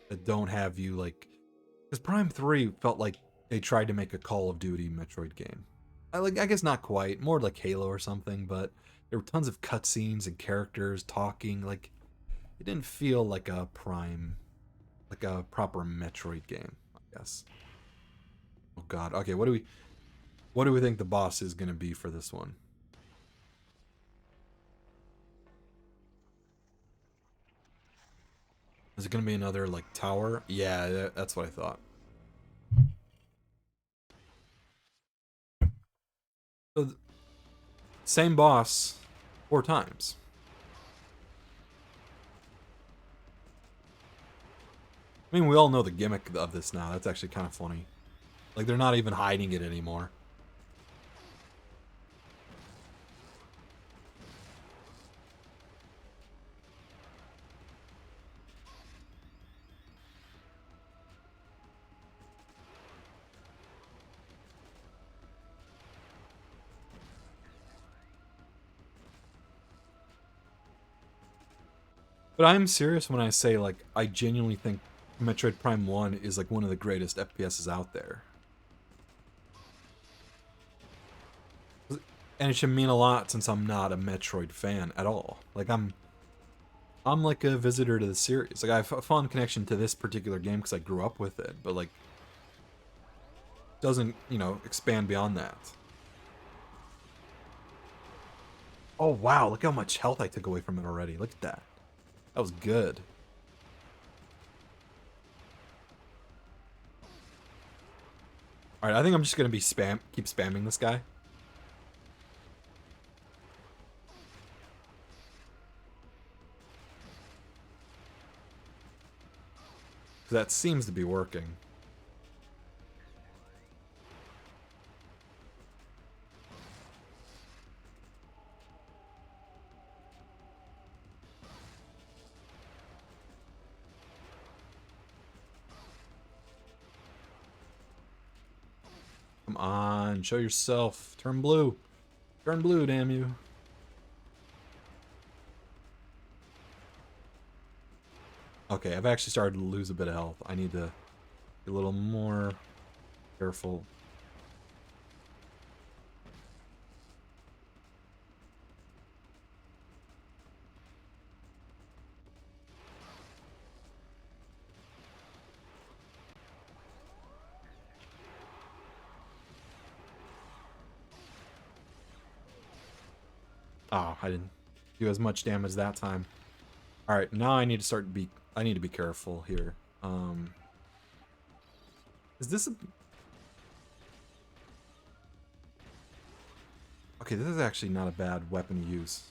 that don't have you like, because Prime 3 felt like they tried to make a Call of Duty Metroid game. I guess not quite, more like Halo or something, but There were tons of cutscenes and characters talking. Like, it didn't feel like a like a proper Metroid game, I guess. Oh God. Okay, what do we think the boss is gonna be for this one? Is it gonna be another like tower? Yeah, that's what I thought. So, same boss 4 times. I mean, we all know the gimmick of this now. That's actually kind of funny. Like, they're not even hiding it anymore. But I'm serious when I say, like, I genuinely think Metroid Prime 1 is, like, one of the greatest FPSs out there. And it should mean a lot since I'm not a Metroid fan at all. Like, I'm like a visitor to the series. Like, I have a fond connection to this particular game because I grew up with it, but, like, doesn't, expand beyond that. Oh, wow, look how much health I took away from it already. Look at that. That was good. Alright, I think I'm just gonna keep spamming this guy. That seems to be working. Come on, show yourself. Turn blue. Turn blue, damn you. Okay, I've actually started to lose a bit of health. I need to be a little more careful. Oh, I didn't do as much damage that time. Alright, now I need to be careful here. Is this a... Okay, this is actually not a bad weapon to use.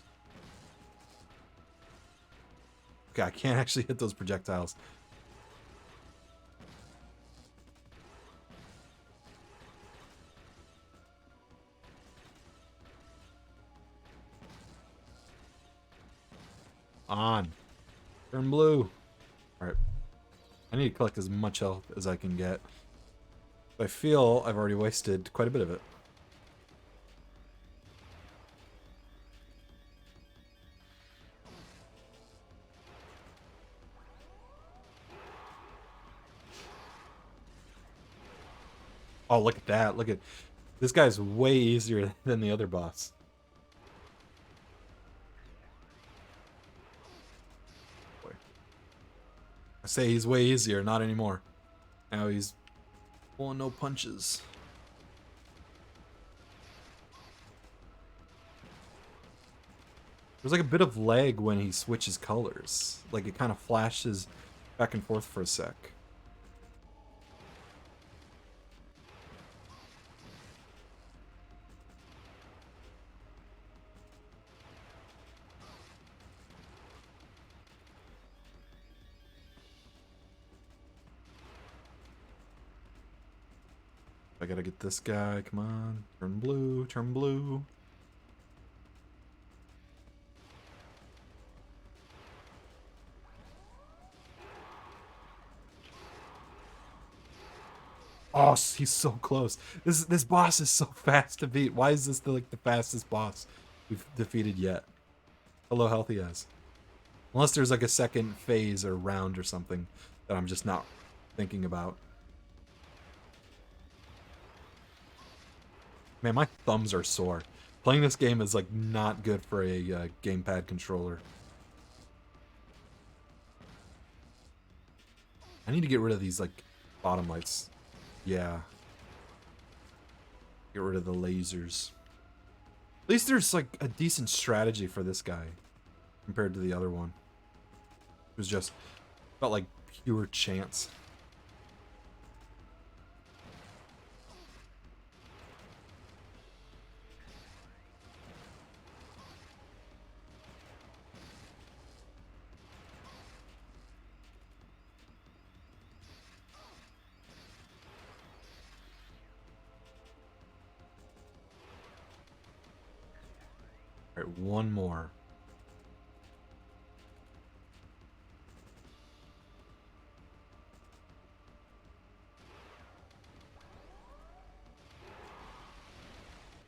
Okay, I can't actually hit those projectiles. On. Turn blue. Alright. I need to collect as much health as I can get. But I feel I've already wasted quite a bit of it. Oh, look at that. Look at... This guy's way easier than the other boss. Boy. I say he's way easier, not anymore. Now he's pulling no punches. There's like a bit of lag when he switches colors. Like it kind of flashes back and forth for a sec. I gotta get this guy, come on. Turn blue, turn blue. Oh, he's so close. This boss is so fast to beat. Why is this the fastest boss we've defeated yet? How low health he has. Unless there's like a second phase or round or something that I'm just not thinking about. Man, my thumbs are sore. Playing this game is like not good for a gamepad controller. I need to get rid of these like bottom lights. Yeah. Get rid of the lasers. At least there's like a decent strategy for this guy compared to the other one. It was just felt like pure chance. All right, one more.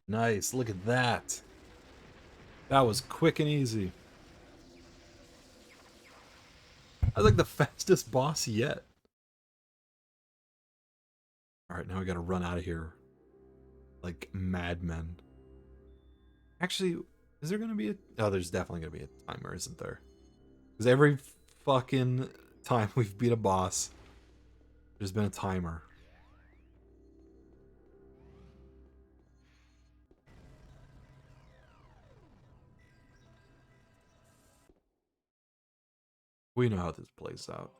Nice, look at that. That was quick and easy. I was like the fastest boss yet. Alright, now we gotta run out of here. Like madmen. Actually, is there gonna be a... Oh, there's definitely gonna be a timer, isn't there? Because every fucking time we've beat a boss, there's been a timer. We know how this plays out.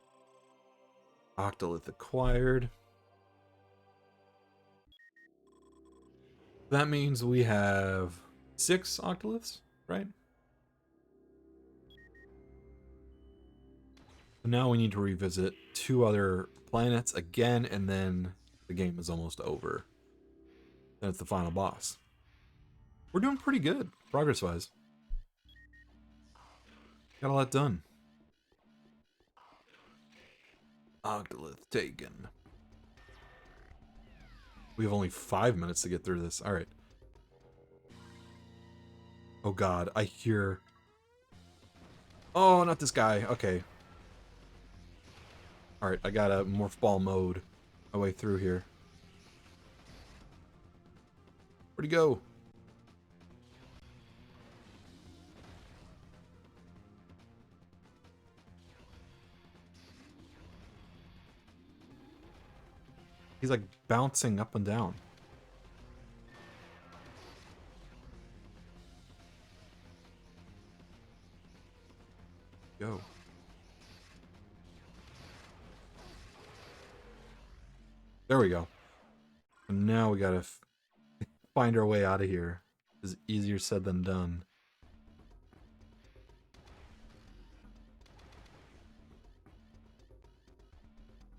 Octolith acquired. That means we have 6 octoliths, right? So now we need to revisit 2 other planets again, and then the game is almost over. Then it's the final boss. We're doing pretty good, progress-wise. Got a lot done. Octolith taken. We have only 5 minutes to get through this. Alright. Oh god, I hear... Oh, not this guy. Okay. Alright, I gotta morph ball mode my way through here. Where'd he go? He's like bouncing up and down. Go. There we go. And now we gotta find our way out of here. It's easier said than done.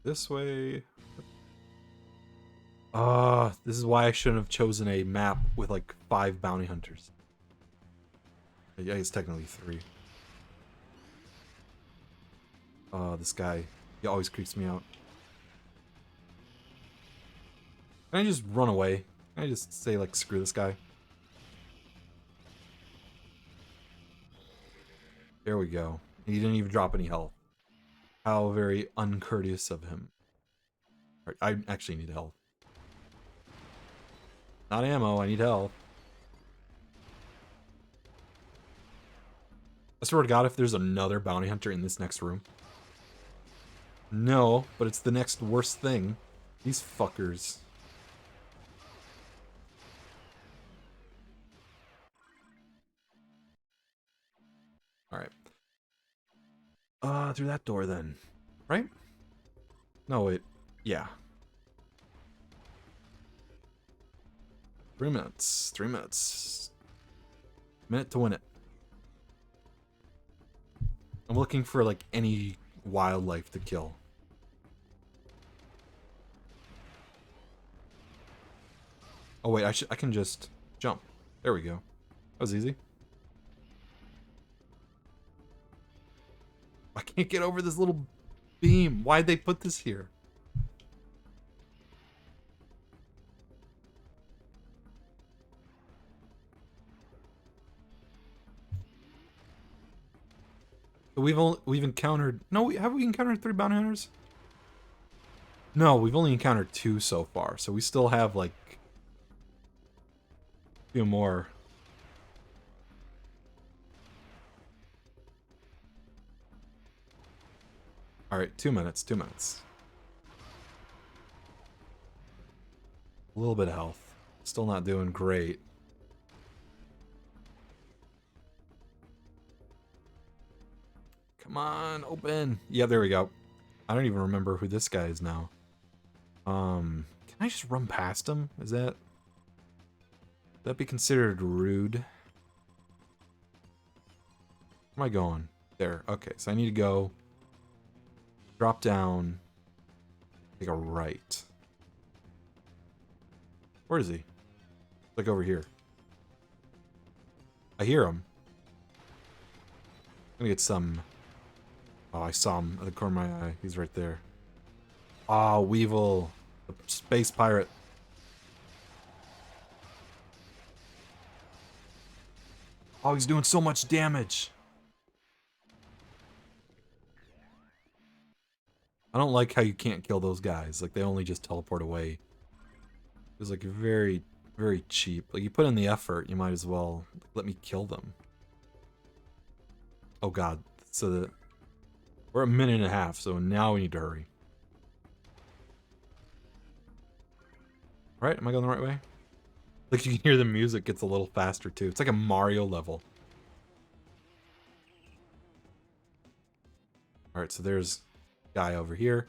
This way. This is why I shouldn't have chosen a map with like 5 bounty hunters. Yeah, it's technically 3. This guy, he always creeps me out. Can I just run away? Can I just say like, screw this guy? There we go. He didn't even drop any health. How very uncourteous of him. Right, I actually need health. Not ammo, I need health. I swear to God, if there's another bounty hunter in this next room. No, but it's the next worst thing. These fuckers. Alright. Through that door then. Right? No, wait. Yeah. 3 minutes. 3 minutes. Minute to win it. I'm looking for, like, any wildlife to kill. Oh, wait. I can just jump. There we go. That was easy. I can't get over this little beam. Why'd they put this here? We've encountered... No, have we encountered 3 bounty hunters? No, we've only encountered 2 so far, so we still have, like... a few more. Alright, 2 minutes, 2 minutes. A little bit of health. Still not doing great. Come on, open. Yeah, there we go. I don't even remember who this guy is now. Can I just run past him? Is that... Would that be considered rude? Where am I going? There. Okay, so I need to go... Drop down. Take a right. Where is he? Like over here. I hear him. I'm gonna get some... Oh, I saw him at the corner of my eye. He's right there. Ah, Weevil. The space pirate. Oh, he's doing so much damage. I don't like how you can't kill those guys. Like, they only just teleport away. It was, like, very, very cheap. Like, you put in the effort, you might as well let me kill them. Oh, God. So, we're a minute and a half, so now we need to hurry. Right? Am I going the right way? Like, you can hear the music gets a little faster, too. It's like a Mario level. Alright, so there's a guy over here.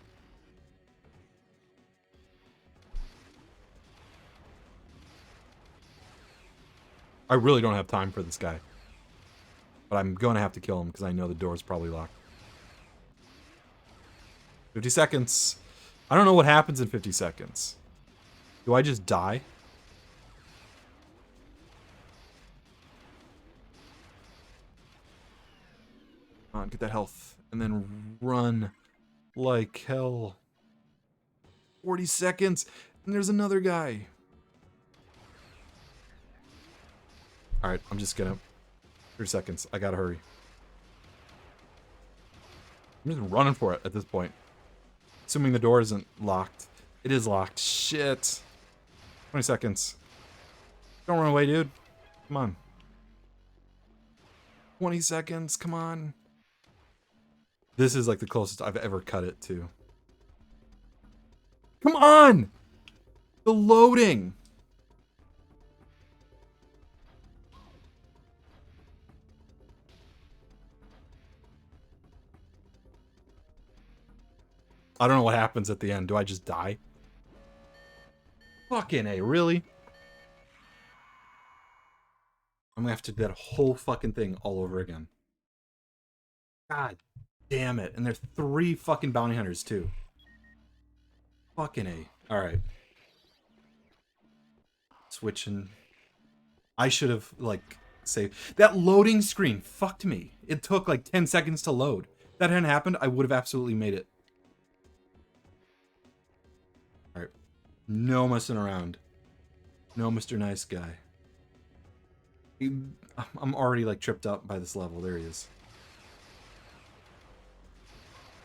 I really don't have time for this guy. But I'm going to have to kill him because I know the door's probably locked. 50 seconds. I don't know what happens in 50 seconds. Do I just die? Come on, get that health. And then run like hell. 40 seconds. And there's another guy. Alright, I'm just gonna... 30 seconds. I gotta hurry. I'm just running for it at this point. Assuming the door isn't locked. It is locked. Shit. 20 seconds. Don't run away, dude. Come on. 20 seconds. Come on. This is like the closest I've ever cut it to. Come on! The loading! I don't know what happens at the end. Do I just die? Fucking A, really? I'm gonna have to do that whole fucking thing all over again. God damn it. And there's 3 fucking bounty hunters, too. Fucking A. Alright. Switching. I should have, like, saved. That loading screen fucked me. It took, like, 10 seconds to load. If that hadn't happened, I would have absolutely made it. Alright. No messing around. No Mr. Nice Guy. I'm already, like, tripped up by this level. There he is.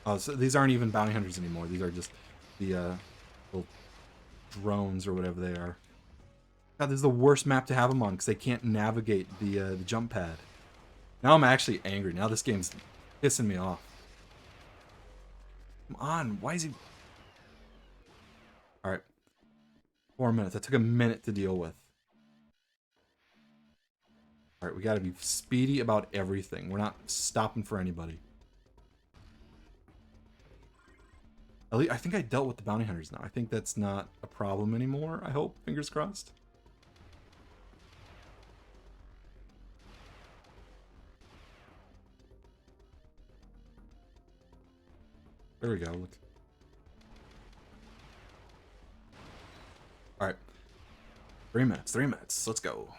Oh, so these aren't even bounty hunters anymore. These are just the little drones or whatever they are. God, this is the worst map to have them on because they can't navigate the jump pad. Now I'm actually angry. Now this game's pissing me off. Come on, why is he... Alright. 4 minutes. That took a minute to deal with. Alright, we gotta be speedy about everything. We're not stopping for anybody. At least, I think I dealt with the bounty hunters now. I think that's not a problem anymore, I hope. Fingers crossed. There we go. Look. Alright. 3 minutes. 3 minutes. Let's go.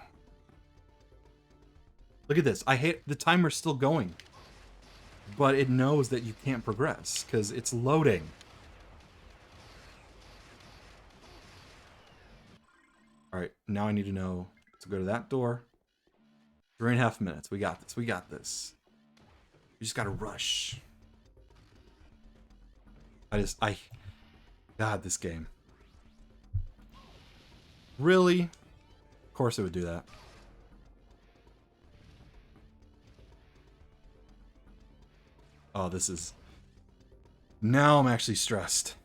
Look at this. I hate... The timer's still going. But it knows that you can't progress because it's loading. Alright, now I need to know to go to that door. 3.5 minutes. We got this. We got this. We just gotta rush. God, this game. Really? Of course it would do that. Oh, this is Now I'm actually stressed.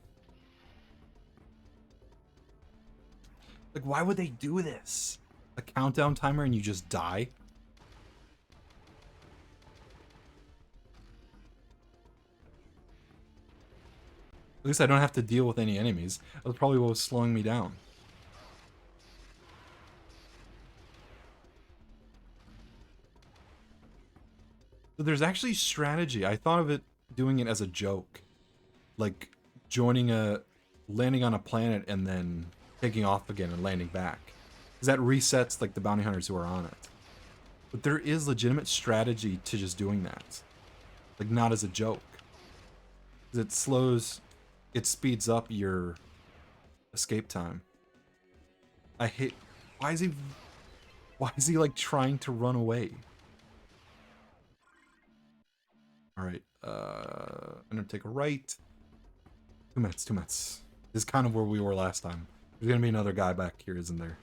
Like, why would they do this? A countdown timer and you just die? At least I don't have to deal with any enemies. That was probably what was slowing me down. So there's actually strategy. I thought of it doing it as a joke. Like landing on a planet and then taking off again and landing back. Because that resets like the bounty hunters who are on it. But there is legitimate strategy to just doing that. Like not as a joke. It speeds up your escape time. I hate, why is he like trying to run away? All right, I'm gonna take a right. 2 minutes, 2 minutes. This is kind of where we were last time. There's gonna be another guy back here, isn't there?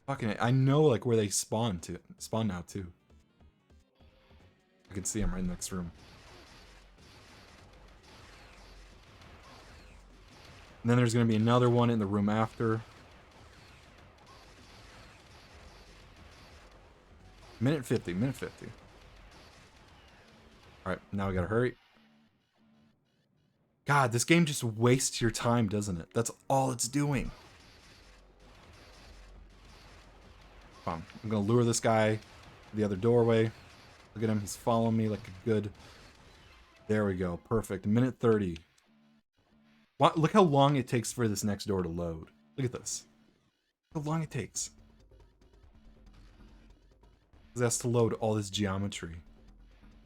Fucking, I know like where they spawn now too. I can see him right in the next room. And then there's gonna be another one in the room after. Minute 50, minute 50. All right, now we gotta hurry. God, this game just wastes your time, doesn't it? That's all it's doing. Come on, I'm gonna lure this guy to the other doorway. Look at him, he's following me like a good... There we go, perfect. Minute 30. Look how long it takes for this next door to load. Look at this. Look how long it takes. It has to load all this geometry.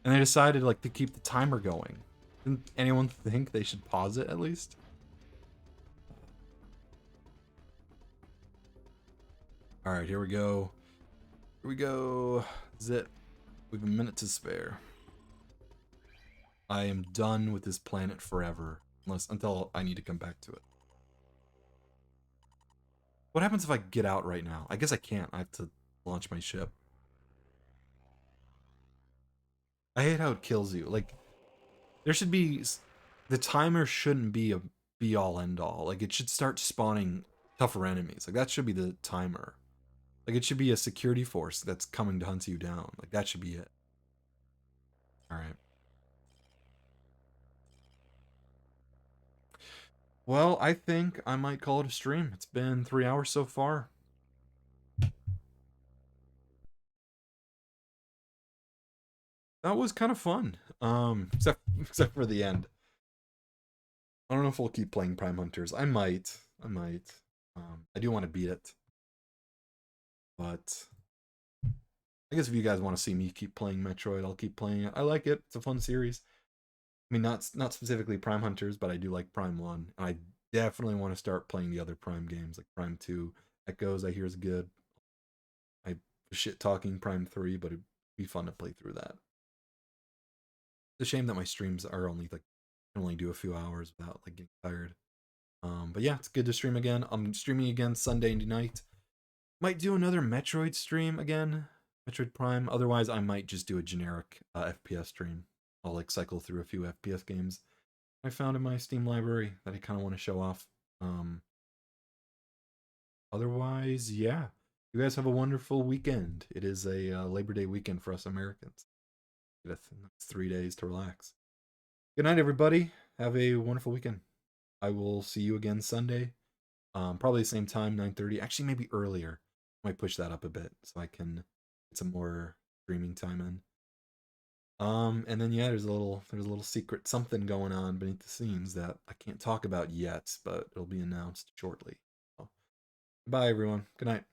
And they decided like to keep the timer going. Didn't anyone think they should pause it at least? Alright, here we go. Here we go. Zip. We have a minute to spare. I am done with this planet forever. Until I need to come back to it. What happens if I get out right now? I guess I can't. I have to launch my ship. I hate how it kills you. Like, there should be... The timer shouldn't be a be-all, end-all. Like, it should start spawning tougher enemies. Like, that should be the timer. Like, it should be a security force that's coming to hunt you down. Like, that should be it. Alright. Well, I think I might call it a stream. It's been 3 hours so far. That was kind of fun. Except for the end. I don't know if we'll keep playing Prime Hunters. I might. I do want to beat it. But I guess if you guys want to see me keep playing Metroid, I'll keep playing it. I like it. It's a fun series. I mean, not specifically Prime Hunters, but I do like Prime 1. And I definitely want to start playing the other Prime games, like Prime 2. Echoes, I hear, is good. I shit talking Prime 3, but it'd be fun to play through that. It's a shame that my streams are only like, I can only do a few hours without like getting tired. But yeah, it's good to stream again. I'm streaming again Sunday night. Might do another Metroid stream again, Metroid Prime. Otherwise, I might just do a generic FPS stream. I'll like cycle through a few FPS games I found in my Steam library that I kind of want to show off. Otherwise, yeah. You guys have a wonderful weekend. It is a Labor Day weekend for us Americans. It's 3 days to relax. Good night, everybody. Have a wonderful weekend. I will see you again Sunday. Probably the same time, 9:30. Actually, maybe earlier. I might push that up a bit so I can get some more streaming time in. And then yeah, there's a little secret something going on beneath the scenes that I can't talk about yet, but it'll be announced shortly. So, bye everyone. Good night.